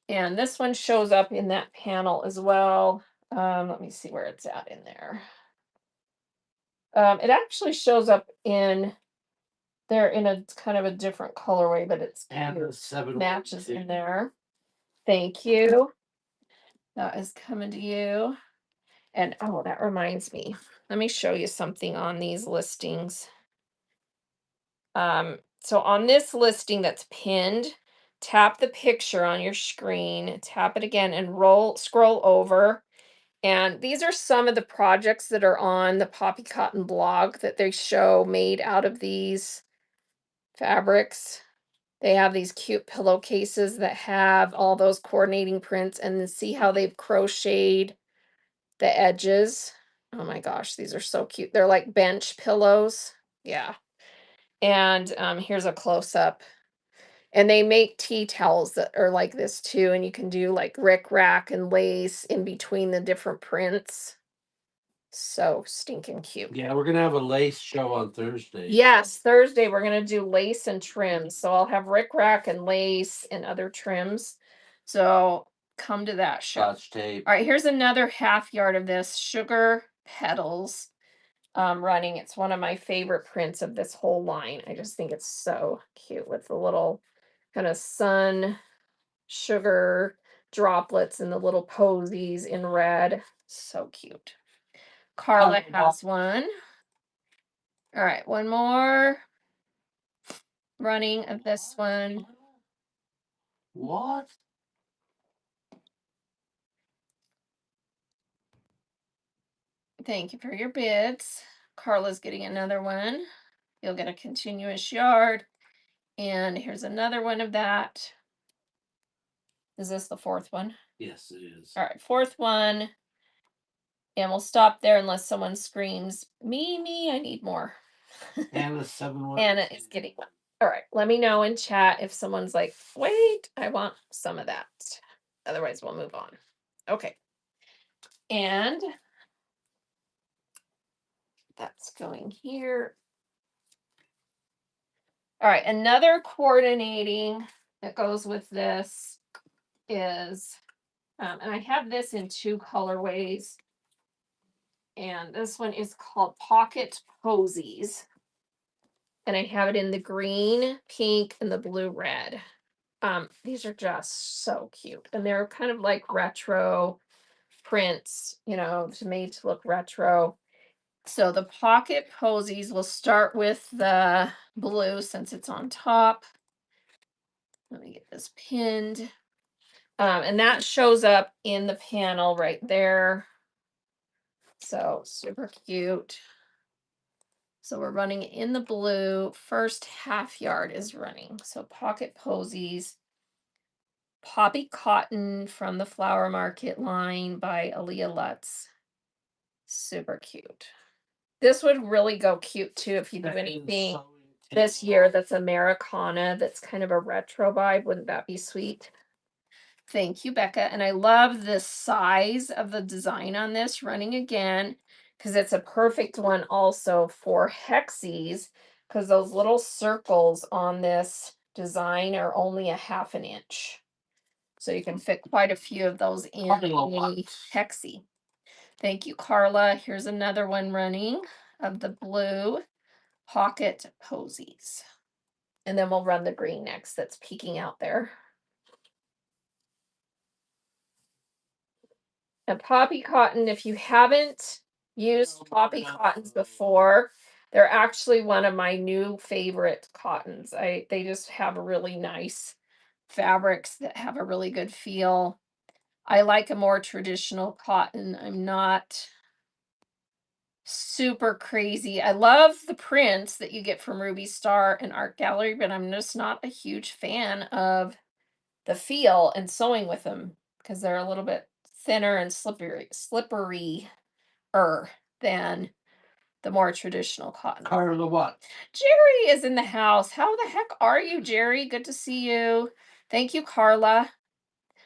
And this one shows up in that panel as well. Let me see where it's at in there. It actually shows up in there in a kind of a different colorway, but it's and the 7 matches in there. Thank you. That is coming to you. And oh, that reminds me. Let me show you something on these listings. So on this listing that's pinned, tap the picture on your screen, tap it again and scroll over. And these are some of the projects that are on the Poppy Cotton blog that they show made out of these fabrics. They have these cute pillowcases that have all those coordinating prints, and then see how they've crocheted the edges. Oh my gosh, these are so cute. They're like bench pillows. Yeah. And here's a close up. And they make tea towels that are like this too. And you can do like rickrack and lace in between the different prints. So stinking cute. Yeah, we're gonna have a lace show on Thursday. Yes, Thursday we're gonna do lace and trims. So I'll have rickrack and lace and other trims. So come to that show. Scotch tape. All right, here's another half yard of this sugar petals running. It's one of my favorite prints of this whole line. I just think it's so cute with the little kind of sun sugar droplets and the little posies in red. So cute. Carla has one. All right, one more running of this one. What? Thank you for your bids. Carla's getting another one. You'll get a continuous yard. And here's another one of that. Is this the fourth one? Yes, it is. All right, fourth one. And we'll stop there unless someone screams, me, I need more. And the 7 Anna is getting one. All right, let me know in chat if someone's like, wait, I want some of that. Otherwise, we'll move on. Okay. And that's going here. All right, another coordinating that goes with this is, and I have this in 2 colorways. And this one is called Pocket Posies. And I have it in the green, pink, and the blue red. These are just so cute. And they're kind of like retro prints, made to look retro. So the Pocket Posies, will start with the blue since it's on top. Let me get this pinned. And that shows up in the panel right there. So super cute. So we're running in the blue. First half yard is running. So Pocket Posies, Poppy Cotton from the Flower Market line by Aaliyah Lutz. Super cute. This would really go cute too if you do anything this year that's Americana, that's kind of a retro vibe. Wouldn't that be sweet? Thank you, Becca. And I love the size of the design on this, running again, because it's a perfect one also for hexies, because those little circles on this design are only a 1/2 inch. So you can fit quite a few of those in a hexie. Thank you, Carla. Here's another one running of the blue Pocket Posies. And then we'll run the green next that's peeking out there. And poppy cotton, if you haven't used poppy cottons before, they're actually one of my new favorite cottons. They just have a really nice fabrics that have a really good feel. I like a more traditional cotton. I'm not super crazy. I love the prints that you get from Ruby Star and Art Gallery, but I'm just not a huge fan of the feel and sewing with them because they're a little bit thinner and slippery than the more traditional cotton. Carla what? Jerry is in the house. How the heck are you, Jerry? Good to see you. Thank you, Carla.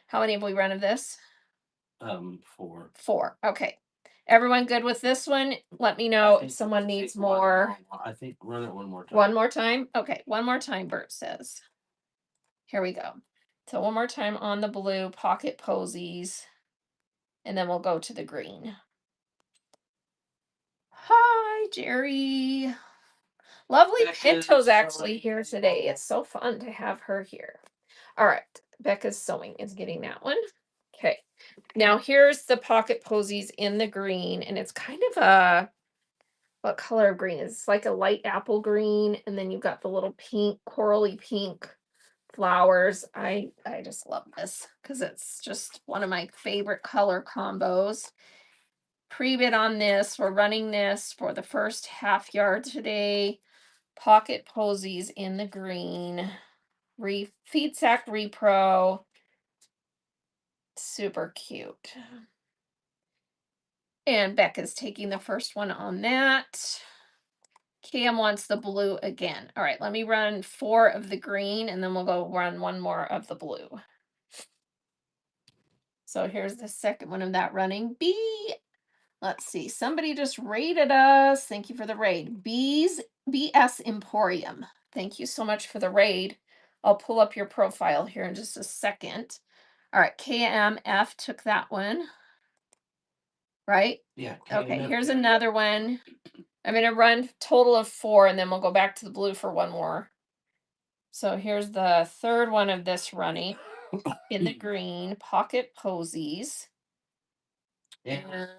How many have we run of this? 4. 4. Okay. Everyone good with this one? Let me know if someone needs more. I think run it one more time. One more time? Okay, one more time, Bert says. Here we go. So one more time on the blue Pocket Posies, and then we'll go to the green. Hi, Jerry. Lovely Pinto's actually here today. It's so fun to have her here. All right, Becca's sewing is getting that one. Okay, now here's the Pocket Posies in the green, and it's kind of a, what color of green? It's like a light apple green, and then you've got the little pink, corally pink flowers. I just love this because it's just one of my favorite color combos. Pre-bid on this. We're running this for the first half yard today. Pocket Posies in the green. Feed Sack Repro. Super cute. And Becca's taking the first one on that. Cam wants the blue again. All right, let me run 4 of the green and then we'll go run 1 more of the blue. So here's the second one of that running. Let's see. Somebody just raided us. Thank you for the raid. BS Emporium. Thank you so much for the raid. I'll pull up your profile here in just a second. All right, KMF took that one. Right? Yeah. Okay, here's another one. I'm going to run total of 4 and then we'll go back to the blue for 1 more. So here's the third one of this running in the green Pocket Posies. And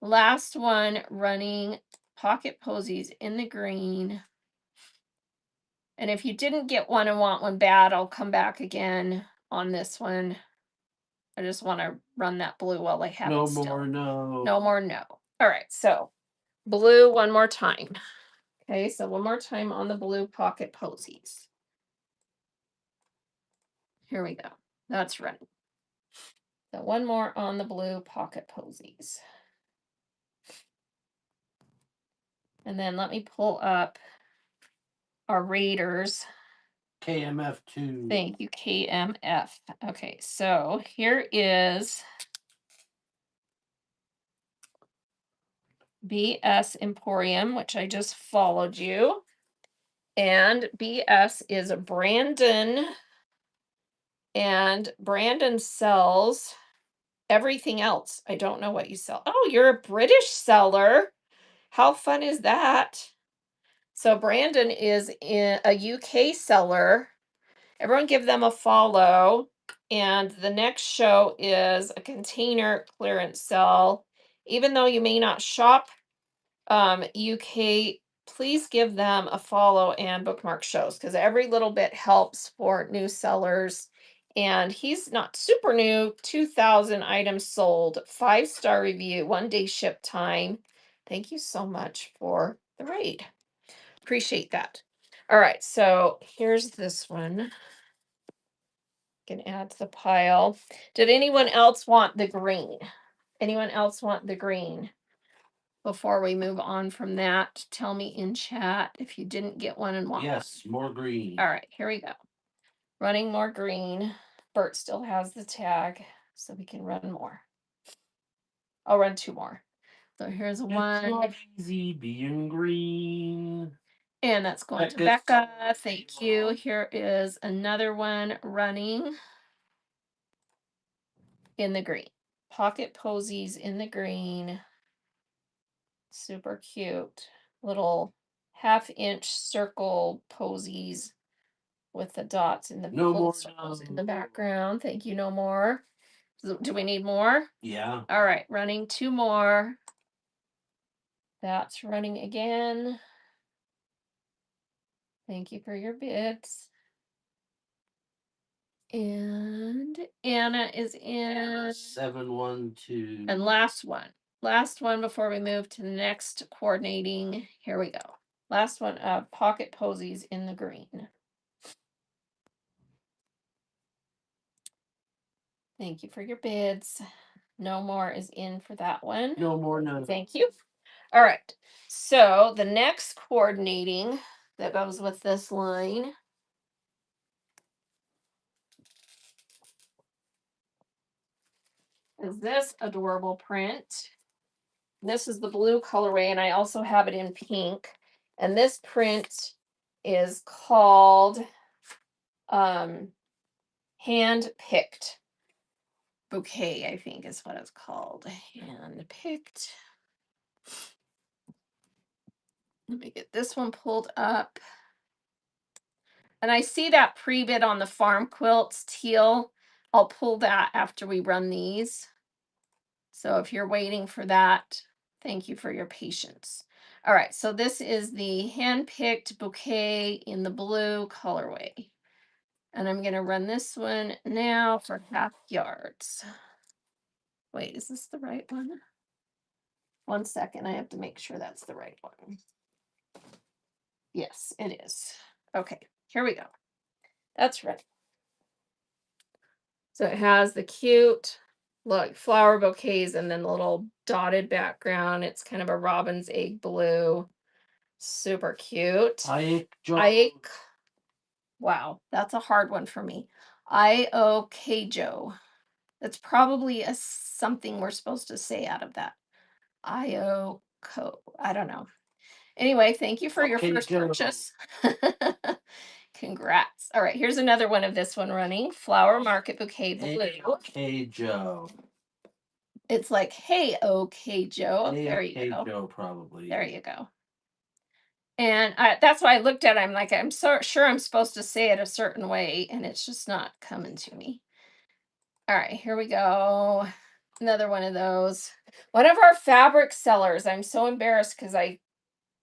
last one running Pocket Posies in the green. And if you didn't get one and want one bad, I'll come back again on this one. I just want to run that blue while I have it still. No more, no. All right, so blue one more time. Okay, so one more time on the blue Pocket Posies. Here we go. That's running. So one more on the blue Pocket Posies. And then let me pull up our raiders. KMF2. Thank you, KMF. Okay, so here is BS Emporium, which I just followed you. And BS is Brandon. And Brandon sells everything else. I don't know what you sell. Oh, you're a British seller. How fun is that? So Brandon is in a UK seller. Everyone give them a follow. And the next show is a container clearance sale. Even though you may not shop UK, please give them a follow and bookmark shows because every little bit helps for new sellers. And he's not super new, 2,000 items sold, 5-star review, 1-day ship time. Thank you so much for the raid. Appreciate that. All right, so here's this one. Can add to the pile. Did anyone else want the green? Anyone else want the green? Before we move on from that, tell me in chat if you didn't get one and want one. Yes, more green. All right, here we go. Running more green. Bert still has the tag, so we can run more. I'll run 2 more. So here's It's one. not easy being green. And that's going to Becca. Thank you. Here is another one running in the green. Pocket posies in the green. Super cute. Little 1/2-inch circle posies with the dots in the No little more circles in the background. Thank you. No more. Do we need more? Yeah. All right, running 2 more. That's running again. Thank you for your bits. And Anna is in. 712. And last one. Last one before we move to the next coordinating. Here we go. Last one, pocket posies in the green. Thank you for your bids. No more is in for that one. No more, no. Thank you. All right. So the next coordinating that goes with this line is this adorable print. This is the blue colorway, and I also have it in pink. And this print is called hand picked bouquet, I think is what it's called. Hand picked. Let me get this one pulled up. And I see that pre-bid on the farm quilts teal. I'll pull that after we run these. So if you're waiting for that, thank you for your patience. All right, so this is the hand-picked bouquet in the blue colorway. And I'm going to run this one now for 1/2 yards. Wait, is this the right one? 1 second, I have to make sure that's the right one. Yes, it is. Okay, here we go. That's right. So it has the cute, look, flower bouquets and then the little dotted background. It's kind of a robin's egg blue. Super cute. Ike. Wow, that's a hard one for me. Iokejo. That's probably a something we're supposed to say out of that. Ioko. I don't know. Anyway, thank you for your first purchase. Congrats. All right, here's another one of this one running. Flower Market Bouquet Blue. Hey, Joe. It's like, hey, okay, Joe. Hey, There you okay, go. Joe, probably. There you go. And that's why I looked at it. I'm like, I'm so sure I'm supposed to say it a certain way, and it's just not coming to me. All right, here we go. Another one of those. One of our fabric sellers. I'm so embarrassed because I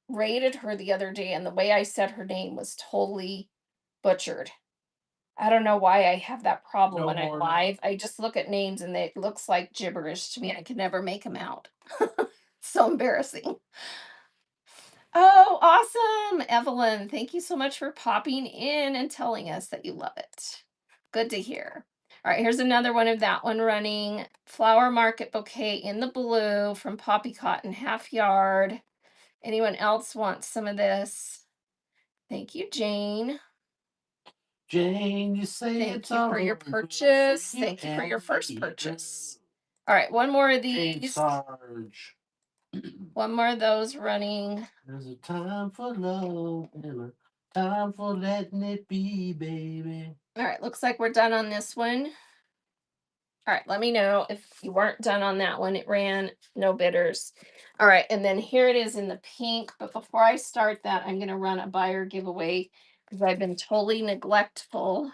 rated her the other day, and the way I said her name was totally butchered. I don't know why I have that problem when I'm live. I just look at names and it looks like gibberish to me. I can never make them out. So embarrassing. Oh, awesome. Evelyn, thank you so much for popping in and telling us that you love it. Good to hear. All right, here's another one of that one running. Flower Market Bouquet in the blue from Poppy Cotton 1/2 yard. Anyone else want some of this? Thank you, Jane. Jane, you say thank you for your purchase. Thank you for your first purchase. All right, one more of these. Sarge. One more of those running. There's a time for love. Time for letting it be, baby. All right, looks like we're done on this one. All right, let me know if you weren't done on that one. It ran no bidders. All right, and then here it is in the pink. But before I start that, I'm going to run a buyer giveaway because I've been totally neglectful.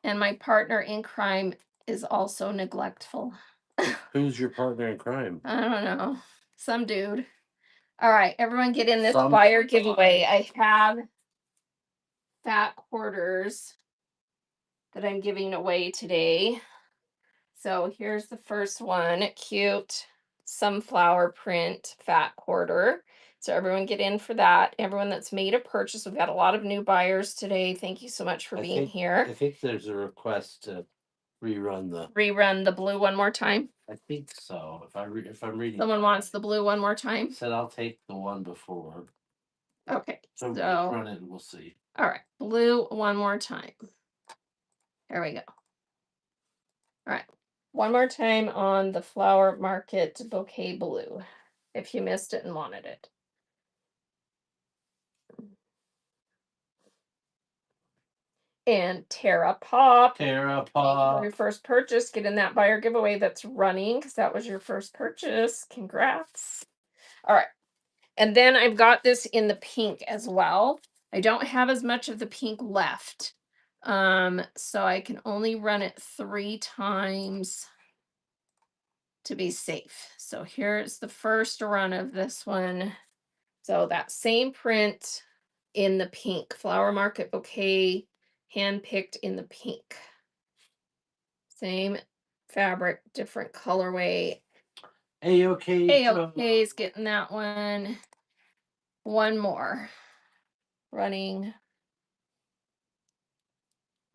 And my partner in crime is also neglectful. Who's your partner in crime? I don't know. Some dude. All right, everyone get in this Some buyer giveaway. I have fat quarters that I'm giving away today. So here's the first one, cute sunflower print fat quarter. So everyone get in for that. Everyone that's made a purchase. We've got a lot of new buyers today. Thank you so much for being here. I think there's a request to Rerun the blue one more time. I think so. If I'm reading. Someone wants the blue one more time. Said I'll take the one before. Okay. So run it and we'll see. All right, blue one more time. There we go. All right. One more time on the Flower Market Bouquet Blue, if you missed it and wanted it. And Tara Pop. Tara Thank you for Pop. your first purchase. Get in that buyer giveaway that's running because that was your first purchase. Congrats. All right. And then I've got this in the pink as well. I don't have as much of the pink left. So I can only run it 3 times to be safe. So here's the first run of this one. So that same print in the pink, Flower Market Bouquet, hand-picked in the pink. Same fabric, different colorway. A-OK. A-OK is getting that one. One more. Running.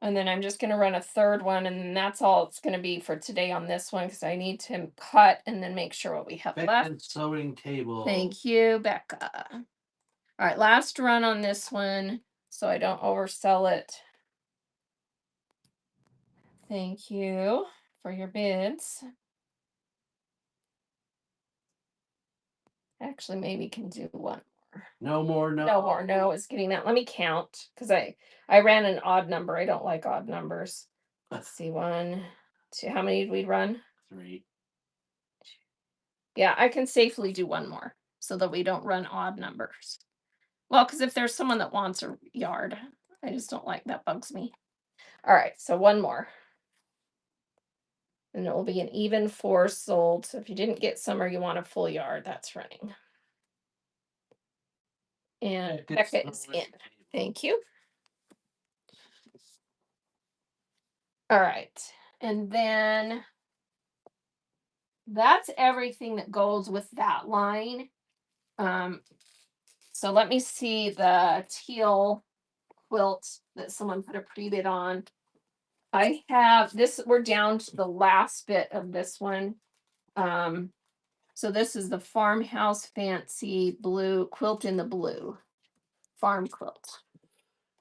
And then I'm just going to run a third one, and then that's all it's going to be for today on this one because I need to cut and then make sure what we have left. Sewing table. Thank you, Becca. All right, last run on this one so I don't oversell it. Thank you for your bids. Actually, maybe can do one more. No more, no. No more, no, it's getting that. Let me count because I ran an odd number. I don't like odd numbers. Let's see, 1, 2. How many did we run? 3. Yeah, I can safely do one more so that we don't run odd numbers. Well, because if there's someone that wants a yard, I just don't like that, bugs me. All right, so one more. And it will be an even 4 sold. So if you didn't get some or you want a full yard, that's running. And Becca is in. Thank you. All right. And then that's everything that goes with that line. So let me see the teal quilt that someone put a pre-bid on. I have this, we're down to the last bit of this one. So this is the Farmhouse Fancy Blue Quilt in the Blue farm quilt.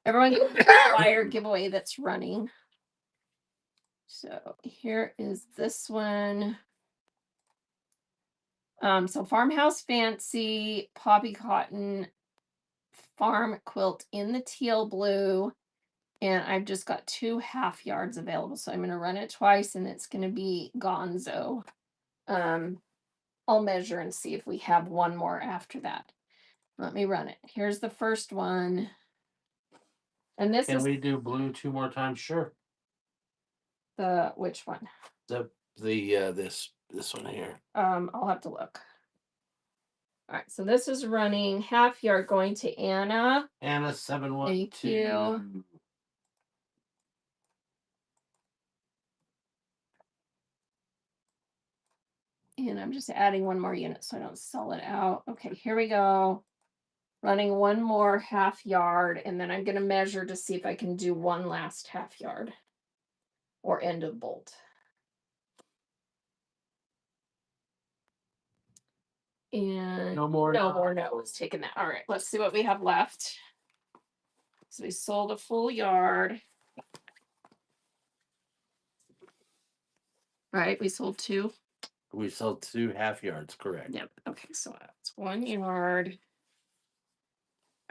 Everyone get a buyer giveaway that's running. So here is this one. So Farmhouse Fancy Poppy Cotton farm quilt in the teal blue. And I've just got 2 half yards available. So I'm going to run it twice and it's going to be gonzo. I'll measure and see if we have one more after that. Let me run it. Here's the first one. And this Can is we do blue 2 more times? Sure. the which one? This one here. I'll have to look. All right, so this is running half yard going to Anna. Anna 712. Thank you. And I'm just adding one more unit so I don't sell it out. Okay, here we go. Running one more half yard, and then I'm going to measure to see if I can do one last half yard or end of bolt. And no more. No, it's taking that. All right, let's see what we have left. So we sold a full yard. Right, we sold 2. We sold 2 half yards, correct? Yep. Okay, so that's 1 yard.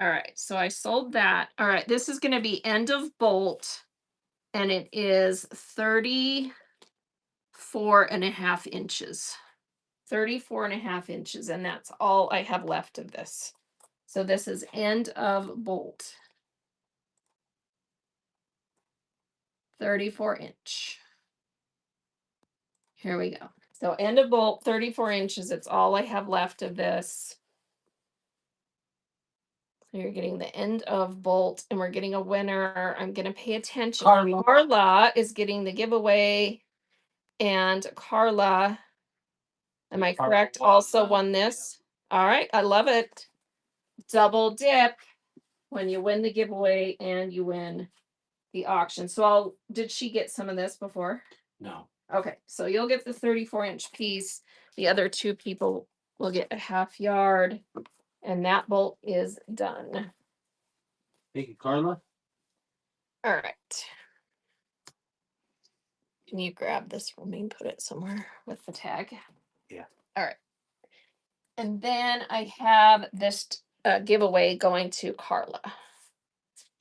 All right, so I sold that. All right, this is going to be end of bolt, and it is 34.5 inches. 34.5 inches, and that's all I have left of this. So this is end of bolt, 34 inch. Here we go. So end of bolt, 34 inches. It's all I have left of this. So you're getting the end of bolt, and we're getting a winner. I'm going to pay attention. Carla is getting the giveaway, and Carla, am I correct, also won this? All right, I love it. Double dip when you win the giveaway and you win the auction. So did she get some of this before? No. Okay, so you'll get the 34-inch piece. The other two people will get a half yard, and that bolt is done. Thank you, Carla. All right. Can you grab this for me and put it somewhere with the tag? Yeah. All right. And then I have this giveaway going to Carla.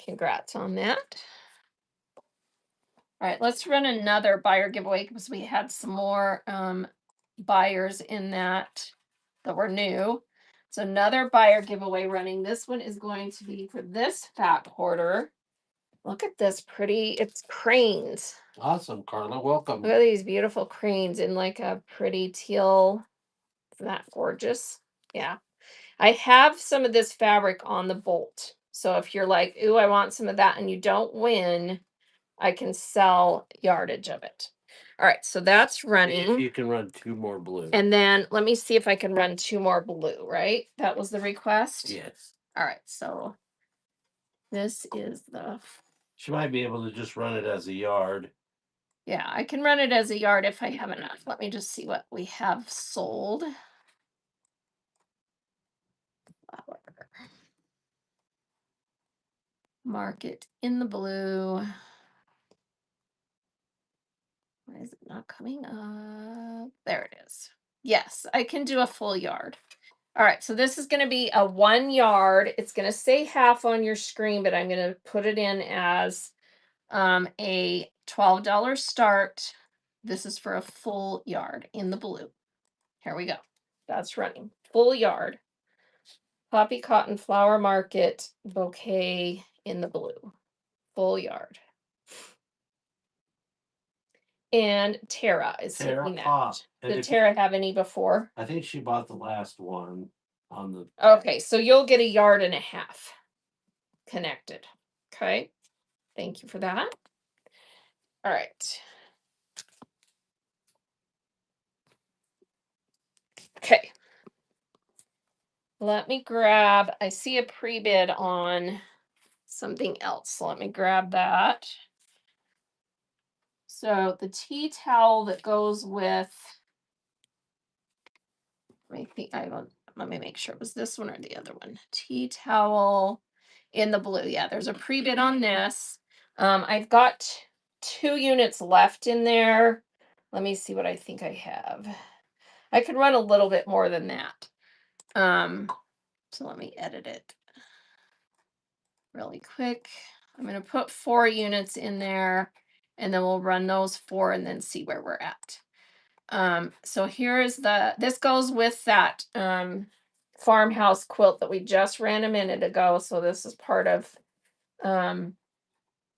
Congrats on that. All right, let's run another buyer giveaway because we had some more buyers in that were new. So another buyer giveaway running. This one is going to be for this fat hoarder. Look at this pretty, it's cranes. Awesome, Carla. Welcome. Look at these beautiful cranes in like a pretty teal. Isn't that gorgeous? Yeah. I have some of this fabric on the bolt. So if you're like, ooh, I want some of that, and you don't win, I can sell yardage of it. All right, so that's If running. you can run 2 more blue. And then let me see if I can run 2 more blue, right? That was the request? Yes. All right, so this is the, She might be able to just run it as a yard. yeah, I can run it as a yard if I have enough. Let me just see what we have sold. Flower. Market in the blue. Why is it not coming up? There it is. Yes, I can do a full yard. All right, so this is going to be a 1 yard. It's going to say half on your screen, but I'm going to put it in as a $12 start. This is for a full yard in the blue. Here we go. That's running. Full yard. Poppy cotton flower market bouquet in the blue. Full yard. And Tara is Tara taking that. popped. And Did if Tara have any before? I think she bought the last one on the. Okay, so you'll get a yard and a half connected. Okay. Thank you for that. All right. Okay. Let me grab, I see a pre-bid on something else. So let me grab that. So the tea towel that goes with, let me make sure it was this one or the other one. Tea towel in the blue. Yeah, there's a pre-bid on this. I've got 2 units left in there. Let me see what I think I have. I could run a little bit more than that. So let me edit it really quick. I'm going to put 4 units in there, and then we'll run those 4 and then see where we're at. So here is this goes with that farmhouse quilt that we just ran a minute ago. So this is part of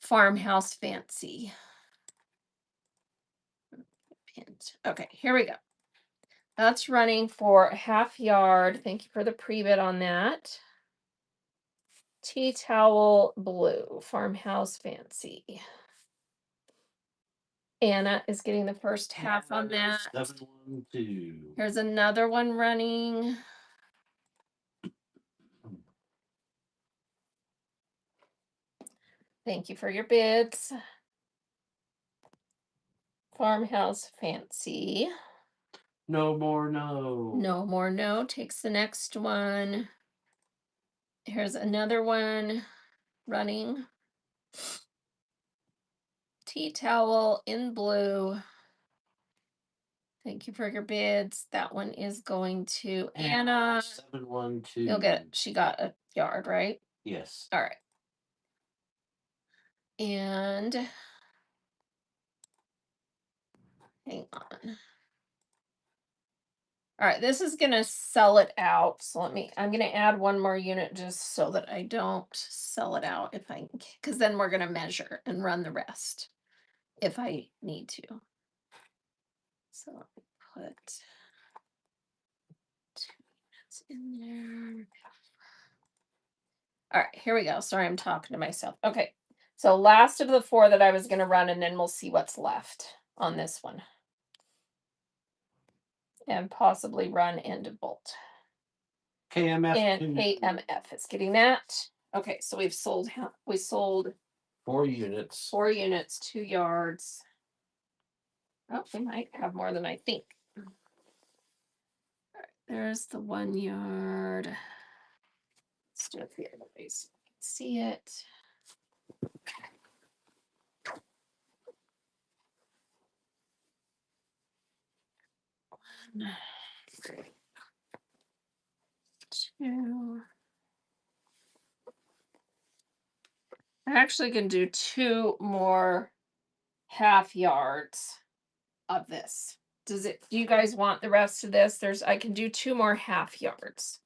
farmhouse fancy. Okay, here we go. That's running for a half yard. Thank you for the pre-bid on that. Tea towel blue, farmhouse fancy. Anna is getting the first half on that. 712. Here's another one running. Thank you for your bids. Farmhouse fancy. No more no. No more no. Takes the next one. Here's another one running. Tea towel in blue. Thank you for your bids. That one is going to Anna. 712. She got a yard, right? Yes. All right. And hang on. All right, this is gonna sell it out. So I'm gonna add one more unit just so that I don't sell it out if because then we're gonna measure and run the rest if I need to. So let me put 2 units in there. All right, here we go. Sorry, I'm talking to myself. Okay, so last of the 4 that I was gonna run, and then we'll see what's left on this one. And possibly run end bolt. KMF And two, KMF is getting that. Okay, so we sold 4 units. 4 units, 2 yards. Oh, we might have more than I think. All right, there's the 1 yard. Let's do it the other way so you can see it. One, 2. I actually can do 2 more half yards of this. Do you guys want the rest of this? I can do 2 more half yards.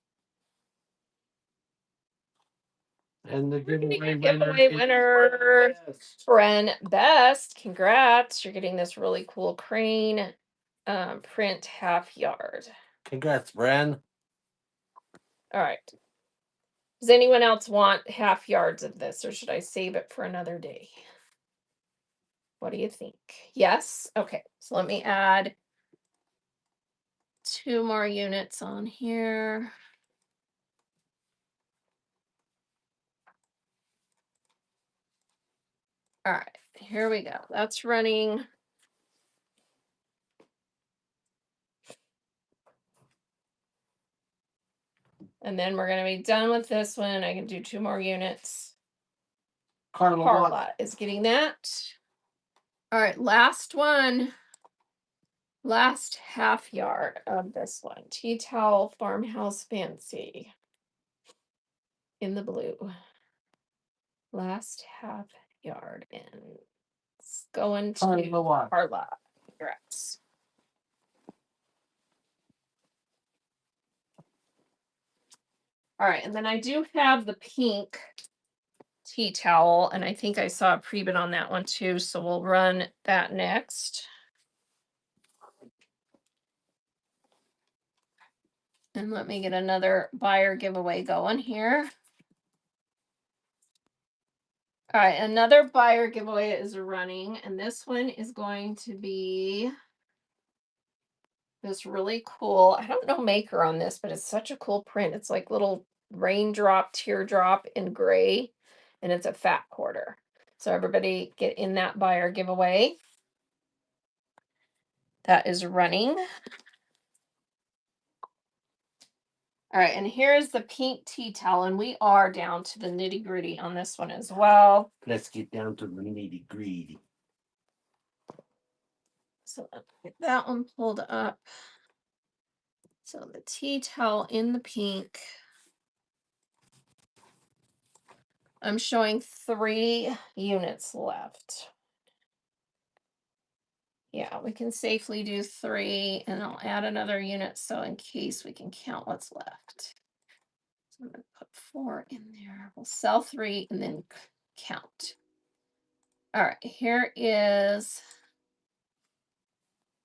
And the giveaway winner is Bren Best. Congrats. You're getting this really cool crane print half yard. Congrats, Bren. All right. Does anyone else want half yards of this, or should I save it for another day? What do you think? Yes? Okay. So let me add 2 more units on here. All right. Here we go. That's running. And then we're going to be done with this one. I can do 2 more units. Carla is getting that. All right, last one. Last half yard of this one. Tea towel farmhouse fancy. In the blue. Last half yard, and it's going to Carla. Congrats. All right, and then I do have the pink tea towel, and I think I saw a pre-bid on that one too, so we'll run that next. And let me get another buyer giveaway going here. All right, another buyer giveaway is running, and this one is going to be this really cool, I don't know maker on this, but it's such a cool print. It's like little raindrop, teardrop in gray, and it's a fat quarter. So everybody get in that buyer giveaway. That is running. All right, and here's the pink tea towel, and we are down to the nitty gritty on this one as well. Let's get down to the nitty gritty. So let's get that one pulled up. So the tea towel in the pink. I'm showing 3 units left. Yeah, we can safely do 3, and I'll add another unit so in case we can count what's left. So I'm going to put 4 in there. We'll sell 3 and then count. All right, here is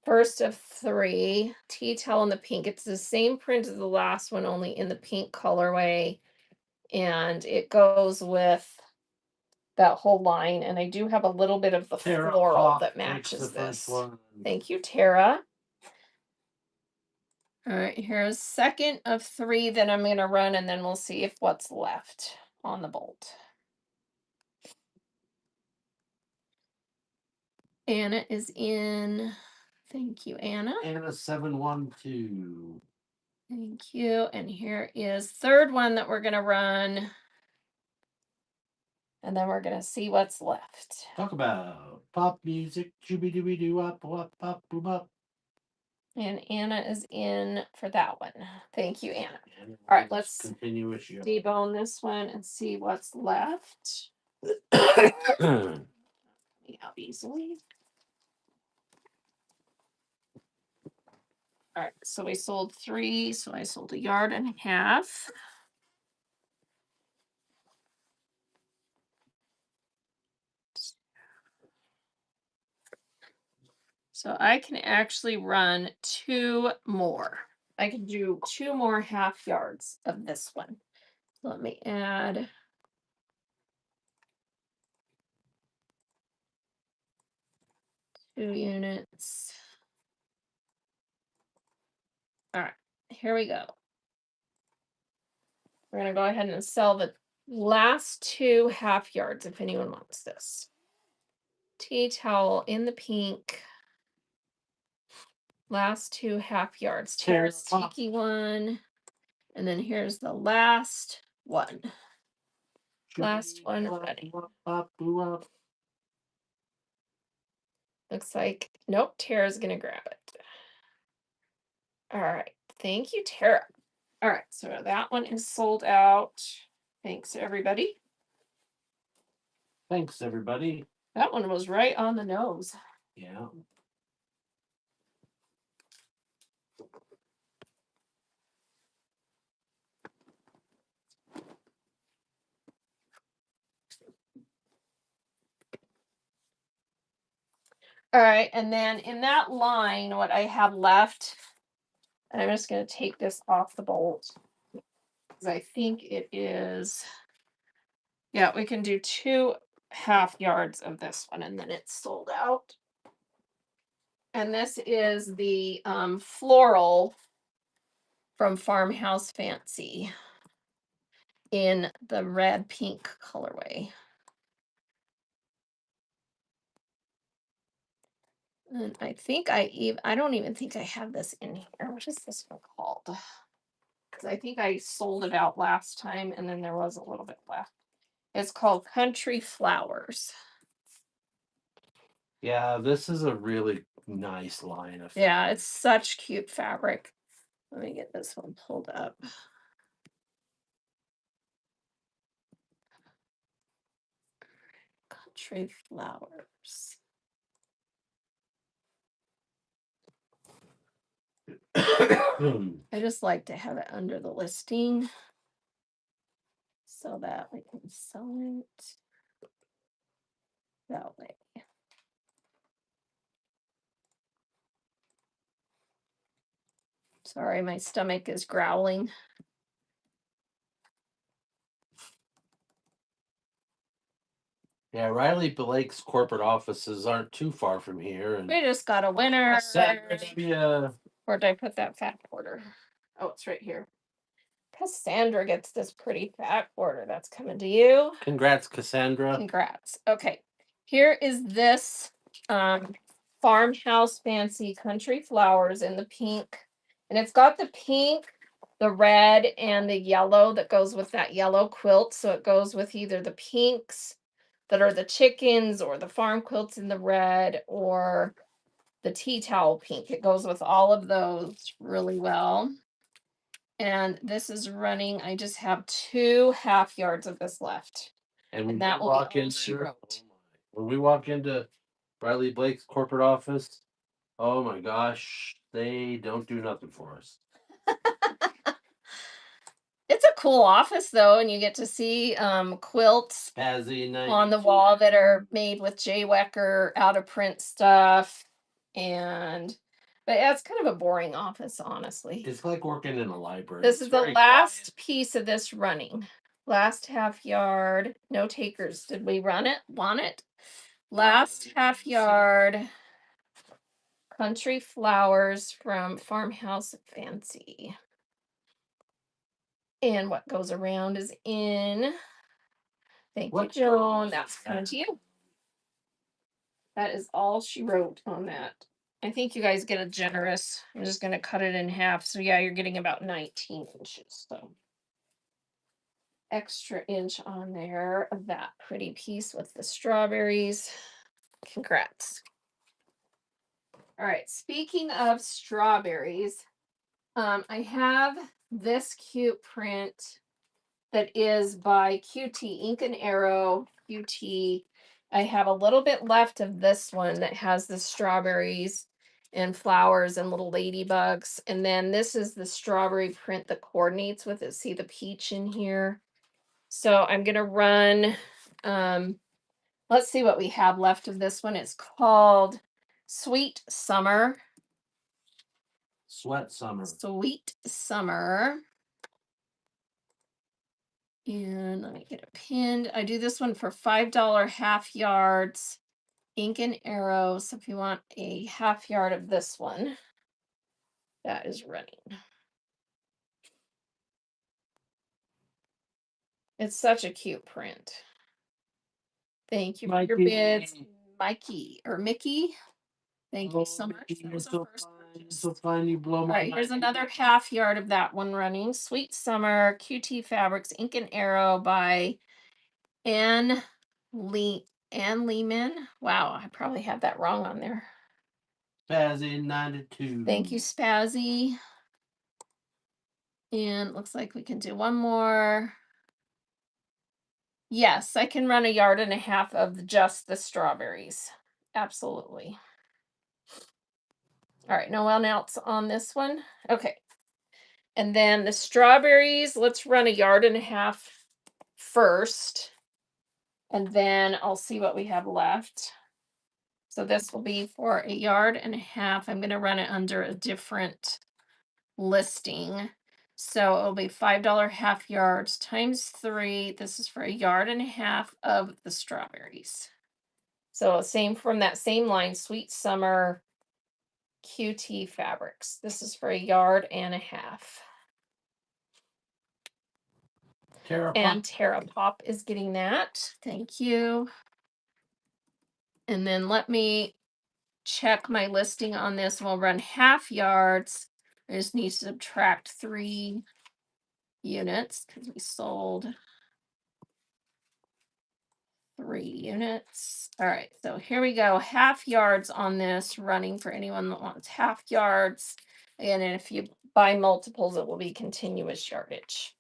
first of 3, tea towel in the pink. It's the same print as the last one, only in the pink colorway. And it goes with that whole line. And I do have a little bit of the floral that matches this. Thank you, Tara. All right, here's second of 3 that I'm going to run, and then we'll see if what's left on the bolt. Anna is in. Thank you, Anna. Anna 712. Thank you. And here is third one that we're going to run. And then we're going to see what's left. Talk about pop music. Shooby dooby doo up, up, up, boom up. And Anna is in for that one. Thank you, Anna. And All right, let's continue with you. debone this one and see what's left. Yeah, Out easily. All right, so we sold 3, so I sold 1.5 yards. So I can actually run 2 more. I can do 2 more half yards of this one. Let me add 2 units. All right, here we go. We're gonna go ahead and sell the last 2 half yards if anyone wants this. Tea towel in the pink. Last 2 half yards. Here's tiki one. And then here's the last one. Last one ready. Looks like, nope, Tara's gonna grab it. All right, thank you, Tara. All right, so that one is sold out. Thanks, everybody. thanks everybody. That one was right on the nose. Yeah. All right, and then in that line, what I have left, and I'm just gonna take this off the bolt, because I think it is, yeah, we can do 2 half yards of this one, and then it's sold out. And this is the floral from Farmhouse Fancy in the red pink colorway. And I think I don't even think I have this in here. What is this one called? Because I think I sold it out last time and then there was a little bit left. It's called Country Flowers. Yeah, this is a really nice line of Yeah, it's such cute fabric. Let me get this one pulled up. Country Flowers. I just like to have it under the listing so that we can sell it that way. Sorry, my stomach is growling. Yeah, Riley Blake's corporate offices aren't too far from here, and We just got a winner. Cassandra, Where did I put that fat quarter? Oh, it's right here. Cassandra gets this pretty fat quarter. That's coming to you. congrats, Cassandra. Congrats. Okay. Here is this Farmhouse Fancy Country Flowers in the pink. And it's got the pink, the red, and the yellow that goes with that yellow quilt. So it goes with either the pinks that are the chickens or the farm quilts in the red or the tea towel pink. It goes with all of those really well. And this is running, I just have 2 half yards of this left. And when that we will be walk all in she there, wrote. oh my, when we walk into Riley Blake's corporate office, oh my gosh, they don't do nothing for us. It's a cool office though, and you get to see quilts Spazzy night on the wall that are made with Jay Wecker out of print stuff. And but yeah, it's kind of a boring office, honestly. It's like working in a library. This It's is the very last piece of this running. Last half yard. No takers. Did we run it? Want it? Last half yard. Country Flowers from Farmhouse Fancy. And what goes around is in. Thank you, Joan. That's coming to you. That is all she wrote on that. I think you guys get a generous. I'm just going to cut it in half. So, yeah, you're getting about 19 inches. So, extra inch on there of that pretty piece with the strawberries. Congrats. All right, speaking of strawberries, I have this cute print that is by QT, Ink and Arrow QT. I have a little bit left of this one that has the strawberries and flowers and little ladybugs. And then this is the strawberry print that coordinates with it. See the peach in here? So I'm going to run, um, let's see what we have left of this one. It's called Sweet Summer. Sweat summer. Sweet Summer. And let me get it pinned. I do this one for $5 half yards, Ink and Arrow. So if you want a half yard of this one, that is running. It's such a cute print. Thank you for your bids, Mikey or Mickey. Thank you so much. That was our first purchase. So fine, you blow All my right, mind. here's another half yard of that one running. Sweet Summer, QT Fabrics, Ink and Arrow by Anne Anne Lehman. Wow, I probably had that wrong on there. Spazzy 92. Thank you, Spazzy. And looks like we can do one more. Yes, I can run a yard and a half of just the strawberries. Absolutely. All right, no one else on this one. Okay. And then the strawberries, let's run a yard and a half first. And then I'll see what we have left. So this will be for a yard and a half. I'm going to run it under a different listing. So it'll be $5 half yards times 3. This is for a yard and a half of the strawberries. So same from that same line, Sweet Summer QT Fabrics. This is for a yard and a half. And Terra Pop is getting that. Thank you. And then let me check my listing on this. We'll run half yards. I just need to subtract 3 units because we sold 3 units. All right, so here we go. Half yards on this, running for anyone that wants half yards. And if you buy multiples, it will be continuous yardage.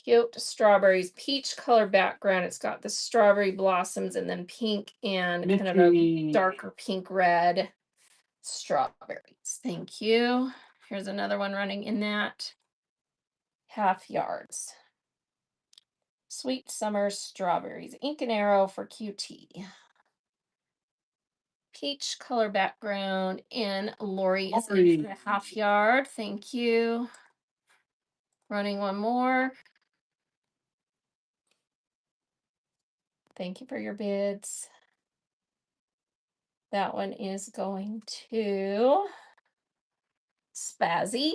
Cute strawberries, peach color background. It's got the strawberry blossoms and then pink and kind of a darker pink red strawberries. Thank you. Here's another one running in that. Half yards. Sweet Summer Strawberries, Ink and Arrow for QT. Peach color background, and Lori is in for a half yard. Thank you. Running one more. Thank you for your bids. That one is going to Spazzy.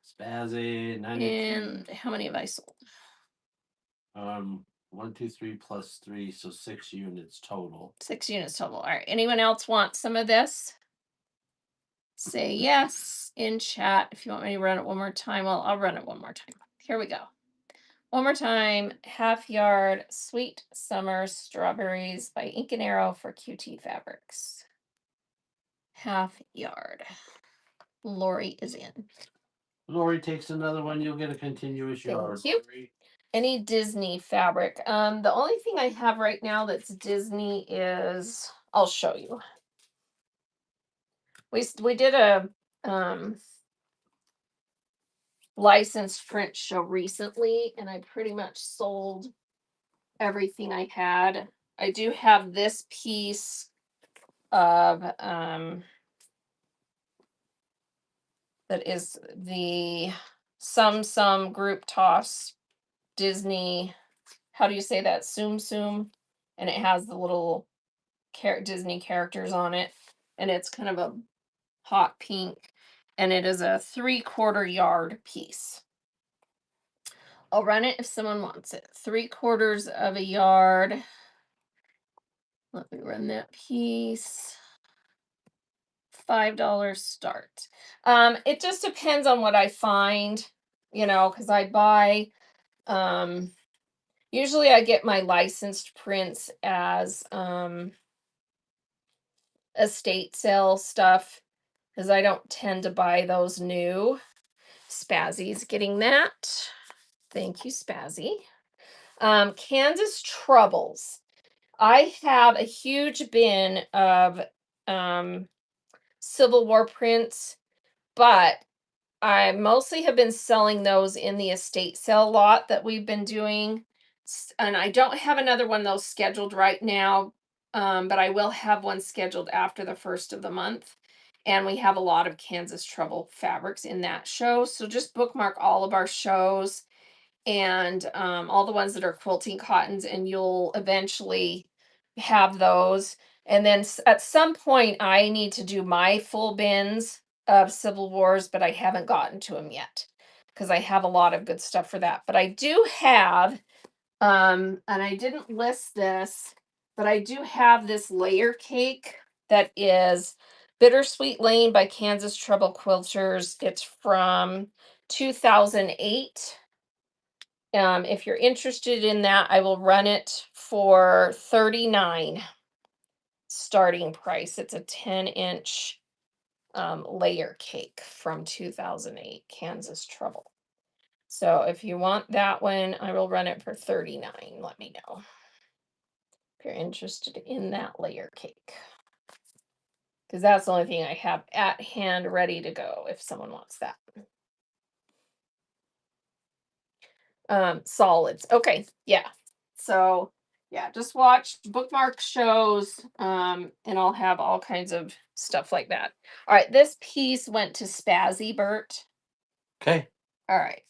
Spazzy 92. And how many have I sold? 1, 2, 3 plus 3, so 6 units total. 6 units total. All right. Anyone else want some of this? Say yes in chat if you want me to run it one more time. Well, I'll run it one more time. Here we go. One more time. Half yard Sweet Summer Strawberries by Ink and Arrow for QT Fabrics. Half yard. Lori is in. Lori takes another one. You'll get a continuous yard. Thank you. Lori. Any Disney fabric? The only thing I have right now that's Disney is, I'll show you. We did a licensed print show recently, and I pretty much sold everything I had. I do have this piece of that is the some group toss Disney. How do you say that? Tsum Tsum, and it has the little Disney characters on it, and it's kind of a hot pink, and it is a 3/4 yard piece. I'll run it if someone wants it. 3/4 of a yard. Let me run that piece. $5 start. It just depends on what I find, because I buy, usually I get my licensed prints as estate sale stuff because I don't tend to buy those new. Spazzy's getting that. Thank you, Spazzy. Kansas Troubles. I have a huge bin of um, Civil War prints, but I mostly have been selling those in the estate sale lot that we've been doing. And I don't have another one of those scheduled right now, but I will have one scheduled after the first of the month. And we have a lot of Kansas Trouble fabrics in that show. So just bookmark all of our shows and all the ones that are quilting cottons, and you'll eventually have those. And then at some point, I need to do my full bins of Civil Wars, but I haven't gotten to them yet because I have a lot of good stuff for that. But I do have, and I didn't list this, but I do have this layer cake that is Bittersweet Lane by Kansas Trouble Quilters. It's from 2008. If you're interested in that, I will run it for 39 starting price. It's a 10-inch layer cake from 2008, Kansas Trouble. So if you want that one, I will run it for 39. Let me know if you're interested in that layer cake. Because that's the only thing I have at hand ready to go if someone wants that. Solids. Okay, yeah. So yeah, just watch bookmark shows, and I'll have all kinds of stuff like that. All right, this piece went to Spazzy Bert. Okay. All right.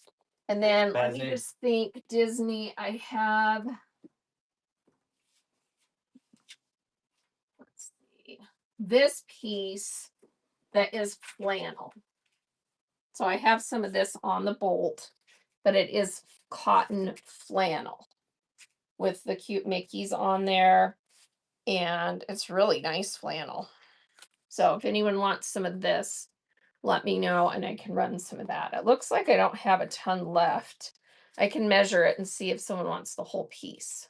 And then let me Spazzy. just think Disney. I have, let's see, this piece that is flannel. So I have some of this on the bolt, but it is cotton flannel with the cute Mickeys on there. And it's really nice flannel. So if anyone wants some of this, let me know and I can run some of that. It looks like I don't have a ton left. I can measure it and see if someone wants the whole piece.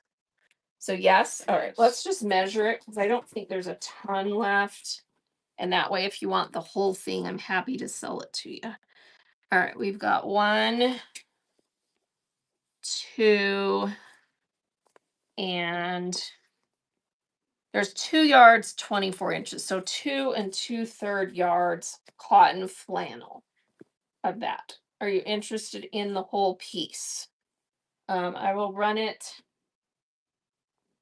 So yes, all right, let's just measure it because I don't think there's a ton left. And that way, if you want the whole thing, I'm happy to sell it to you. All right, we've got 1, 2, and there's 2 yards, 24 inches. So 2 2/3 yards cotton flannel of that. Are you interested in the whole piece? I will run it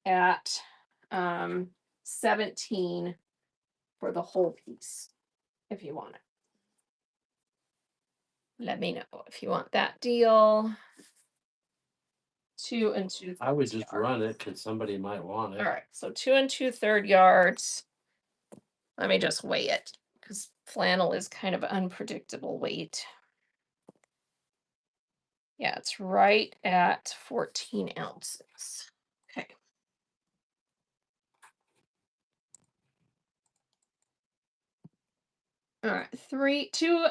at 17 for the whole piece if you want it. Let me know if you want that deal. 2 2/3 I would just yards. run it because somebody might want All it. right, so 2 2/3 yards. Let me just weigh it because flannel is kind of unpredictable weight. Yeah, it's right at 14 ounces. Okay. All right, 2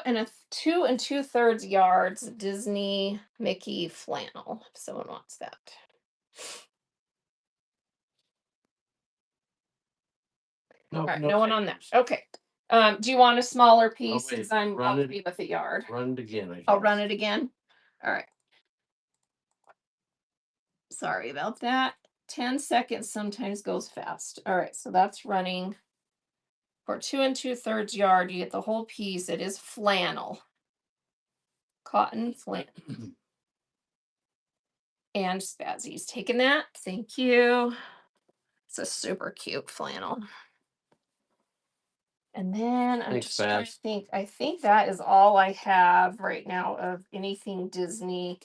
2/3 yards Disney Mickey flannel. If someone wants that. All No, right, no, no one on that. thanks. Okay. Do you want a smaller Oh, piece? wait, Since I'm run it. okay with a yard. Run it again. I I'll run guess. it again. All right. Sorry about that. 10 seconds sometimes goes fast. All right, so that's running for 2 2/3 yard. You get the whole piece. It is flannel, cotton flannel. And Spazzy's taking that. Thank you. It's a super cute flannel. And then I'm Thanks, just trying to Spaz. think. I think that is all I have right now of anything Disney.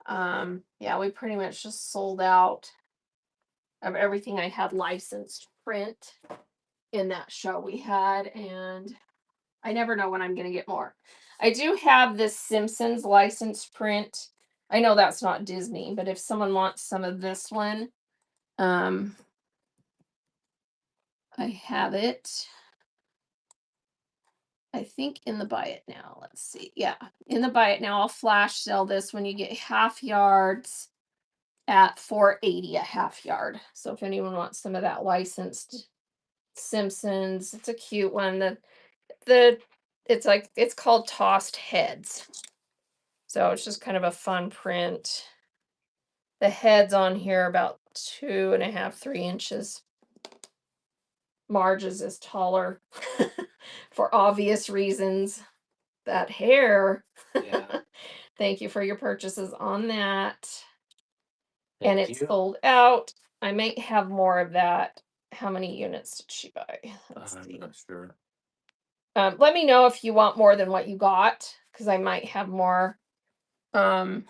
Yeah, we pretty much just sold out of everything I had licensed print in that show we had, and I never know when I'm going to get more. I do have this Simpsons licensed print. I know that's not Disney, but if someone wants some of this one, um, I have it. I think in the buy it now. Let's see. Yeah, in the buy it now. I'll flash sell this when you get half yards at $4.80 a half yard. So if anyone wants some of that licensed Simpsons. It's a cute one. The it's like it's called Tossed Heads. So it's just kind of a fun print. The heads on here are about 2.5, 3 inches. Marge's is taller for obvious reasons. That hair. Yeah. Thank you for your purchases on that. And Thank it's you. sold out. I might have more of that. How many units did she buy? Let's I'm see. not sure. Let me know if you want more than what you got, because I might have more. Um,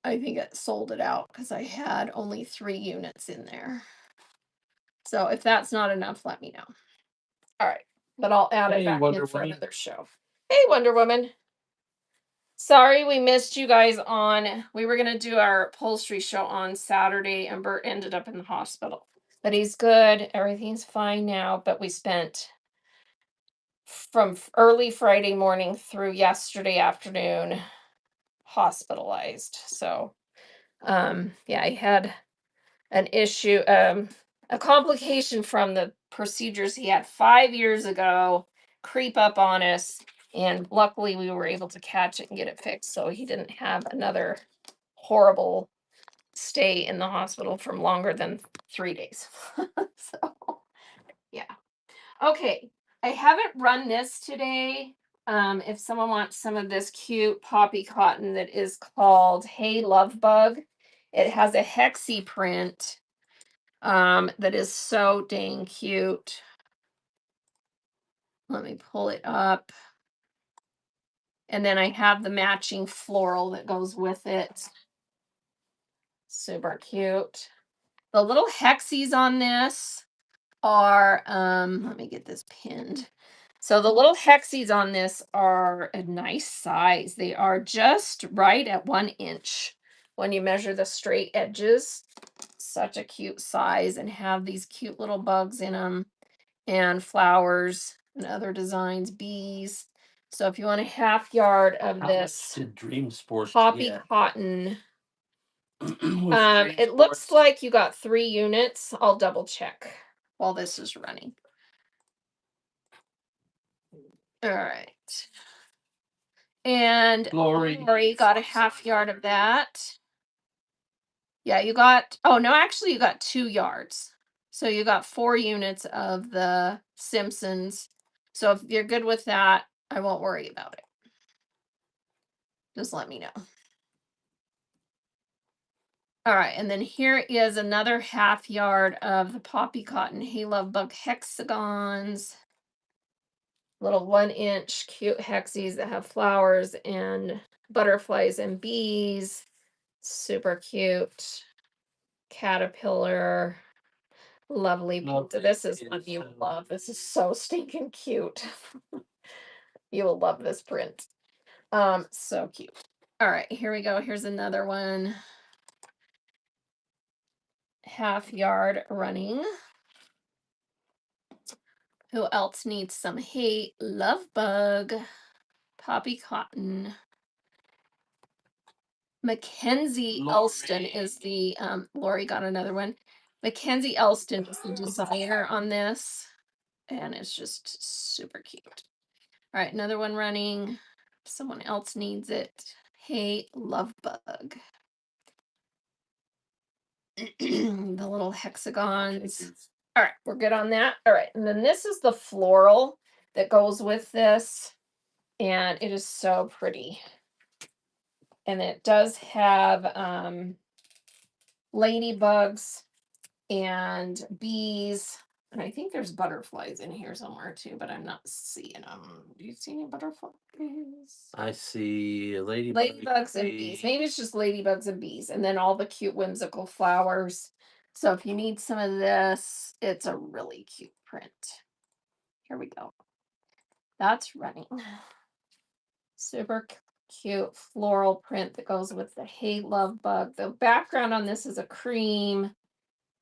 I think it sold it out because I had only 3 units in there. So if that's not enough, let me know. All right, but I'll add it Hey, back Wonder in for Woman. another show. Hey, Wonder Woman. Sorry we missed you guys on. We were gonna do our upholstery show on Saturday, and Bert ended up in the hospital. But he's good. Everything's fine now. But we spent from early Friday morning through yesterday afternoon hospitalized. So yeah, I had an issue, a complication from the procedures he had 5 years ago creep up on us. And luckily we were able to catch it and get it fixed. So he didn't have another horrible stay in the hospital for longer than 3 days. So yeah. Okay. I haven't run this today. If someone wants some of this cute poppy cotton that is called Hey Love Bug, it has a hexie print that is so dang cute. Let me pull it up. And then I have the matching floral that goes with it. Super cute. The little hexies on this are, let me get this pinned. So the little hexies on this are a nice size. They are just right at 1 inch when you measure the straight edges. Such a cute size, and have these cute little bugs in them and flowers and other designs, bees. So if you want a half yard of How much this did Dream Sports poppy get? cotton, With Dream it looks Sports? like you got 3 units. I'll double check while this is running. All right. And Glory. Lori got a half yard of that. Yeah, you got, oh no, actually you got 2 yards. So you got 4 units of the Simpsons. So if you're good with that, I won't worry about it. Just let me know. All right, and then here is another half yard of the poppy cotton Hey Love Bug hexagons. Little 1 inch cute hexies that have flowers and butterflies and bees. Super cute. Caterpillar. Lovely. Love This is it. one you will love. This is so stinking cute. You will love this print. So cute. All right, here we go. Here's another one. Half yard running. Who else needs some Hey Love Bug? Poppy cotton. Mackenzie Elston is the Lori got another one. Mackenzie Elston is the designer on this, and it's just super cute. All right, another one running. If someone else needs it. Hey Love Bug. The little hexagons. All right, we're good on that. All right, and then this is the floral that goes with this, and it is so pretty. And it does have ladybugs and bees. And I think there's butterflies in here somewhere too, but I'm not seeing them. Do you see any butterflies? I see a Ladybugs and bees. Maybe it's just ladybugs and bees, and then all the cute whimsical flowers. So if you need some of this, it's a really cute print. Here we go. That's running. Super cute floral print that goes with the Hey Love Bug. The background on this is a cream,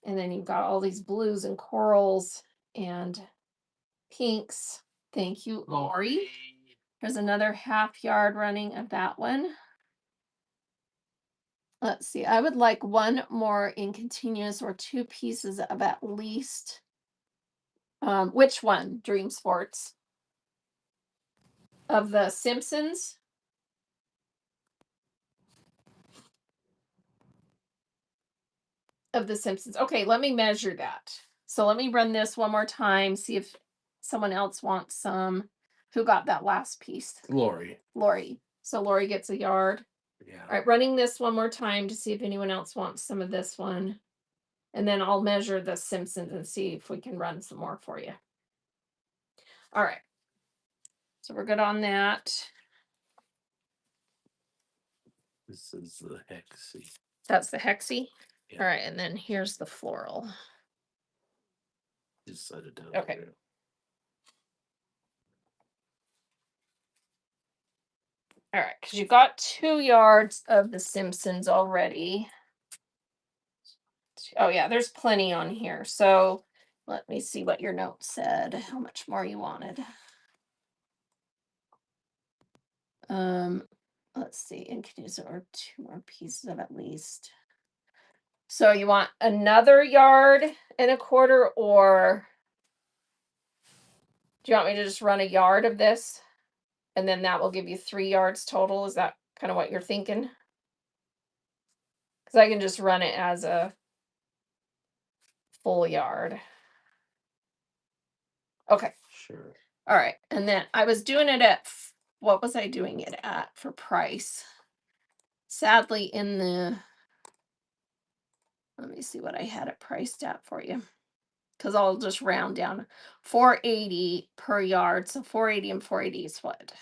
and then you've got all these blues and corals and pinks. Thank you, Lori. There's another half yard running of that one. Let's see, I would like one more in continuous or 2 pieces of at least Which one? Dream Sports? Of the Simpsons? Of the Simpsons. Okay, let me measure that. So let me run this one more time, see if someone else wants some. Who got that last piece? Lori. Lori. So Lori gets a yard. Yeah. All right, running this one more time to see if anyone else wants some of this one. And then I'll measure the Simpsons and see if we can run some more for you. All right. So we're good on that. This is the hexy. That's the hexy. Yeah. All right, and then here's the floral. Just set it down. Okay. There. All right, because you got 2 yards of the Simpsons already. Oh yeah, there's plenty on here. So let me see what your note said, how much more you wanted. Let's see, and can use or 2 more pieces of at least. So you want another yard and a quarter, or do you want me to just run a yard of this? And then that will give you 3 yards total. Is that kind of what you're thinking? Because I can just run it as a full yard. Okay. Sure. All right. And then I was doing it at, what was I doing it at for price? Sadly, in the, let me see what I had it priced at for you. Because I'll just round down, 480 per yard. So 480 and 480 is what?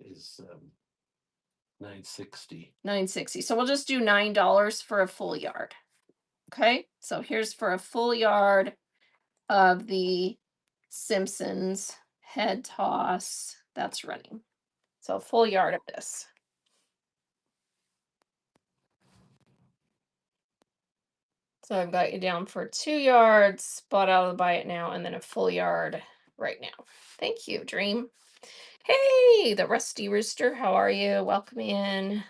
Is 960. 960. So we'll just do $9 for a full yard. Okay. So here's for a full yard of the Simpsons head toss. That's running. So a full yard of this. So I've got you down for 2 yards, spot out of the buy it now, and then a full yard right now. Thank you, Dream. Hey, the Rusty Rooster, how are you? Welcome in.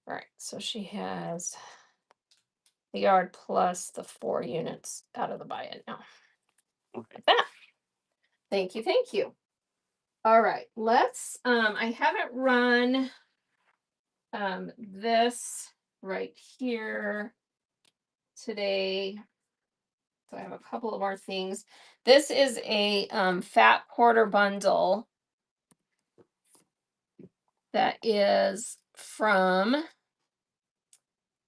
All right, so she has the yard plus the 4 units out of the buy it now. Like that. Thank you, thank you. All right, let's, I haven't run this right here today. So I have a couple of more things. This is a fat quarter bundle that is from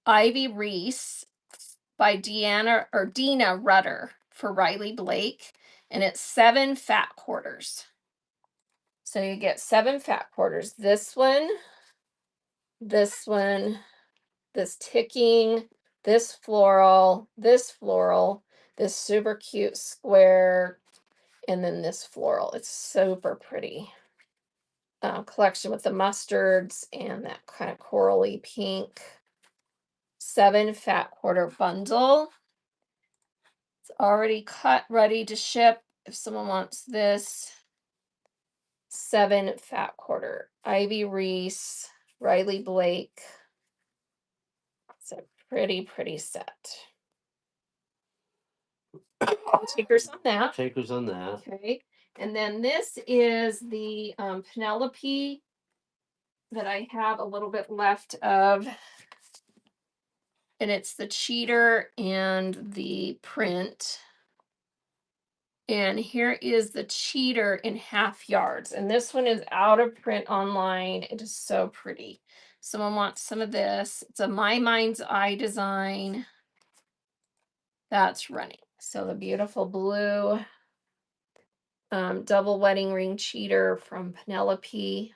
Ivy Reese by Dina Rudder for Riley Blake, and it's 7 fat quarters. So you get 7 fat quarters. This one, this ticking, this floral, this super cute square, and then this floral. It's super pretty. Collection with the mustards and that kind of corally pink. 7 fat quarter bundle. It's already cut, ready to ship. If someone wants this, 7 fat quarter. Ivy Reese, Riley Blake. It's a pretty, pretty set. Takers on that. Takers on that. Okay. And then this is the Penelope that I have a little bit left of. And it's the cheater and the print. And here is the cheater in half yards. And this one is out of print online. It is so pretty. Someone wants some of this. It's a My Mind's Eye design. That's running. So the beautiful blue double wedding ring cheater from Penelope.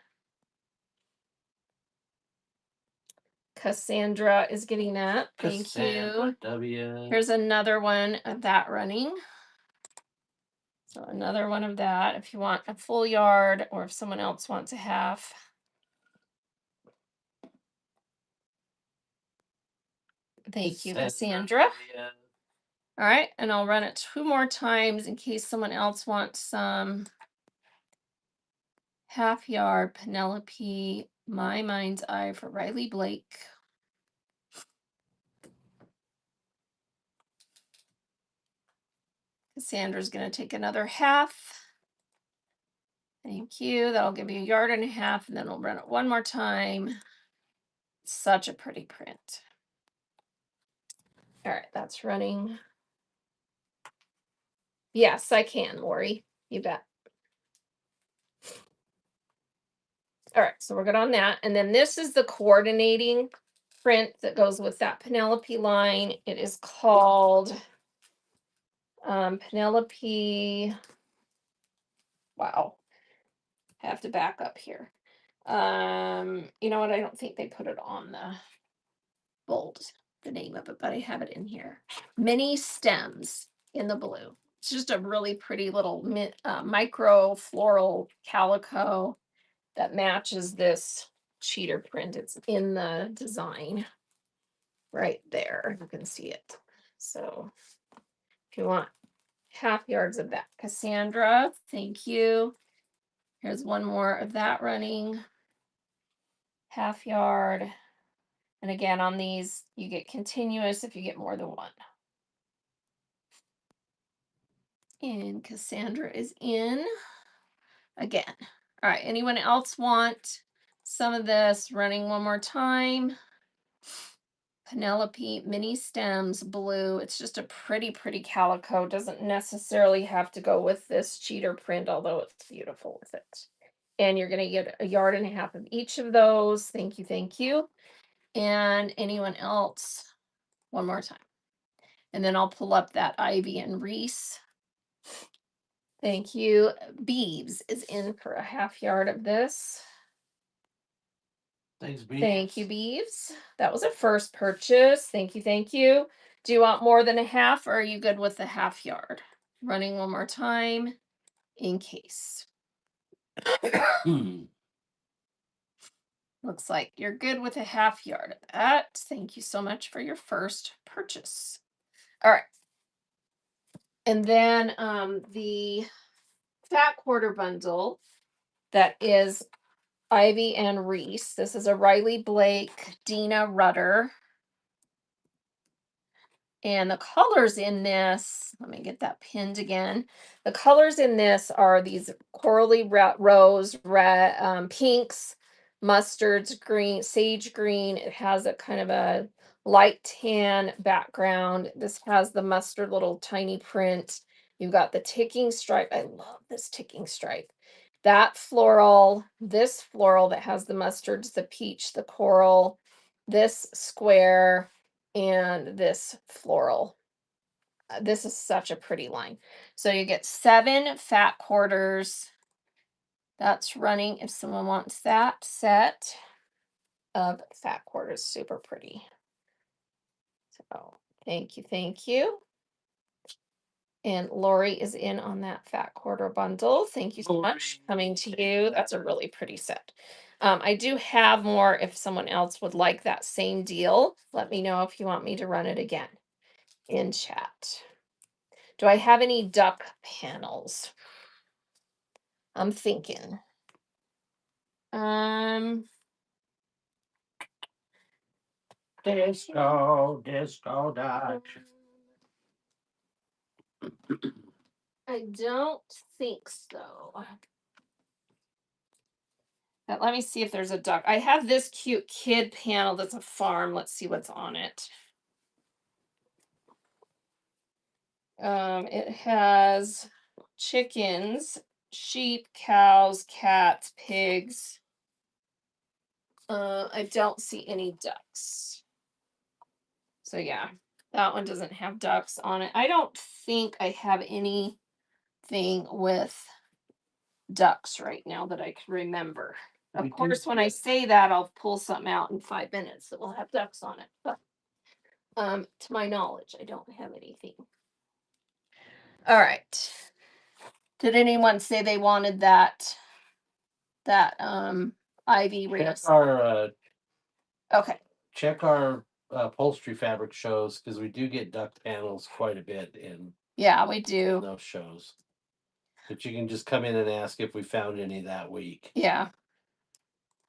Cassandra is getting that. Thank you. W. Here's another one of that running. So another one of that if you want a full yard or if someone else wants a half. Thank you, Cassandra. All right, and I'll run it 2 more times in case someone else wants some. Half yard, Penelope, My Mind's Eye for Riley Blake. Cassandra's going to take another half. Thank you. That'll give you a yard and a half, and then we'll run it one more time. Such a pretty print. All right, that's running. Yes, I can, Lori. You bet. All right, so we're good on that. And then this is the coordinating print that goes with that Penelope line. It is called Penelope. Wow. I have to back up here. You know what? I don't think they put it on the bold, the name of it, but I have it in here. Mini stems in the blue. It's just a really pretty little micro floral calico that matches this cheater print. It's in the design right there. You can see it. So if you want half yards of that, Cassandra, thank you. Here's one more of that running. Half yard. And again, on these, you get continuous if you get more than one. And Cassandra is in again. All right, anyone else want some of this running one more time? Penelope mini stems blue. It's just a pretty calico. Doesn't necessarily have to go with this cheater print, although it's beautiful with it. And you're going to get a yard and a half of each of those. Thank you, thank you. And anyone else? One more time. And then I'll pull up that Ivy and Reese. Thank you. Beeves is in for a half yard of this. Thanks, Beeves. Thank you, Beeves. That was a first purchase. Thank you, thank you. Do you want more than a half, or are you good with the half yard? Running one more time in case. Looks like you're good with a half yard of that. Thank you so much for your first purchase. All right. And then the fat quarter bundle that is Ivy and Reese. This is a Riley Blake, Dina Rudder. And the colors in this, let me get that pinned again. The colors in this are these corally rose, red, pinks, mustards, green, sage green. It has a kind of a light tan background. This has the mustard little tiny print. You've got the ticking stripe. I love this ticking stripe. That floral, this floral that has the mustards, the peach, the coral, this square, and this floral. This is such a pretty line. So you get 7 fat quarters. That's running if someone wants that set of fat quarters. Super pretty. So thank you, thank you. And Lori is in on that fat quarter bundle. Thank you so much. Coming to you. That's a really pretty set. I do have more if someone else would like that same deal. Let me know if you want me to run it again in chat. Do I have any duck panels? I'm thinking. Disco duck. I don't think so. But let me see if there's a duck. I have this cute kid panel that's a farm. Let's see what's on it. It has chickens, sheep, cows, cats, pigs. I don't see any ducks. So yeah, that one doesn't have ducks on it. I don't think I have anything with ducks right now that I can remember. Of course, when I say that, I'll pull something out in 5 minutes that will have ducks on it. But to my knowledge, I don't have anything. All right. Did anyone say they wanted that Ivy Reese? Okay. Check our upholstery fabric shows because we do get duck panels quite a bit in. Yeah, we do. Those shows. But you can just come in and ask if we found any that week. Yeah.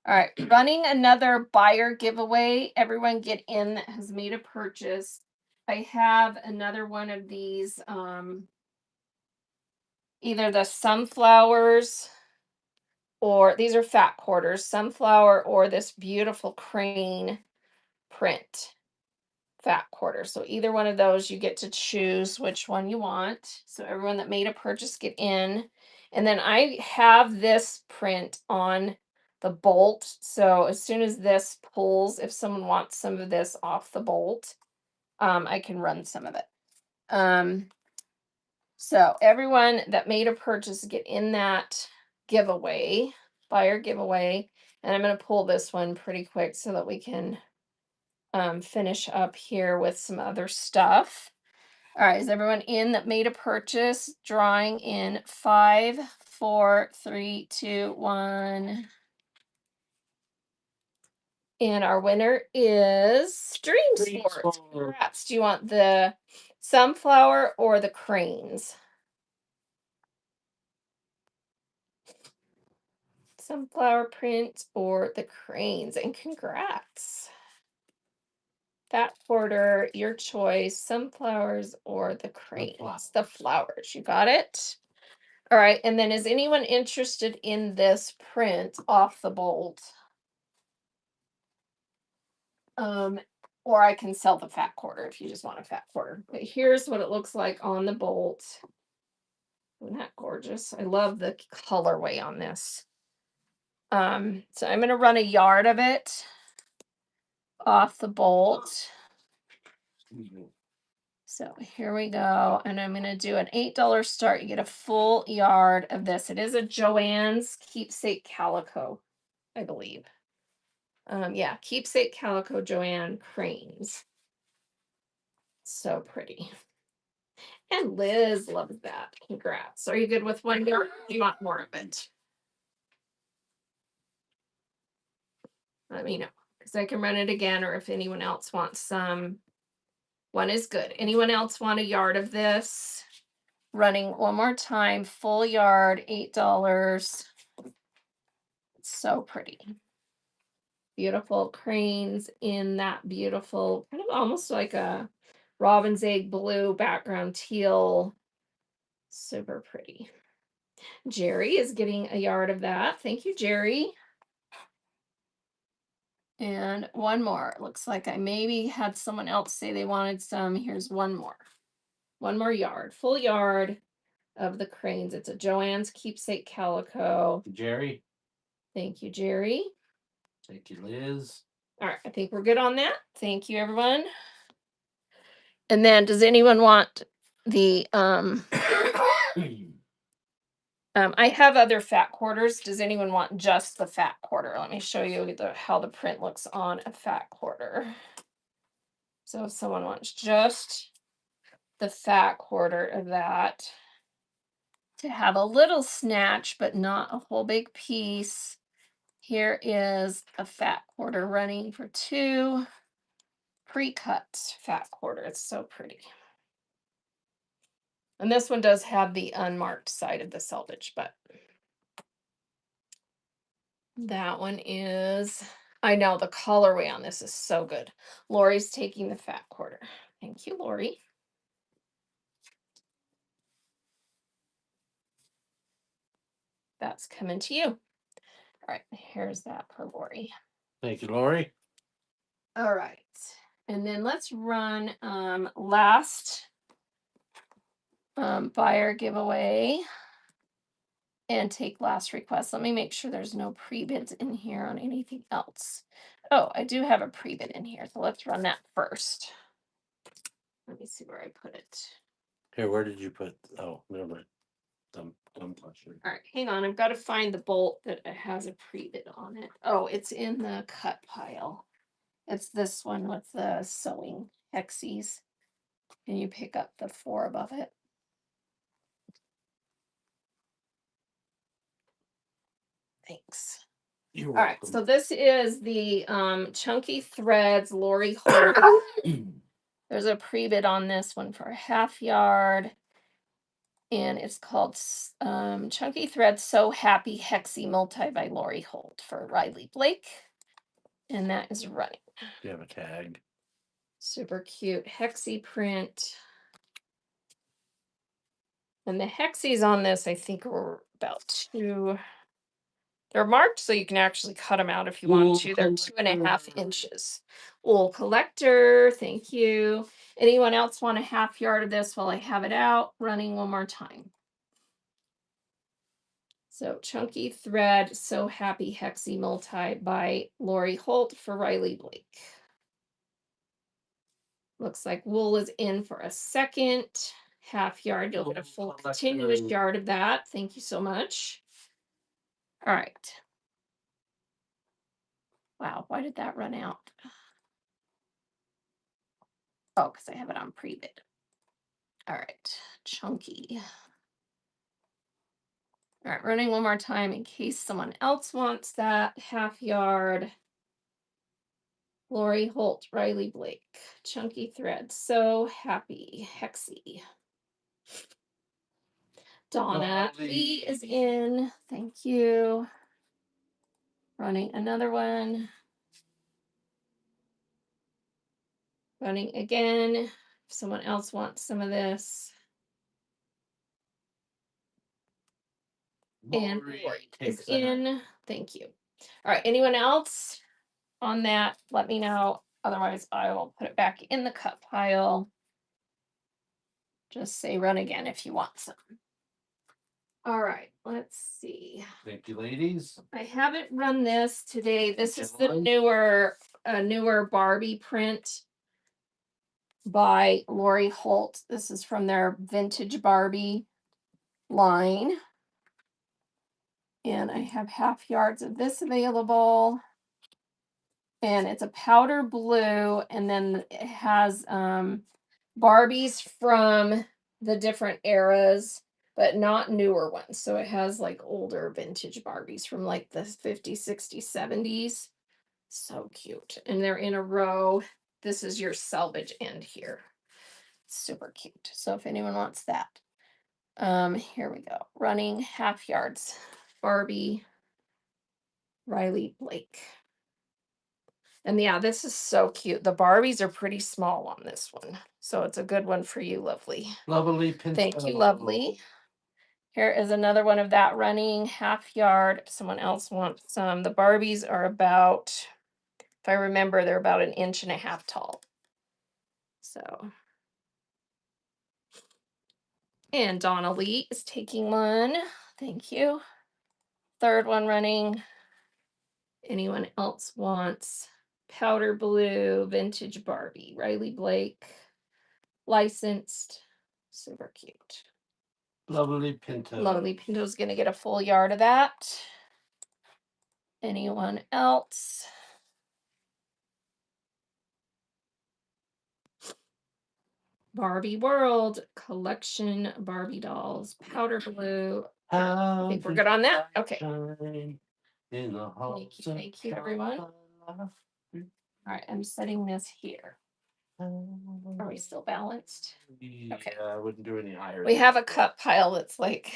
All right, running another buyer giveaway. Everyone get in that has made a purchase. I have another one of these either the sunflowers, or these are fat quarters, sunflower, or this beautiful crane print fat quarter. So either one of those, you get to choose which one you want. So everyone that made a purchase, get in. And then I have this print on the bolt. So as soon as this pulls, if someone wants some of this off the bolt, I can run some of it. So everyone that made a purchase, get in that giveaway, buyer giveaway. And I'm going to pull this one pretty quick so that we can finish up here with some other stuff. All right, is everyone in that made a purchase? Drawing in 5, 4, 3, 2, 1. And our winner is Dream Sports. Congrats. Do you want the sunflower or the cranes? Sunflower print or the cranes? And congrats. Fat quarter, your choice, sunflowers or the cranes? The flowers. You got it? All right, and then is anyone interested in this print off the bolt? Or I can sell the fat quarter if you just want a fat quarter. But here's what it looks like on the bolt. Isn't that gorgeous? I love the colorway on this. So I'm gonna run a yard of it off the bolt. So here we go, and I'm gonna do an $8 start. You get a full yard of this. It is a Joann's Keepsake Calico, I believe. Yeah, Keepsake Calico Joanne cranes. So pretty. And Liz loves that. Congrats. Are you good with one yard? Do you want more of it? Let me know, because I can run it again, or if anyone else wants some. One is good. Anyone else want a yard of this? Running one more time, full yard, $8. It's so pretty. Beautiful cranes in that beautiful, kind of almost like a robin's egg blue background, teal. Super pretty. Jerry is getting a yard of that. Thank you, Jerry. And one more. Looks like I maybe had someone else say they wanted some. Here's one more. One more yard. Full yard of the cranes. It's a Joann's Keepsake Calico. Jerry. Thank you, Jerry. Thank you, Liz. All right, I think we're good on that. Thank you, everyone. And then does anyone want the I have other fat quarters. Does anyone want just the fat quarter? Let me show you how the print looks on a fat quarter. So if someone wants just the fat quarter of that to have a little snatch, but not a whole big piece, here is a fat quarter running for 2 pre-cut fat quarter. It's so pretty. And this one does have the unmarked side of the selvage, but that one is, I know the colorway on this is so good. Lori's taking the fat quarter. Thank you, Lori. That's coming to you. All right, here's that for Lori. Thank you, Lori. All right. And then let's run last buyer giveaway and take last request. Let me make sure there's no pre-bids in here on anything else. Oh, I do have a pre-bid in here, so let's run that first. Let me see where I put it. Here, where did you put? Oh, never mind. Dumb question. All right, hang on. I've got to find the bolt that has a pre-bid on it. Oh, it's in the cut pile. It's this one with the sewing hexies. Can you pick up the 4 above it? Thanks. You're All welcome. right, so this is the Chunky Threads Lori Holt. There's a pre-bid on this one for a half yard. And it's called Chunky Threads So Happy Hexy Multi by Lori Holt for Riley Blake. And that is running. Do you have a tag? Super cute hexy print. And the hexes on this, I think, are about 2. They're marked so you can actually cut them out if you want Wool to. They're 2.5 collector. inches. Wool collector, thank you. Anyone else want a half yard of this while I have it out? Running one more time. So Chunky Thread, So Happy Hexy Multi by Lori Holt for Riley Blake. Looks like wool is in for a second half yard. You'll get a full continuous yard of that. Thank you so much. All right. Wow, why did that run out? Oh, because I have it on pre-bid. All right, Chunky. All right, running one more time in case someone else wants that half yard. Lori Holt, Riley Blake, Chunky Thread, So Happy, Hexy. Donna Lee is in. Thank you. Running another one. Running again. If someone else wants some of this. And Lori is in. Thank you. All right. Anyone else on that? Let me know. Otherwise, I will put it back in the cut pile. Just say run again if you want some. All right, let's see. Thank you, ladies. I haven't run this today. This is the newer Barbie print by Lori Holt. This is from their vintage Barbie line. And I have half yards of this available. And it's a powder blue, and then it has Barbies from the different eras, but not newer ones. So it has like older vintage Barbies from like the 50s, 60s, 70s. So cute. And they're in a row. This is your selvage end here. Super cute. So if anyone wants that. Here we go. Running half yards. Barbie Riley Blake. And yeah, this is so cute. The Barbies are pretty small on this one. So it's a good one for you, lovely. Lovely Pinto. Thank you, lovely. Here is another one of that running half yard. If someone else wants some. The Barbies are about, if I remember, they're about 1.5 inches tall. So. And Donna Lee is taking one. Thank you. Third one running. Anyone else wants powder blue vintage Barbie? Riley Blake, licensed. Super cute. Lovely Pinto. Lovely Pinto's gonna get a full yard of that. Anyone else? Barbie World collection Barbie dolls, powder blue. I think we're good on that. Okay. Thank you, everyone. All right, I'm setting this here. Are we still balanced? Okay. Yeah, I wouldn't do any higher. We have a cut pile that's like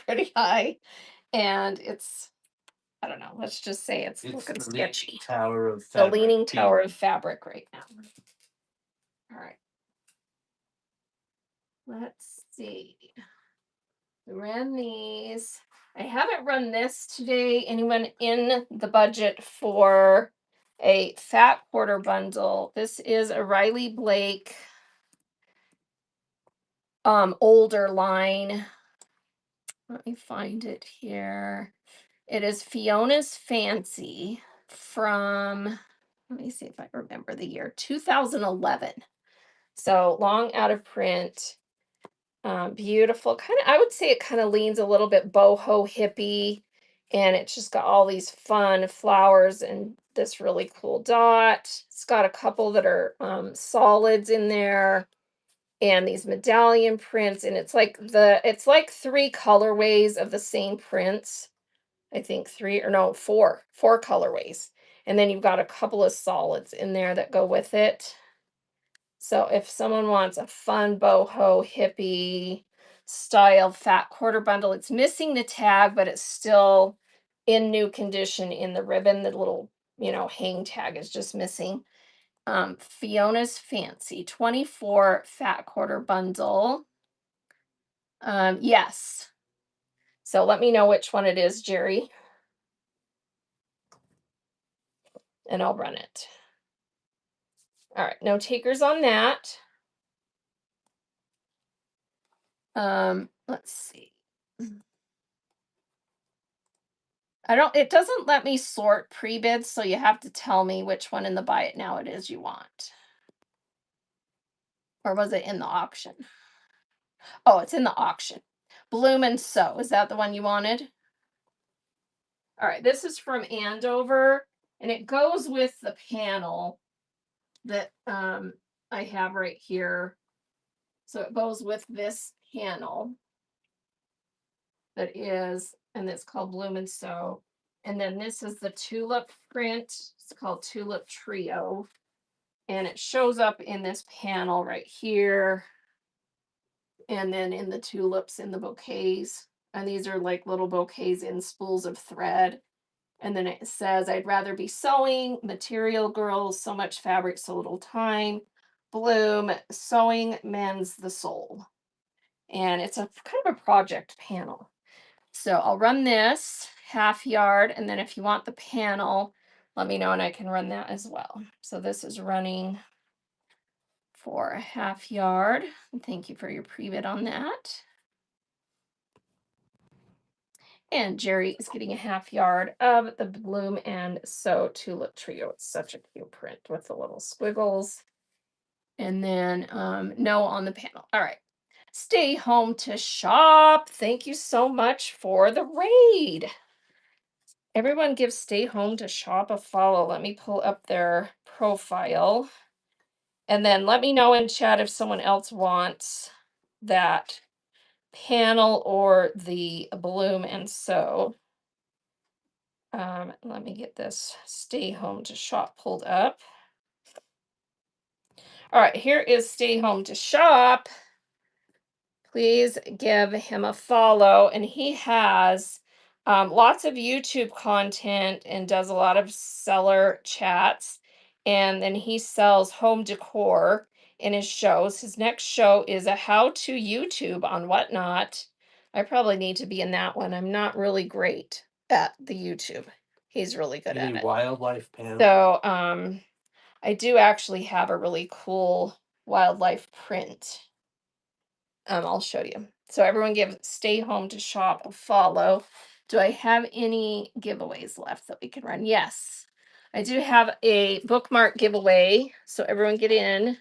pretty high, and it's, I don't know, let's just say it's looking sketchy. Tower of the leaning tower of fabric right now. All right. Let's see. We ran these. I haven't run this today. Anyone in the budget for a fat quarter bundle? This is a Riley Blake older line. Let me find it here. It is Fiona's Fancy from, let me see if I remember the year, 2011. So long out of print. Beautiful. Kind of, I would say it kind of leans a little bit boho hippie, and it's just got all these fun flowers and this really cool dot. It's got a couple that are solids in there and these medallion prints, and it's like 3 colorways of the same prints. I think 3 or no, 4 colorways. And then you've got a couple of solids in there that go with it. So if someone wants a fun boho hippie style fat quarter bundle, it's missing the tag, but it's still in new condition in the ribbon. The little, hang tag is just missing. Fiona's Fancy 24 fat quarter bundle. Yes. So let me know which one it is, Jerry, and I'll run it. All right, no takers on that. Let's see. It doesn't let me sort pre-bids, so you have to tell me which one in the buy it now it is you want. Or was it in the auction? Oh, it's in the auction. Bloom and Sew. Is that the one you wanted? All right, this is from Andover, and it goes with the panel that I have right here. So it goes with this panel that is, and it's called Bloom and Sew. And then this is the tulip print. It's called Tulip Trio. And it shows up in this panel right here. And then in the tulips in the bouquets. And these are like little bouquets in spools of thread. And then it says, I'd rather be sewing, material girls, so much fabric, so little time. Bloom, sewing mends the soul. And it's a kind of a project panel. So I'll run this half yard, and then if you want the panel, let me know and I can run that as well. So this is running for a half yard. And thank you for your pre-bid on that. And Jerry is getting a half yard of the Bloom and Sew Tulip Trio. It's such a cute print with the little squiggles. And then no on the panel. All right. Stay home to shop. Thank you so much for the raid. Everyone give Stay Home to Shop a follow. Let me pull up their profile. And then let me know in chat if someone else wants that panel or the Bloom and Sew. Let me get this Stay Home to Shop pulled up. All right, here is Stay Home to Shop. Please give him a follow. And he has lots of YouTube content and does a lot of seller chats. And then he sells home decor in his shows. His next show is a how to YouTube on Whatnot. I probably need to be in that one. I'm not really great at the YouTube. He's really good at Any it. wildlife panel? So I do actually have a really cool wildlife print. I'll show you. So everyone give Stay Home to Shop a follow. Do I have any giveaways left that we can run? Yes. I do have a bookmark giveaway. So everyone get in.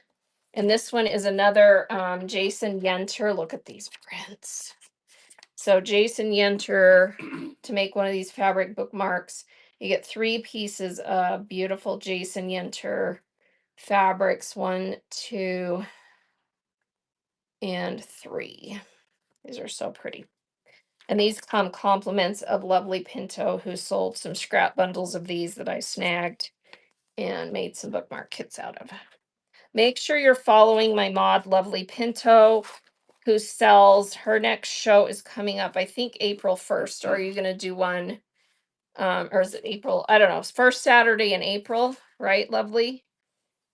And this one is another Jason Yenter. Look at these prints. So Jason Yenter, to make one of these fabric bookmarks, you get 3 pieces of beautiful Jason Yenter fabrics. 1, 2, and 3. These are so pretty. And these come compliments of Lovely Pinto, who sold some scrap bundles of these that I snagged and made some bookmark kits out of. Make sure you're following my mod, Lovely Pinto, who sells, her next show is coming up, I think April 1st. Or are you going to do one? Or is it April? I don't know. It's first Saturday in April, right, Lovely?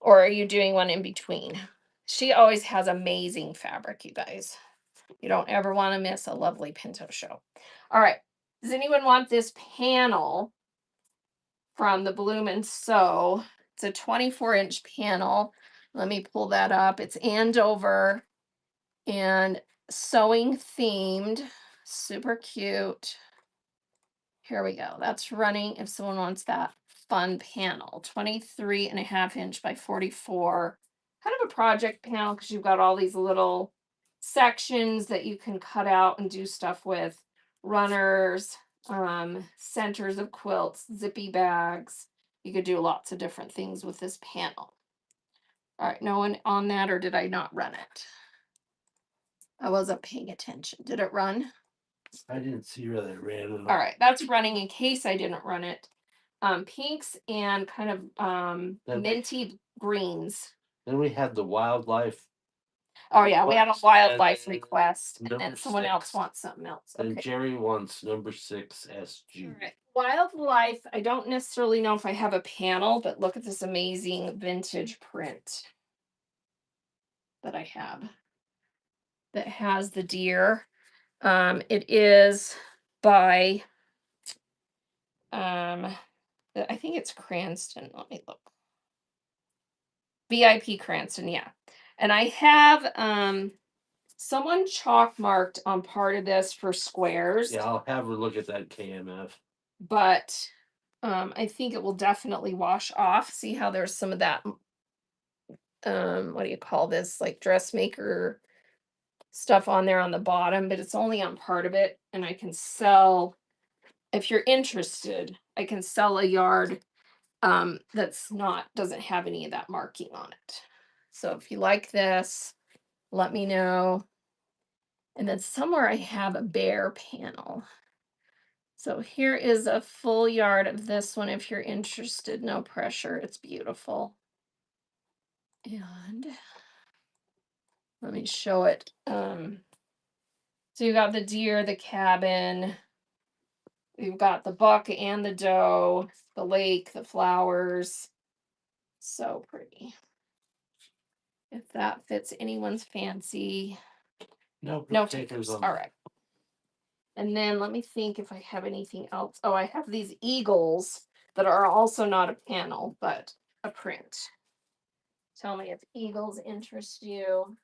Or are you doing one in between? She always has amazing fabric, you guys. You don't ever want to miss a Lovely Pinto show. All right. Does anyone want this panel from the Bloom and Sew? It's a 24-inch panel. Let me pull that up. It's Andover and sewing themed. Super cute. Here we go. That's running if someone wants that fun panel. 23.5-inch by 44. Kind of a project panel because you've got all these little sections that you can cut out and do stuff with. Runners, centers of quilts, zippy bags. You could do lots of different things with this panel. All right, no one on that, or did I not run it? I wasn't paying attention. Did it run? I didn't see where they ran it. All right, that's running in case I didn't run it. Pinks and kind of minty greens. Then we had the wildlife. Oh yeah, we had a wildlife then request, and number then someone 6. else wants something else. And Okay. Jerry wants number 6 SG. All right. Wildlife. I don't necessarily know if I have a panel, but look at this amazing vintage print that I have that has the deer. It is by I think it's Cranston. Let me look. VIP Cranston, yeah. And I have someone chalk marked on part of this for squares. Yeah, I'll have her look at that KMF. But I think it will definitely wash off. See how there's some of that what do you call this? Like dressmaker stuff on there on the bottom, but it's only on part of it. And I can sell, if you're interested, I can sell a yard that's not, doesn't have any of that marking on it. So if you like this, let me know. And then somewhere I have a bare panel. So here is a full yard of this one if you're interested. No pressure. It's beautiful. And let me show it. So you got the deer, the cabin, you've got the buck and the doe, the lake, the flowers. So pretty. If that fits anyone's fancy. No No takers takers. on All right. And then let me think if I have anything else. Oh, I have these eagles that are also not a panel, but a print. Tell me if eagles interest you.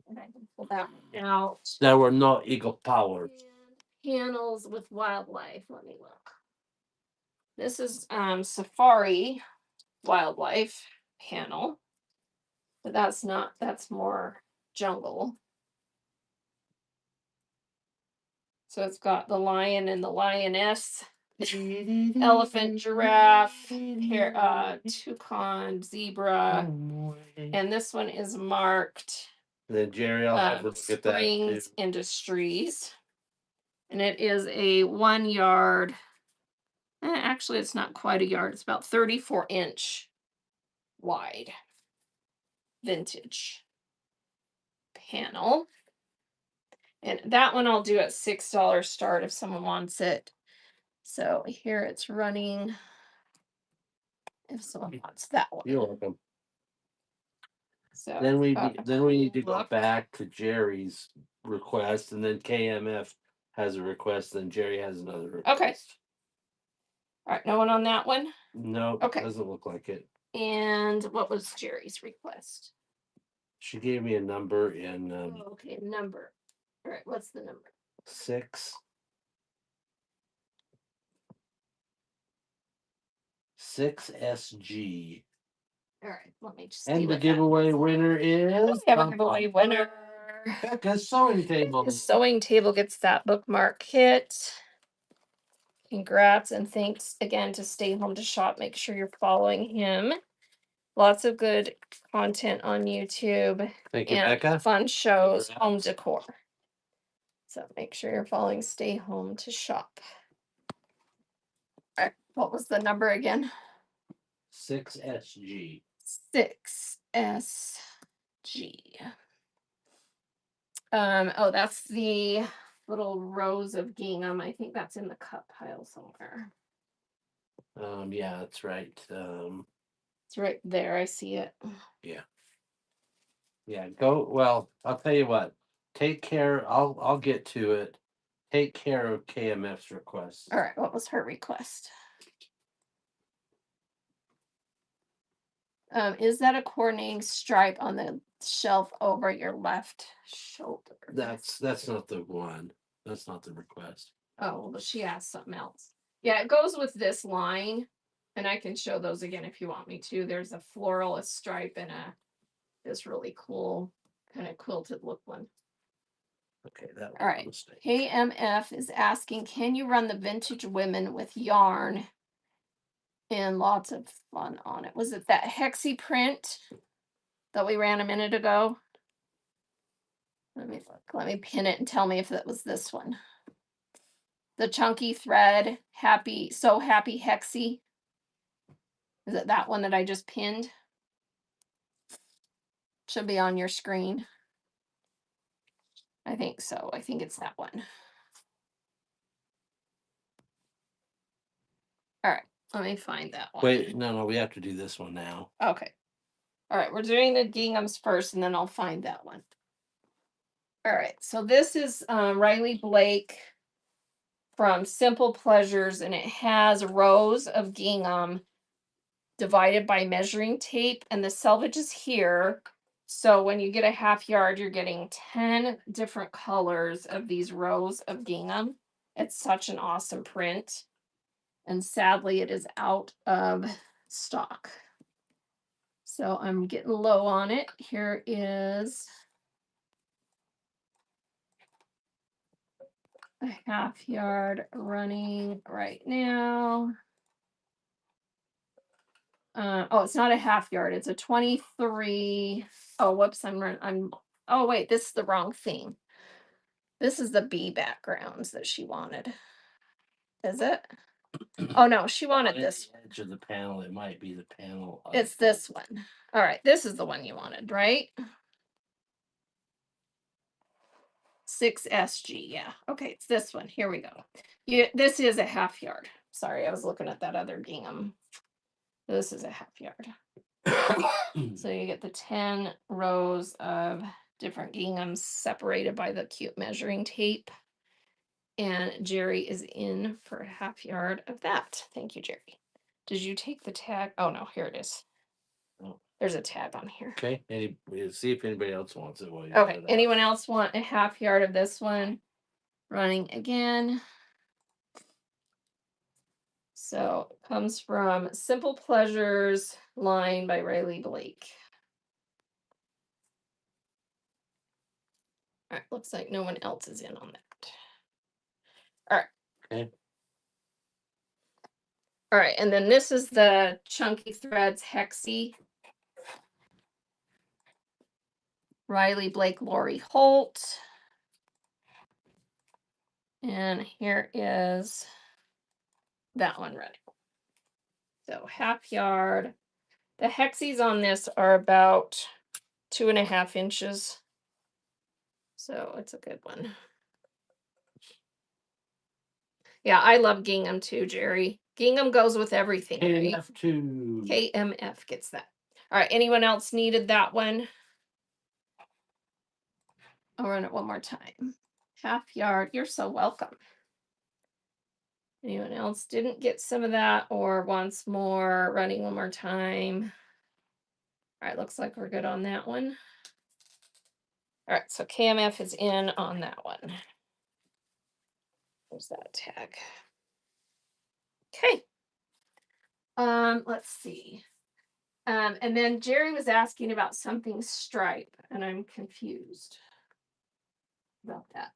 And I can pull that one out. that were not eagle powered. And panels with wildlife. Let me look. This is safari wildlife panel. But that's not, that's more jungle. So it's got the lion and the lioness, elephant, giraffe, toucan, zebra, and this one is marked Then Jerry, I'll have her look at that too. Springs Industries, and it is a 1 yard. Actually, it's not quite a yard. It's about 34-inch wide vintage panel. And that one I'll do at $6 start if someone wants it. So here it's running. If someone wants that one. You're welcome. So Then we need to go look. back to Jerry's request, and then KMF has a request, then Jerry has another request. Okay. All right, no one on that one. No, Okay. doesn't look like it. And what was Jerry's request? She gave me a number in Okay, number. All right, what's the number? 6 6SG. All right, let me just see And the what that giveaway winner is we have a giveaway winner. Becca's sewing table. The sewing table gets that bookmark kit. Congrats and thanks again to Stay Home to Shop. Make sure you're following him. Lots of good content on YouTube. Thank you, and Becca. Fun shows, home decor. So make sure you're following Stay Home to Shop. All right, what was the number again? 6SG. 6SG. Oh, that's the little rows of gingham. I think that's in the cut pile somewhere. Yeah, that's right. It's right there. I see it. Yeah. Yeah, go. Well, I'll tell you what. Take care. I'll get to it. Take care of KMF's request. All right, what was her request? Is that a coordinating stripe on the shelf over your left shoulder? That's not the one. That's not the request. Oh, well, she asked something else. Yeah, it goes with this line, and I can show those again if you want me to. There's a floral, a stripe, and this really cool kind of quilted look one. Okay, that was All a right. mistake. KMF is asking, can you run the vintage women with yarn? And lots of fun on it. Was it that hexy print that we ran a minute ago? Let me look. Let me pin it and tell me if that was this one. The chunky thread, happy, so happy hexy. Is it that one that I just pinned? Should be on your screen. I think so. I think it's that one. All right. Let me find that one. Wait, no, we have to do this one now. Okay. All right. We're doing the ginghams first, and then I'll find that one. All right, so this is Riley Blake from Simple Pleasures, and it has rows of gingham divided by measuring tape, and the selvage is here. So when you get a half yard, you're getting 10 different colors of these rows of gingham. It's such an awesome print. And sadly, it is out of stock. So I'm getting low on it. Here is a half yard running right now. Oh, it's not a half yard. It's a 23. Oh, whoops. Oh, wait, this is the wrong thing. This is the bee backgrounds that she wanted. Is it? Oh, no, she wanted On this. the edge of the panel, it might be the panel. It's this one. All right, this is the one you wanted, right? 6SG. Yeah. Okay, it's this one. Here we go. This is a half yard. Sorry, I was looking at that other gingham. This is a half yard. So you get the 10 rows of different ginghams separated by the cute measuring tape. And Jerry is in for a half yard of that. Thank you, Jerry. Did you take the tag? Oh, no, here it is. Oh. There's a tab on here. Okay, we'll see if anybody else wants it. While you Okay, anyone else want a half yard of this one? Running again. So it comes from Simple Pleasures line by Riley Blake. All right, looks like no one else is in on that. All right. Okay. All right, and then this is the Chunky Threads Hexie. Riley Blake, Lori Holt. And here is that one running. So half yard. The hexies on this are about 2.5 inches. So it's a good one. Yeah, I love gingham too, Jerry. Gingham goes with everything, right? KMF2. KMF gets that. All right, anyone else needed that one? I'll run it one more time. Half yard, you're so welcome. Anyone else didn't get some of that or wants more? Running one more time. All right, looks like we're good on that one. All right, so KMF is in on that one. There's that tag. Okay. Let's see. And then Jerry was asking about something stripe, and I'm confused about that.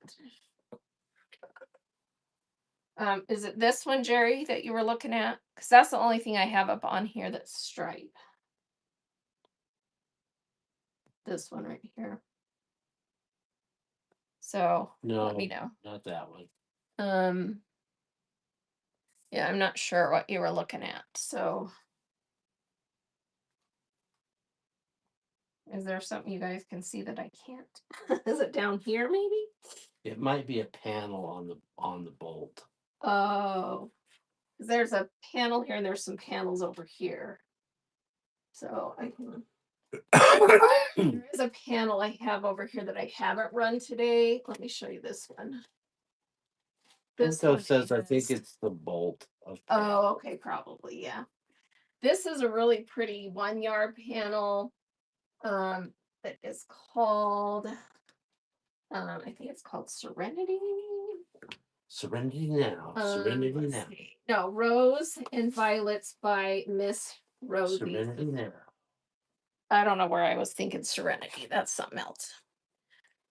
Is it this one, Jerry, that you were looking at? Because that's the only thing I have up on here that's stripe. This one right here. So No, let me know. not that one. Yeah, I'm not sure what you were looking at. So is there something you guys can see that I can't? Is it down here maybe? It might be a panel on the bolt. Oh, there's a panel here and there's some panels over here. So I can. There is a panel I have over here that I haven't run today. Let me show you this one. This one says I think it's the bolt. Oh, okay, probably, yeah. This is a really pretty 1-yard panel. That is called I think it's called Serenity. Serenity Now. Serenity Now. No, Rose and Violets by Miss Rosie. Serenity Now. I don't know where I was thinking Serenity. That's something else.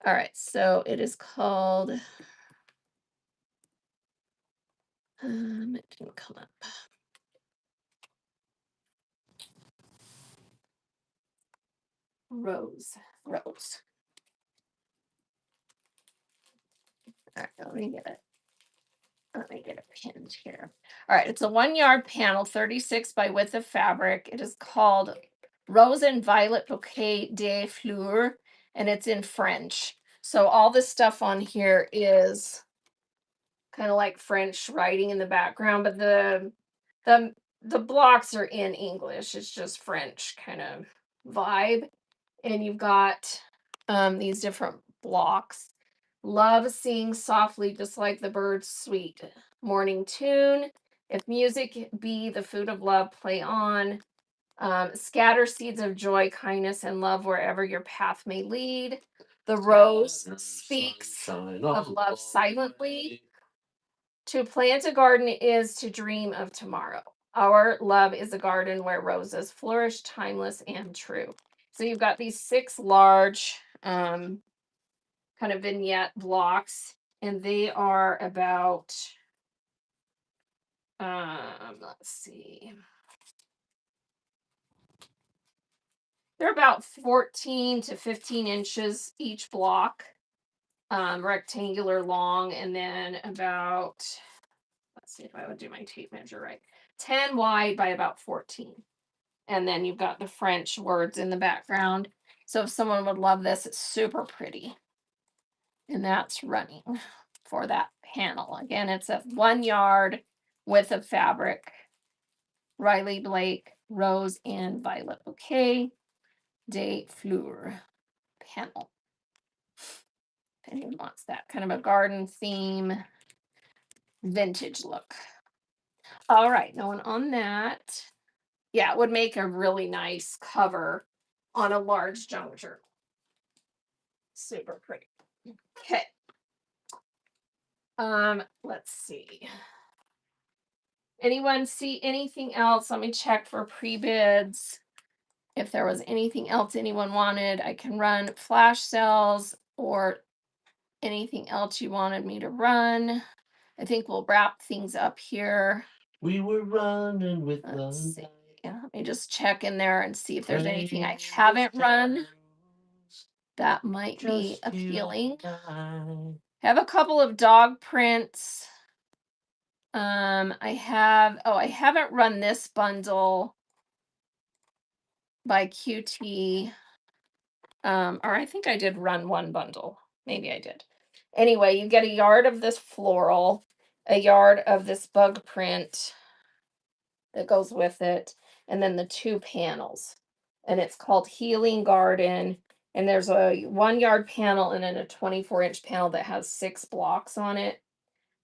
All right, so it is called. It didn't come up. Rose. All right, let me get it. Let me get it pinned here. All right, it's a 1-yard panel, 36 by width of fabric. It is called Rose and Violet Bouquet de Fleurs, and it's in French. So all this stuff on here is kind of like French writing in the background, but the blocks are in English. It's just French kind of vibe. And you've got these different blocks. Love sing softly, just like the birds sweet. Morning tune. If music be the food of love, play on. Scatter seeds of joy, kindness, and love wherever your path may lead. The rose speaks of love silently. To plant a garden is to dream of tomorrow. Our love is a garden where roses flourish, timeless and true. So you've got these 6 large kind of vignette blocks, and they are about let's see. They're about 14 to 15 inches each block, rectangular long, and then about, let's see if I would do my tape measure right, 10 wide by about 14. And then you've got the French words in the background. So if someone would love this, it's super pretty. And that's running for that panel. Again, it's a 1 yard width of fabric. Riley Blake, Rose and Violet Bouquet, de Fleur panel. If anyone wants that kind of a garden theme, vintage look. All right, no one on that. Yeah, it would make a really nice cover on a large junk journal. Super pretty. Okay. Let's see. Anyone see anything else? Let me check for pre-bids. If there was anything else anyone wanted, I can run flash sales or anything else you wanted me to run. I think we'll wrap things up here. We were running with Let's the see. Yeah, let me just check in there and see if there's anything I haven't run that might be appealing. I have a couple of dog prints. I haven't run this bundle by QT. Or I think I did run one bundle. Maybe I did. Anyway, you get a yard of this floral, a yard of this bug print that goes with it, and then the 2 panels. And it's called Healing Garden. And there's a 1 yard panel and then a 24-inch panel that has 6 blocks on it.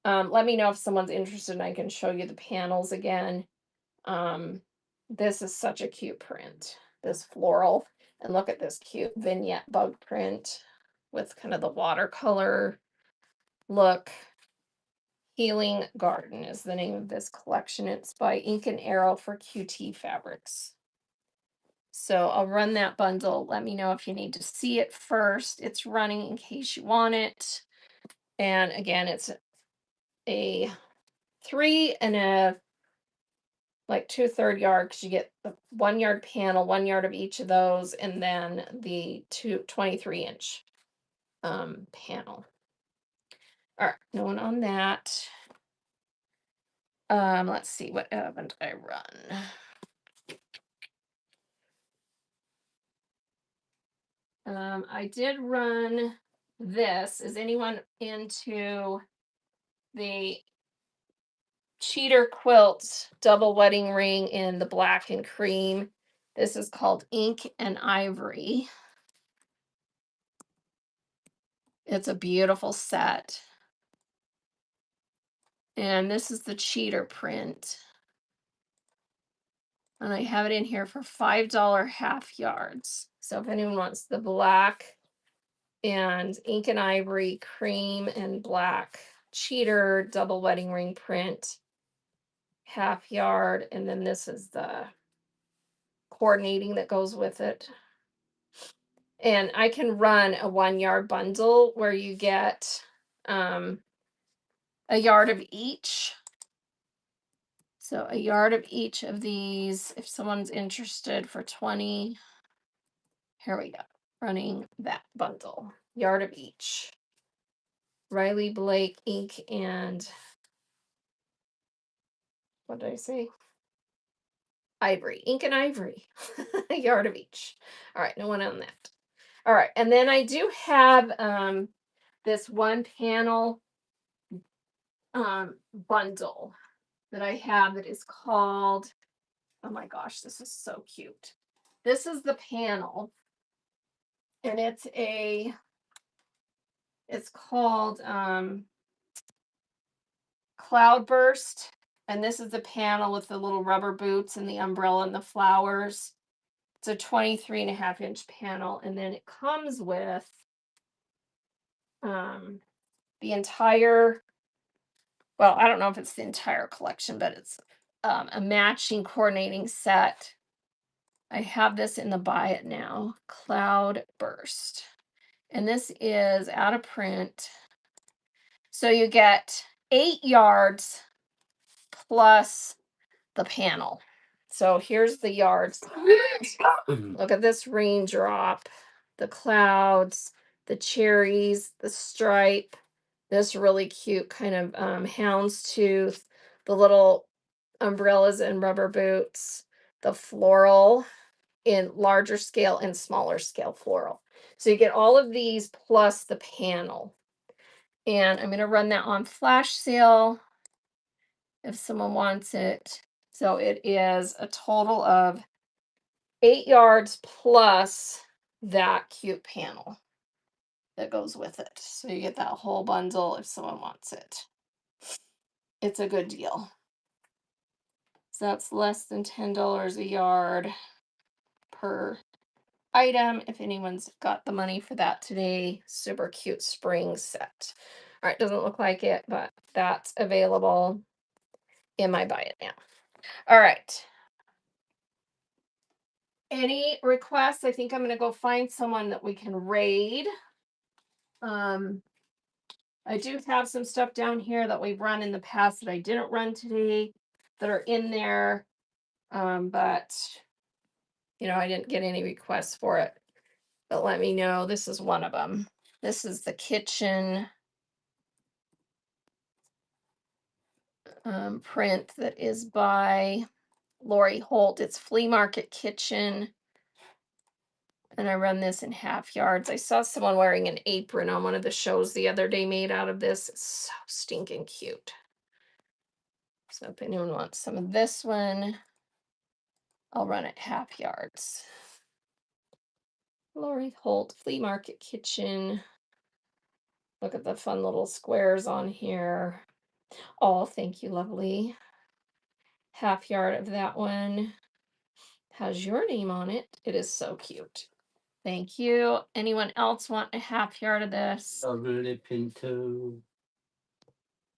Let me know if someone's interested and I can show you the panels again. This is such a cute print, this floral. And look at this cute vignette bug print with kind of the watercolor look. Healing Garden is the name of this collection. It's by Ink and Arrow for QT Fabrics. So I'll run that bundle. Let me know if you need to see it first. It's running in case you want it. And again, it's a 3 and a like 2/3 yard, because you get the 1 yard panel, 1 yard of each of those, and then the 23-inch panel. All right, no one on that. Let's see, what haven't I run? I did run this. Is anyone into the cheater quilt double wedding ring in the black and cream? This is called Ink and Ivory. It's a beautiful set. And this is the cheater print. And I have it in here for $5 half yards. So if anyone wants the black and Ink and Ivory cream and black cheater double wedding ring print, half yard, and then this is the coordinating that goes with it. And I can run a 1 yard bundle where you get a yard of each. So a yard of each of these, if someone's interested, for 20. Here we go. Running that bundle. Yard of each. Riley Blake ink and what did I say? Ivory. Ink and ivory. A yard of each. All right, no one on that. All right, and then I do have this one panel bundle that I have that is called, oh my gosh, this is so cute. This is the panel, and it's a It's called Cloudburst. And this is the panel with the little rubber boots and the umbrella and the flowers. It's a 23.5-inch panel. And then it comes with the entire, well, I don't know if it's the entire collection, but it's a matching coordinating set. I have this in the Buy It Now, Cloudburst. And this is out of print. So you get 8 yards plus the panel. So here's the yards. Look at this raindrop, the clouds, the cherries, the stripe, this really cute kind of houndstooth, the little umbrellas and rubber boots, the floral in larger scale and smaller scale floral. So you get all of these plus the panel. And I'm going to run that on flash sale if someone wants it. So it is a total of 8 yards plus that cute panel that goes with it. So you get that whole bundle if someone wants it. It's a good deal. So that's less than $10 a yard per item. If anyone's got the money for that today, super cute spring set. All right, doesn't look like it, but that's available in my Buy It Now. All right. Any requests? I think I'm going to go find someone that we can raid. I do have some stuff down here that we've run in the past that I didn't run today that are in there. But I didn't get any requests for it. But let me know. This is one of them. This is the kitchen print that is by Lori Holt. It's Flea Market Kitchen. And I run this in half yards. I saw someone wearing an apron on one of the shows the other day made out of this. It's so stinking cute. So if anyone wants some of this one, I'll run it half yards. Lori Holt, Flea Market Kitchen. Look at the fun little squares on here. Oh, thank you, lovely. Half yard of that one has your name on it. It is so cute. Thank you. Anyone else want a half yard of this? Lovely Pinto.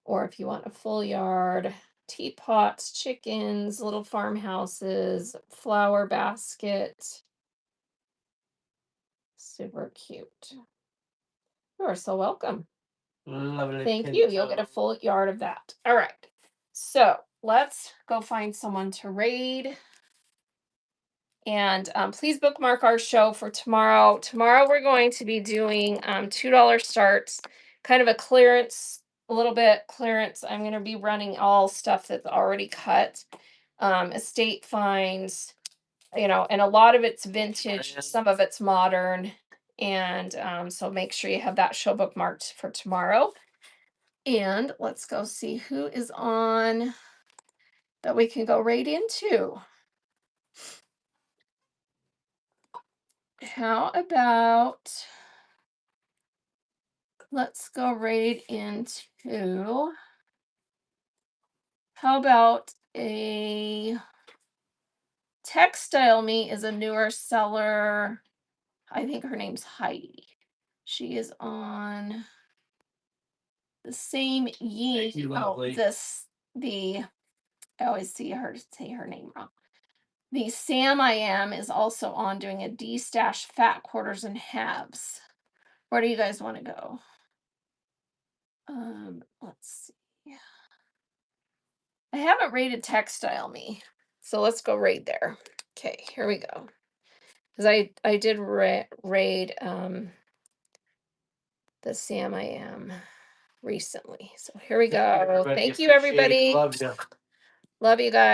Or if you want a full yard, teapots, chickens, little farmhouses, flower basket. Super cute. You are so welcome. Lovely Thank Pinto. you. You'll get a full yard of that. All right. So let's go find someone to raid. And please bookmark our show for tomorrow. Tomorrow we're going to be doing $2 starts, kind of a clearance, a little bit clearance. I'm going to be running all stuff that's already cut, estate finds, and a lot of it's vintage, some of it's modern. And so make sure you have that show bookmarked for tomorrow. And let's go see who is on that we can go right into. How about let's go right into how about a Textile Me is a newer seller. I think her name's Heidi. She is on the same I always see her say her name wrong. The Sam I Am is also on doing a D-stash fat quarters and halves. Where do you guys want to go? Let's see. I haven't rated Textile Me, so let's go raid there. Okay, here we go. Because I did raid the Sam I Am recently. So here we go. Thank you, everybody. Love you. Love you guys.